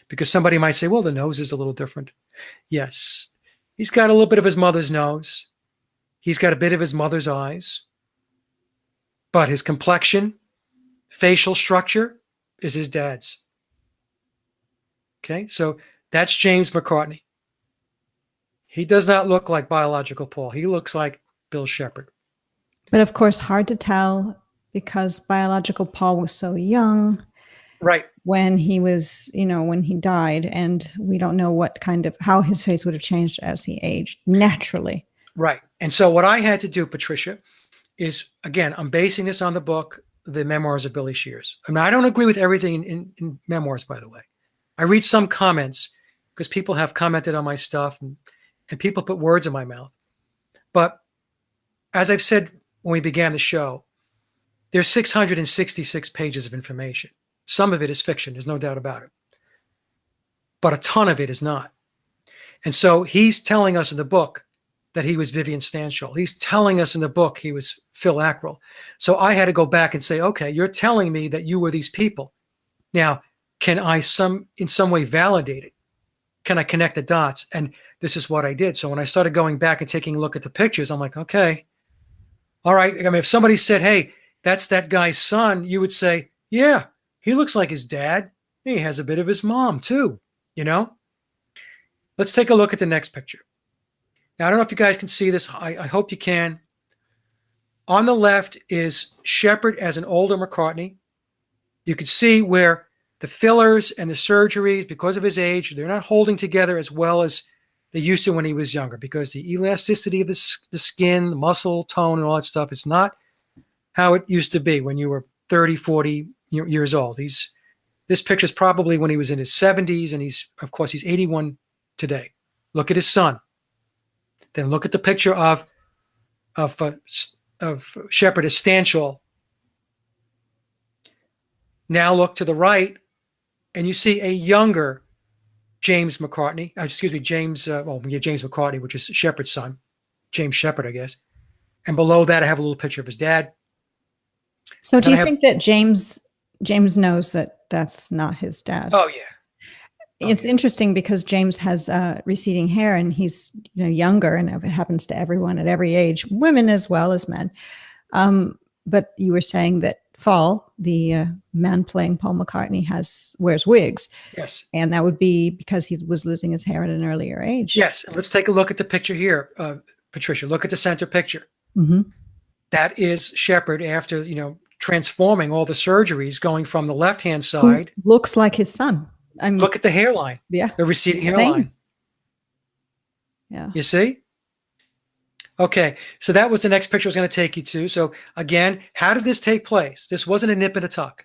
because somebody might say, well, the nose is a little different. Yes, he's got a little bit of his mother's nose. He's got a bit of his mother's eyes. But his complexion, facial structure is his dad's. Okay, so that's James McCartney. He does not look like biological Paul. He looks like Bill Sheppard. But of course, hard to tell because biological Paul was so young. Right. When he was, when he died, and we don't know how his face would have changed as he aged naturally. Right. And so what I had to do, Patricia, is, again, I'm basing this on the book, The Memoirs of Billy Shears. I mean, I don't agree with everything in Memoirs, by the way. I read some comments because people have commented on my stuff and people put words in my mouth. But as I've said when we began the show, there's 666 pages of information. Some of it is fiction, there's no doubt about it. But a ton of it is not. And so he's telling us in the book that he was Vivian Stanshall. He's telling us in the book he was Phil Ackrill. So I had to go back and say, okay, you're telling me that you were these people. Now, can I in some way validate it? Can I connect the dots? And this is what I did. So when I started going back and taking a look at the pictures, I'm like, okay, all right. I mean, if somebody said, hey, that's that guy's son, you would say, yeah, he looks like his dad. He has a bit of his mom too, Let's take a look at the next picture. Now, I don't know if you guys can see this. I hope you can. On the left is Sheppard as an older McCartney. You can see where the fillers and the surgeries, because of his age, they're not holding together as well as they used to when he was younger, because the elasticity of the skin, the muscle tone, and all that stuff is not how it used to be when you were 30, 40 years old. This picture is probably when he was in his 70s, and he's 81 today. Look at his son. Then look at the picture of Sheppard as Stanshall. Now look to the right, and you see a younger James McCartney. James McCartney, which is Sheppard's son, James Sheppard, I guess. And below that, I have a little picture of his dad. So, do you think that James knows that that's not his dad? Oh yeah. It's interesting because James has receding hair, and he's younger, and it happens to everyone at every age, women as well as men. But you were saying that Fall, the man playing Paul McCartney, wears wigs. Yes, and that would be because he was losing his hair at an earlier age. Yes, and let's take a look at the picture here, Patricia. Look at the center picture. Mm-hmm. That is Sheppard after transforming all the surgeries, going from the left-hand side. Who looks like his son. I mean, look at the hairline. Yeah. The receding hairline. Same. Yeah. You see? Okay, so that was the next picture I was going to take you to. So again, how did this take place? This wasn't a nip and a tuck.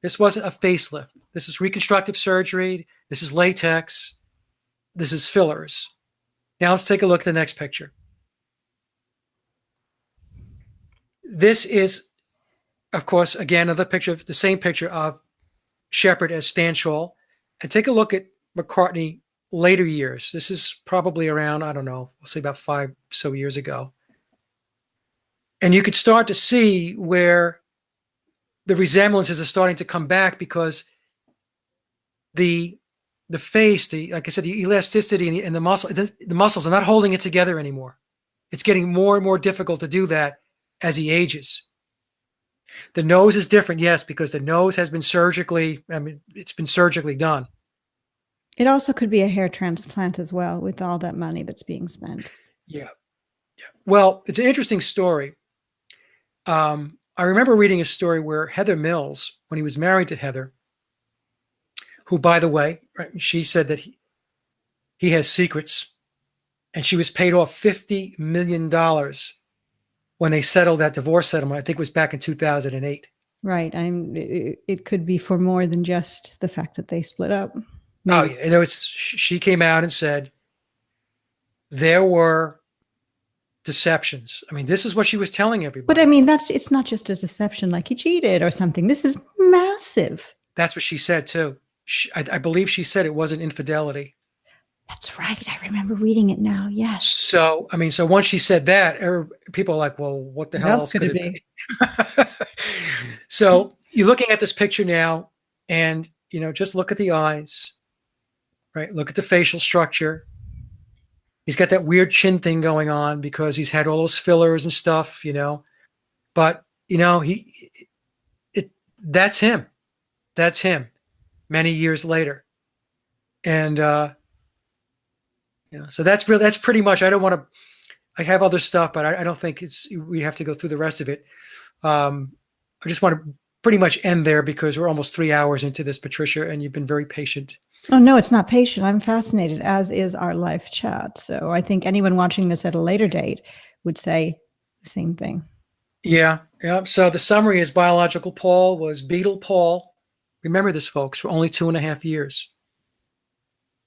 This wasn't a facelift. This is reconstructive surgery. This is latex. This is fillers. Now let's take a look at the next picture. This is, of course, again, another picture of the same picture of Sheppard as Stanshall. And take a look at McCartney later years. This is probably around, I don't know, we'll say about 5 or so years ago. And you could start to see where the resemblances are starting to come back, because the face, like I said, the elasticity and the muscles are not holding it together anymore. It's getting more and more difficult to do that as he ages. The nose is different, yes, because the nose has been it's been surgically done. It also could be a hair transplant as well, with all that money that's being spent. Yeah. Well, it's an interesting story. I remember reading a story where Heather Mills, when he was married to Heather, who, by the way, right, she said that he has secrets, and she was paid off $50 million when they settled that divorce settlement. I think it was back in 2008. Right. It could be for more than just the fact that they split up. Maybe. Oh, yeah. She came out and said there were deceptions. I mean, this is what she was telling everybody. But I mean, it's not just a deception like he cheated or something. This is massive. That's what she said too. I believe she said it wasn't infidelity. That's right. I remember reading it now. Yes. So, I mean, so once she said that, people are like, well, what the hell else could it be? So you're looking at this picture now, and, just look at the eyes, right? Look at the facial structure. He's got that weird chin thing going on because he's had all those fillers and stuff, but, that's him. That's him many years later. And, so that's pretty much, I don't want to I have other stuff, but I don't think we have to go through the rest of it. I just want to pretty much end there because we're almost 3 hours into this, Patricia, and you've been very patient. Oh, no, it's not patient. I'm fascinated, as is our live chat. So I think anyone watching this at a later date would say the same thing. Yeah. So the summary is biological Paul was Beatle Paul. Remember this, folks, for only 2.5 years.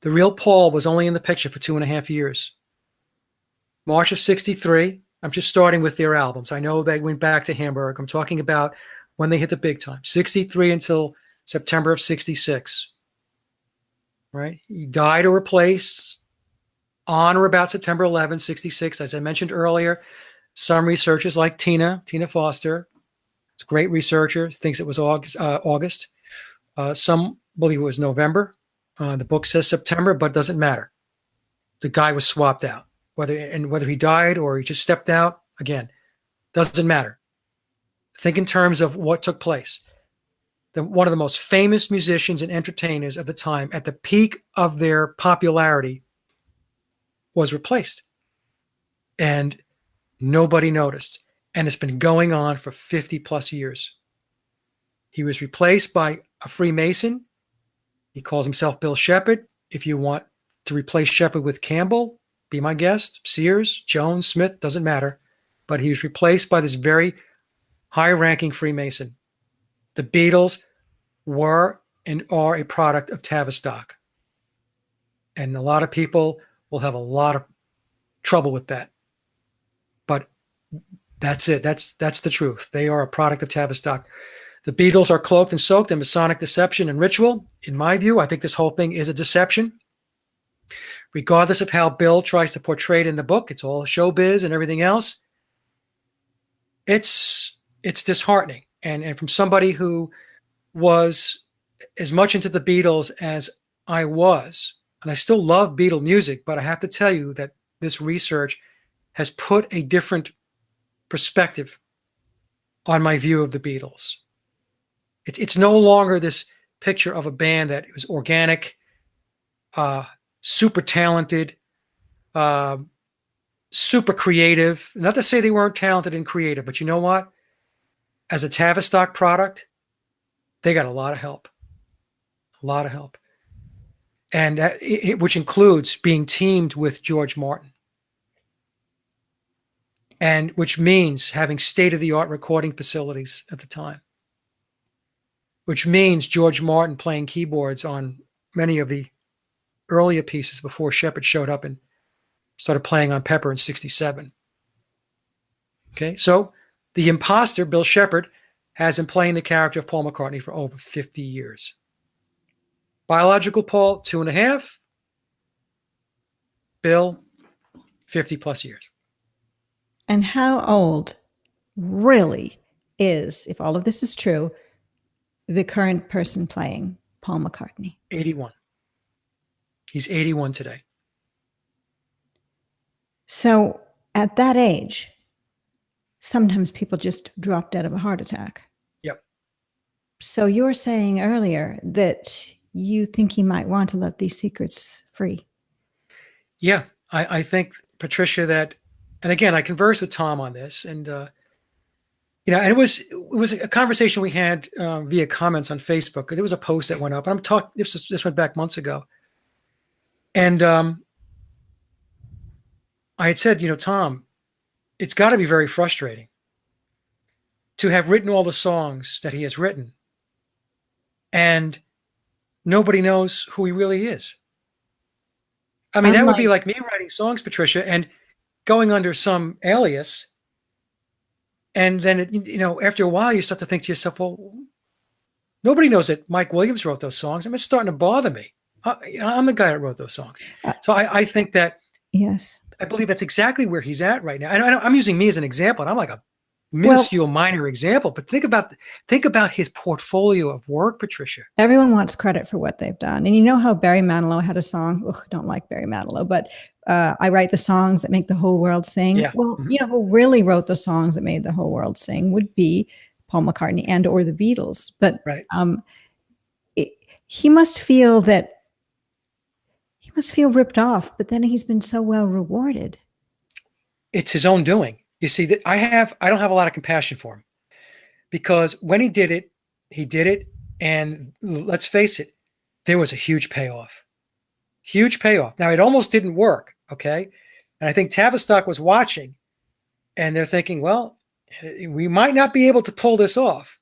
The real Paul was only in the picture for 2.5 years. March of 63. I'm just starting with their albums. I know they went back to Hamburg. I'm talking about when they hit the big time. 63 until September of 66. Right? He died or replaced on or about September 11, 66. As I mentioned earlier, some researchers like Tina Foster, a great researcher, thinks it was August. Some believe it was November. The book says September, but it doesn't matter. The guy was swapped out. Whether he died or he just stepped out, again, doesn't matter. Think in terms of what took place. One of the most famous musicians and entertainers of the time, at the peak of their popularity, was replaced. And nobody noticed. And it's been going on for 50 plus years. He was replaced by a Freemason. He calls himself Bill Sheppard. If you want to replace Sheppard with Campbell, be my guest. Sears, Jones, Smith, doesn't matter. But he was replaced by this very high-ranking Freemason. The Beatles were and are a product of Tavistock. And a lot of people will have a lot of trouble with that. But that's it. That's the truth. They are a product of Tavistock. The Beatles are cloaked and soaked in Masonic deception and ritual. In my view, I think this whole thing is a deception. Regardless of how Bill tries to portray it in the book, it's all showbiz and everything else. It's disheartening. And from somebody who was as much into the Beatles as I was, and I still love Beatle music, but I have to tell you that this research has put a different perspective on my view of the Beatles. It's no longer this picture of a band that was organic, super talented, super creative. Not to say they weren't talented and creative, but you know what? As a Tavistock product, they got a lot of help. A lot of help. And which includes being teamed with George Martin. And which means having state-of-the-art recording facilities at the time. Which means George Martin playing keyboards on many of the earlier pieces before Sheppard showed up and started playing on Pepper in 67. Okay, so the imposter, Bill Sheppard, has been playing the character of Paul McCartney for over 50 years. Biological Paul, 2.5. Bill, 50 plus years. And how old really is, if all of this is true, the current person playing Paul McCartney? 81. He's 81 today. So at that age, sometimes people just drop dead of a heart attack. Yep. So you were saying earlier that you think he might want to let these secrets free. Yeah, I think, Patricia, that, and again, I conversed with Tom on this, and and it was a conversation we had via comments on Facebook. There was a post that went up, and I'm talking. This went back months ago, and I had said, Tom, it's got to be very frustrating to have written all the songs that he has written, and nobody knows who he really is. I mean, that would be like me writing songs, Patricia, and going under some alias. And then, after a while, you start to think to yourself, well, nobody knows that Mike Williams wrote those songs. I mean, it's starting to bother me. I'm the guy that wrote those songs. So I think that, yes, I believe that's exactly where he's at right now. And I'm using me as an example, and I'm like a minuscule, minor example. But think about his portfolio of work, Patricia. Everyone wants credit for what they've done. And you know how Barry Manilow had a song? Ugh, I don't like Barry Manilow, but I write the songs that make the whole world sing. Yeah. Well, who really wrote the songs that made the whole world sing would be Paul McCartney and or the Beatles. But right. He must feel ripped off, but then he's been so well rewarded. it's his own doing. You see, that I don't have a lot of compassion for him, because when he did it, and let's face it, there was a huge payoff. Huge payoff. Now, it almost didn't work, okay? And I think Tavistock was watching, and they're thinking, well, we might not be able to pull this off,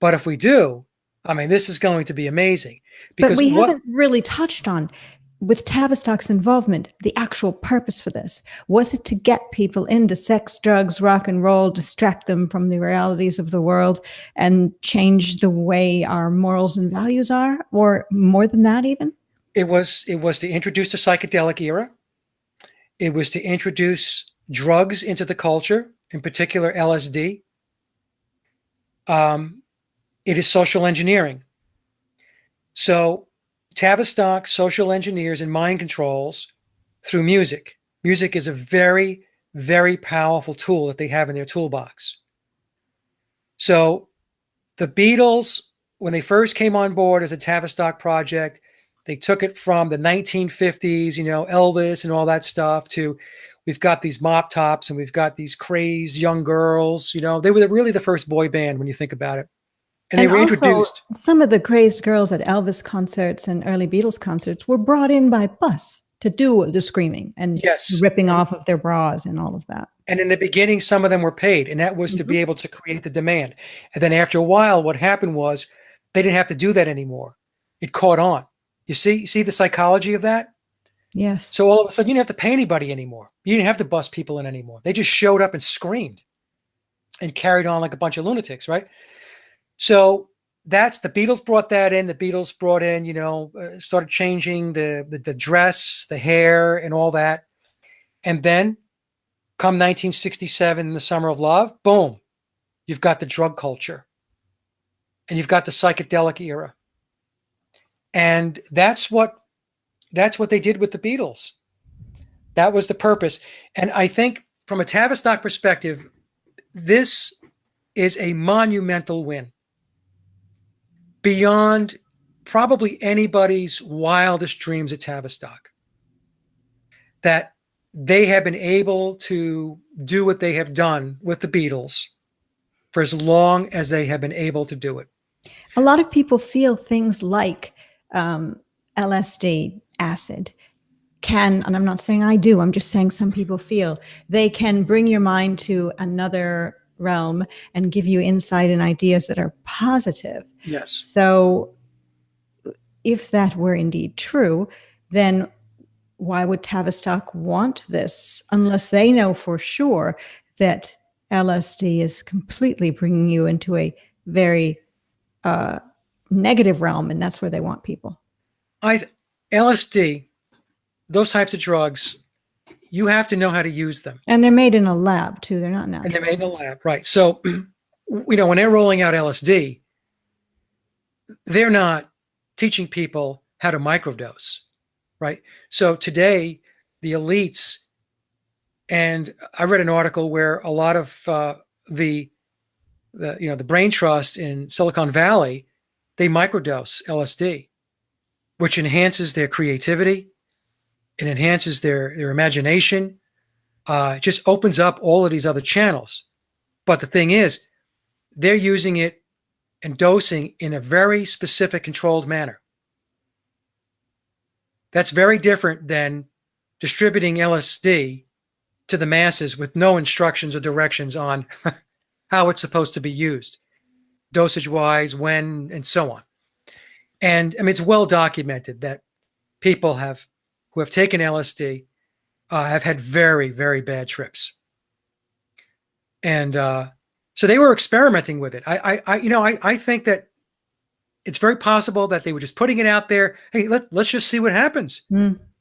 but if we do, I mean, this is going to be amazing. Because but we haven't really touched on, with Tavistock's involvement, the actual purpose for this. Was it to get people into sex, drugs, rock and roll, distract them from the realities of the world, and change the way our morals and values are? Or more than that even? It was to introduce the psychedelic era. It was to introduce drugs into the culture, in particular LSD. It is social engineering. So Tavistock social engineers and mind controls through music. Music is a very, very powerful tool that they have in their toolbox. So the Beatles, when they first came on board as a Tavistock project, they took it from the 1950s, Elvis and all that stuff, to we've got these mop tops and we've got these crazed young girls. They were really the first boy band when you think about it. And they were introduced. Some of the crazed girls at Elvis concerts and early Beatles concerts were brought in by bus to do the screaming and ripping off of their bras and all of that. And in the beginning, some of them were paid, and that was to be able to create the demand. And then after a while, what happened was they didn't have to do that anymore. It caught on. You see the psychology of that? Yes. So all of a sudden, you didn't have to pay anybody anymore. You didn't have to bus people in anymore. They just showed up and screamed and carried on like a bunch of lunatics, right? So that's the Beatles brought that in. The Beatles brought in, started changing the dress, the hair, and all that. And then come 1967, the Summer of Love, boom, you've got the drug culture and you've got the psychedelic era. And that's what they did with the Beatles. That was the purpose. And I think from a Tavistock perspective, this is a monumental win, beyond probably anybody's wildest dreams at Tavistock, that they have been able to do what they have done with the Beatles for as long as they have been able to do it. A lot of people feel things like LSD, acid, can, and I'm not saying I do, I'm just saying some people feel they can bring your mind to another realm and give you insight and ideas that are positive. Yes. So if that were indeed true, then why would Tavistock want this unless they know for sure that LSD is completely bringing you into a very negative realm, and that's where they want people? LSD, those types of drugs, you have to know how to use them. And they're made in a lab too. They're not natural. And they're made in a lab, right. So, when they're rolling out LSD, they're not teaching people how to microdose, right? So today, the elites, and I read an article where a lot of the brain trust in Silicon Valley, they microdose LSD, which enhances their creativity. It enhances their imagination. It just opens up all of these other channels. But the thing is, they're using it and dosing in a very specific, controlled manner. That's very different than distributing LSD to the masses with no instructions or directions on how it's supposed to be used, dosage-wise, when, and so on. And I mean, it's well documented that people who have taken LSD have had very, very bad trips. And so they were experimenting with it. I think that it's very possible that they were just putting it out there. Hey, let's just see what happens.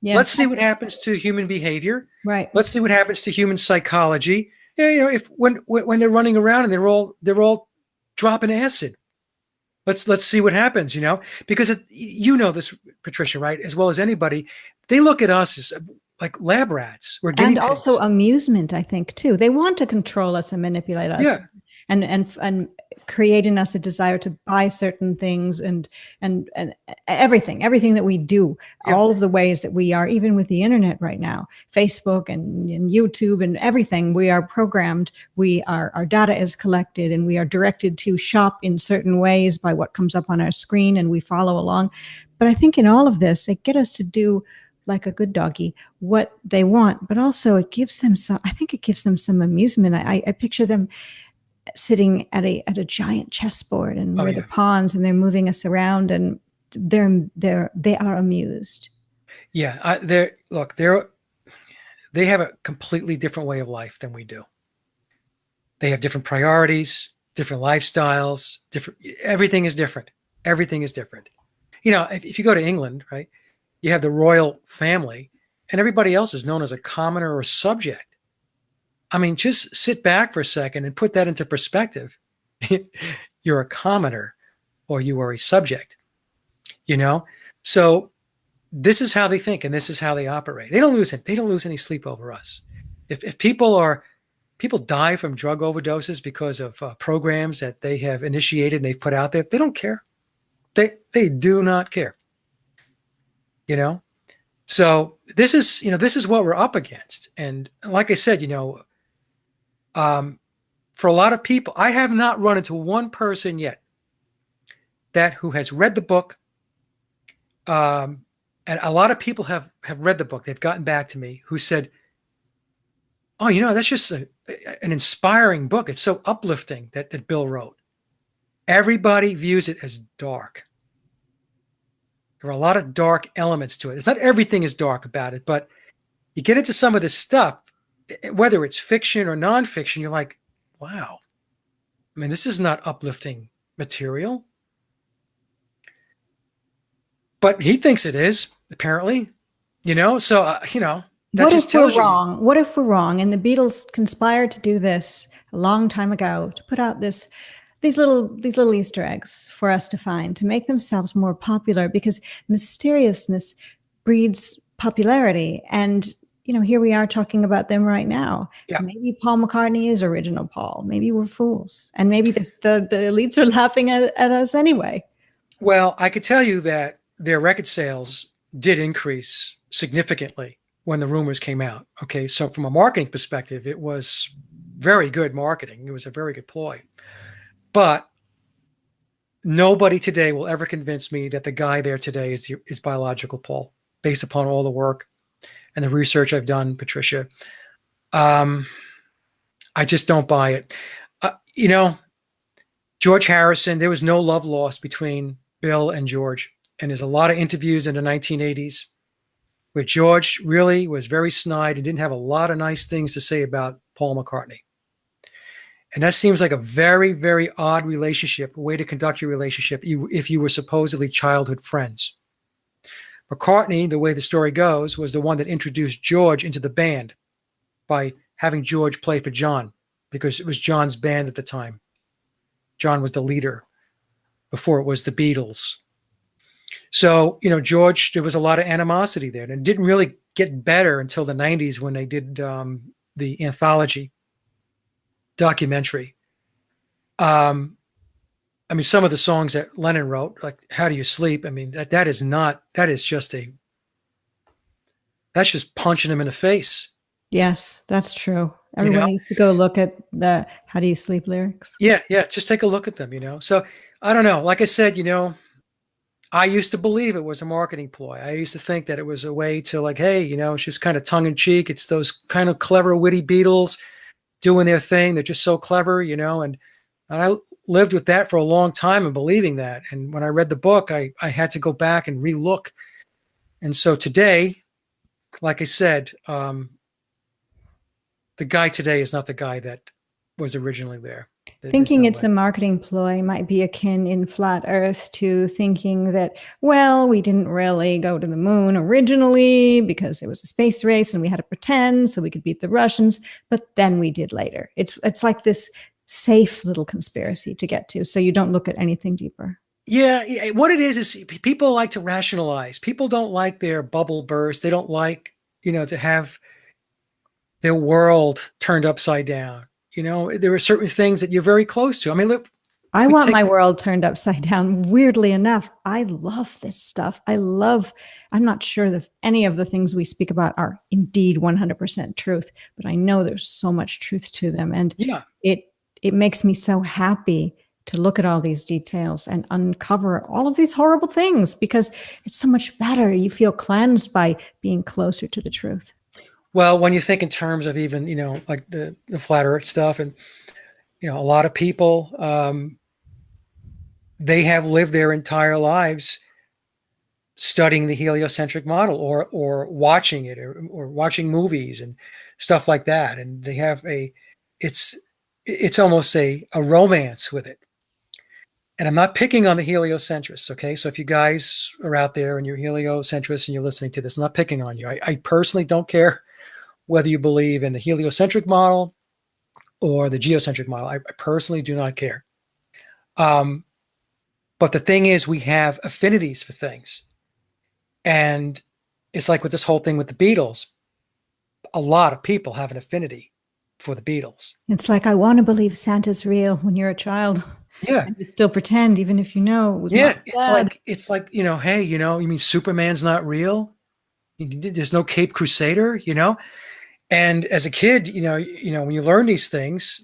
Yeah. Let's see what happens to human behavior. Right. Let's see what happens to human psychology. Yeah, if when they're running around and they're all dropping acid. Let's see what happens, because this, Patricia, right, as well as anybody. They look at us as like lab rats. We're guinea pigs. And also amusement, I think, too. They want to control us and manipulate us. Yeah. and create in us a desire to buy certain things and everything that we do, all of the ways that we are, even with the internet right now, Facebook and YouTube and everything, we are programmed. Our data is collected and we are directed to shop in certain ways by what comes up on our screen, and we follow along. But I think in all of this, they get us to do, like a good doggy, what they want, but also it gives them some amusement. I picture them sitting at a giant chessboard, and we're the pawns, and they're moving us around, and they are amused. Yeah, they have a completely different way of life than we do. They have different priorities, different lifestyles, everything is different. Everything is different. You know, if you go to England, right, you have the royal family, and everybody else is known as a commoner or subject. I mean, just sit back for a second and put that into perspective. You're a commoner or you are a subject, you know? So this is how they think, and this is how they operate. They don't lose any sleep over us. If people die from drug overdoses because of programs that they have initiated and they've put out there, they don't care. They do not care. You know? So this is what we're up against. And like I said, for a lot of people, I have not run into one person yet who has read the book. And a lot of people have read the book. They've gotten back to me who said, oh, that's just an inspiring book. It's so uplifting that Bill wrote. Everybody views it as dark. There are a lot of dark elements to it. It's not everything is dark about it, but you get into some of this stuff, whether it's fiction or nonfiction, you're like, wow. I mean, this is not uplifting material. But he thinks it is, apparently. So, that just tells you. What if we're wrong? And the Beatles conspired to do this a long time ago, to put out these little Easter eggs for us to find, to make themselves more popular, because mysteriousness breeds popularity. And, here we are talking about them right now. Yeah. Maybe Paul McCartney is original Paul. Maybe we're fools. And maybe the elites are laughing at us anyway. Well, I could tell you that their record sales did increase significantly when the rumors came out. Okay. So from a marketing perspective, it was very good marketing. It was a very good ploy. But nobody today will ever convince me that the guy there today is biological Paul, based upon all the work and the research I've done, Patricia. I just don't buy it. George Harrison, there was no love lost between Bill and George. And there's a lot of interviews in the 1980s where George really was very snide and didn't have a lot of nice things to say about Paul McCartney. And that seems like a very, very odd relationship, a way to conduct your relationship if you were supposedly childhood friends. McCartney, the way the story goes, was the one that introduced George into the band by having George play for John, because it was John's band at the time. John was the leader before it was the Beatles. So, George, there was a lot of animosity there, and it didn't really get better until the 90s when they did the anthology documentary. Some of the songs that Lennon wrote, like "How Do You Sleep?" I mean, that's just punching him in the face. Yes, that's true. Everyone needs to go look at the "How Do You Sleep" lyrics. Yeah, just take a look at them. So I don't know. Like I said, I used to believe it was a marketing ploy. I used to think that it was a way to it's just kind of tongue in cheek. It's those kind of clever, witty Beatles doing their thing. They're just so clever, and I lived with that for a long time and believing that. And when I read the book, I had to go back and relook. And so today, like I said, the guy today is not the guy that was originally there. Thinking it's a marketing ploy might be akin in Flat Earth to thinking that, we didn't really go to the moon originally because it was a space race and we had to pretend so we could beat the Russians, but then we did later. It's like this safe little conspiracy to get to, so you don't look at anything deeper. Yeah, what it is people like to rationalize. People don't like their bubble burst. They don't like, to have their world turned upside down. there are certain things that you're very close to. I mean, look, I want my world turned upside down. Weirdly enough, I love this stuff. I'm not sure that any of the things we speak about are indeed 100% truth, but I know there's so much truth to them. And it makes me so happy to look at all these details and uncover all of these horrible things, because it's so much better. You feel cleansed by being closer to the truth. Well, when you think in terms of even, like the flat earth stuff, and, a lot of people, they have lived their entire lives studying the heliocentric model or watching it or watching movies and stuff like that. And they have it's almost a romance with it. And I'm not picking on the heliocentrists, okay? So if you guys are out there and you're heliocentrists and you're listening to this, I'm not picking on you. I personally don't care whether you believe in the heliocentric model or the geocentric model. I personally do not care. But the thing is, we have affinities for things. And it's like with this whole thing with the Beatles. A lot of people have an affinity for the Beatles. It's like, I want to believe Santa's real when you're a child. Yeah. And you still pretend, even if you know it was it's like, hey, you mean Superman's not real? There's no Cape Crusader, And as a kid, when you learn these things,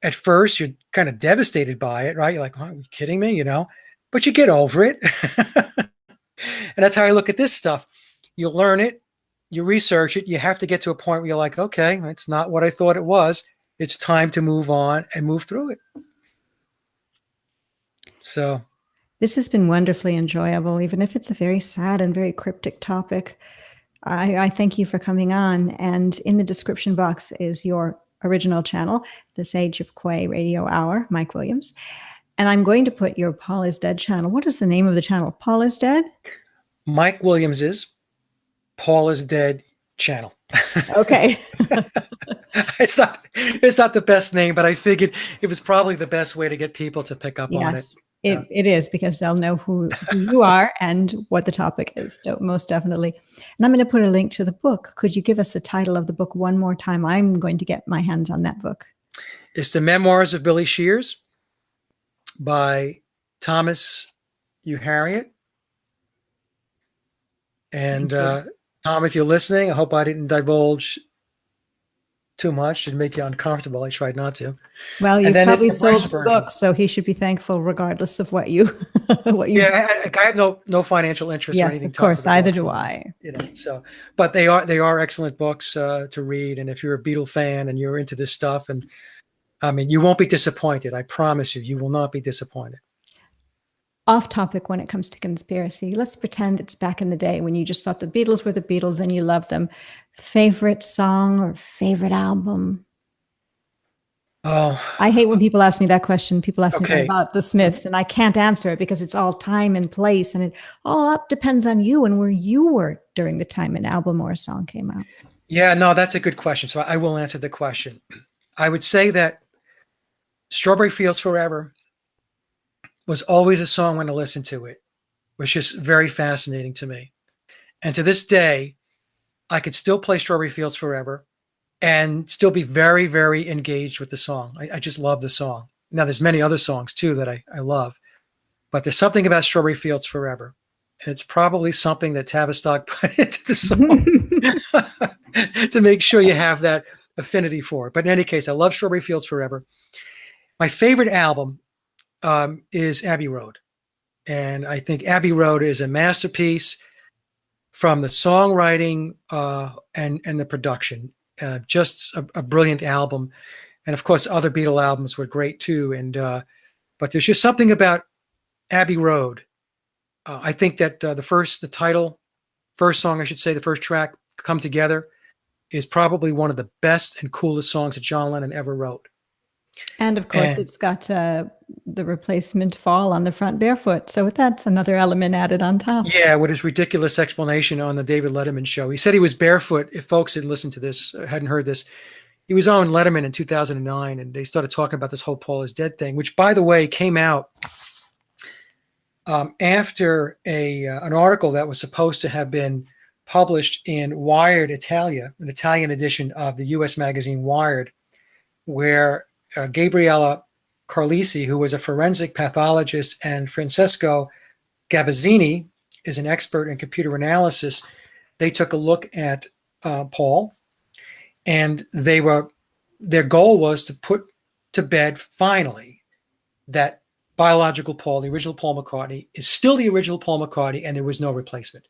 at first you're kind of devastated by it, right? You're like, oh, are you kidding me? But you get over it. And that's how I look at this stuff. You learn it, you research it, you have to get to a point where you're like, okay, it's not what I thought it was. It's time to move on and move through it. So this has been wonderfully enjoyable, even if it's a very sad and very cryptic topic. I thank you for coming on. And in the description box is your original channel, The Sage of Quay Radio Hour, Mike Williams. And I'm going to put your Paul is Dead channel. What is the name of the channel? Paul is Dead? Mike Williams's Paul is Dead channel. Okay. It's not the best name, but I figured it was probably the best way to get people to pick up on it. It is, because they'll know who you are and what the topic is, most definitely. And I'm going to put a link to the book. Could you give us the title of the book one more time? I'm going to get my hands on that book. It's The Memoirs of Billy Shears by Thomas U. Harriet. And Tom, if you're listening, I hope I didn't divulge too much and make you uncomfortable. I tried not to. Well, you probably sold the book, so he should be thankful regardless of what you Yeah, I have no financial interest or anything. Yes, of course, either do I. But they are excellent books to read. And if you're a Beatle fan and you're into this stuff, and I mean, you won't be disappointed. I promise you will not be disappointed. Off topic when it comes to conspiracy. Let's pretend it's back in the day when you just thought the Beatles were the Beatles and you loved them. Favorite song or favorite album? Oh, I hate when people ask me that question. People ask me about the Smiths, and I can't answer it because it's all time and place, and it all depends on you and where you were during the time an album or a song came out. Yeah, no, that's a good question. So I will answer the question. I would say that Strawberry Fields Forever was always a song when I listened to it, which is very fascinating to me. And to this day, I could still play Strawberry Fields Forever and still be very, very engaged with the song. I just love the song. Now, there's many other songs too that I love, but there's something about Strawberry Fields Forever. And it's probably something that Tavistock put into the song to make sure you have that affinity for it. But in any case, I love Strawberry Fields Forever. My favorite album is Abbey Road. And I think Abbey Road is a masterpiece from the songwriting and the production. Just a brilliant album. And of course, other Beatle albums were great too. And but there's just something about Abbey Road. I think that the first song, I should say, the first track, Come Together, is probably one of the best and coolest songs that John Lennon ever wrote. And of course, it's got the replacement Fall on the front barefoot. So that's another element added on top. Yeah, with his ridiculous explanation on the David Letterman show. He said he was barefoot. If folks had listened to this, hadn't heard this, he was on Letterman in 2009, and they started talking about this whole Paul is Dead thing, which, by the way, came out after an article that was supposed to have been published in Wired Italia, an Italian edition of the U.S. magazine Wired, where Gabriella Carlisi, who was a forensic pathologist, and Francesco Gavazzini is an expert in computer analysis. They took a look at Paul, and their goal was to put to bed finally that biological Paul, the original Paul McCartney, is still the original Paul McCartney, and there was no replacement.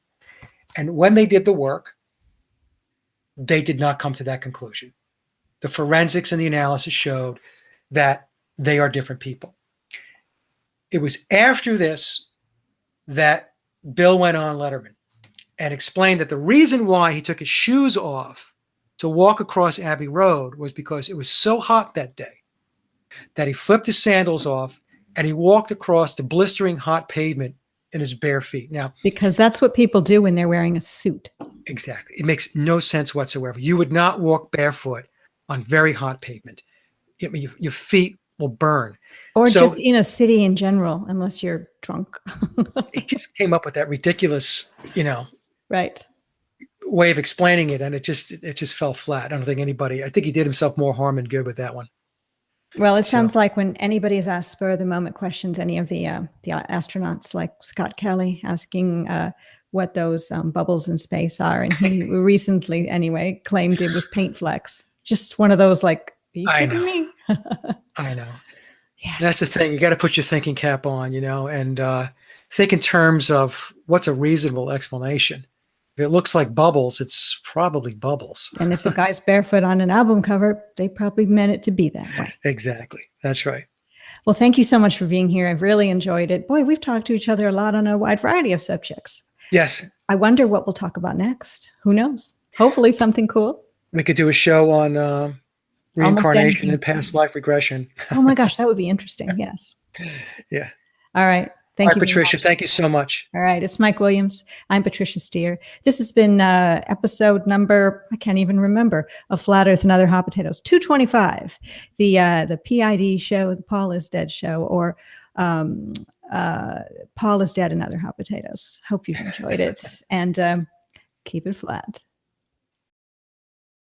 And when they did the work, they did not come to that conclusion. The forensics and the analysis showed that they are different people. It was after this that Bill went on Letterman and explained that the reason why he took his shoes off to walk across Abbey Road was because it was so hot that day that he flipped his sandals off and he walked across the blistering hot pavement in his bare feet. Now, because that's what people do when they're wearing a suit. Exactly. It makes no sense whatsoever. You would not walk barefoot on very hot pavement. Your feet will burn. Or just in a city in general, unless you're drunk. It just came up with that ridiculous, right, way of explaining it, and it just fell flat. I don't think I think he did himself more harm than good with that one. Well, it sounds like when anybody is asked spur of the moment questions, any of the astronauts like Scott Kelly asking what those bubbles in space are, and he recently, anyway, claimed it was paint flecks. Just one of those, like, are you kidding me? I know. Yeah. And that's the thing. You got to put your thinking cap on, and think in terms of what's a reasonable explanation. If it looks like bubbles, it's probably bubbles. And if the guy's barefoot on an album cover, they probably meant it to be that way. Exactly. That's right. Well, thank you so much for being here. I've really enjoyed it. Boy, we've talked to each other a lot on a wide variety of subjects. Yes. I wonder what we'll talk about next. Who knows? Hopefully something cool. We could do a show on reincarnation and past life regression. Oh my gosh, that would be interesting. Yes. Yeah. All right. Thank you, Patricia. Thank you so much. All right. It's Mike Williams. I'm Patricia Steere. This has been episode number, I can't even remember, of Flat Earth and Other Hot Potatoes, 225, the P.I.D. show, the Paul is Dead show, or Paul is Dead and Other Hot Potatoes. Hope you've enjoyed it, and keep it flat.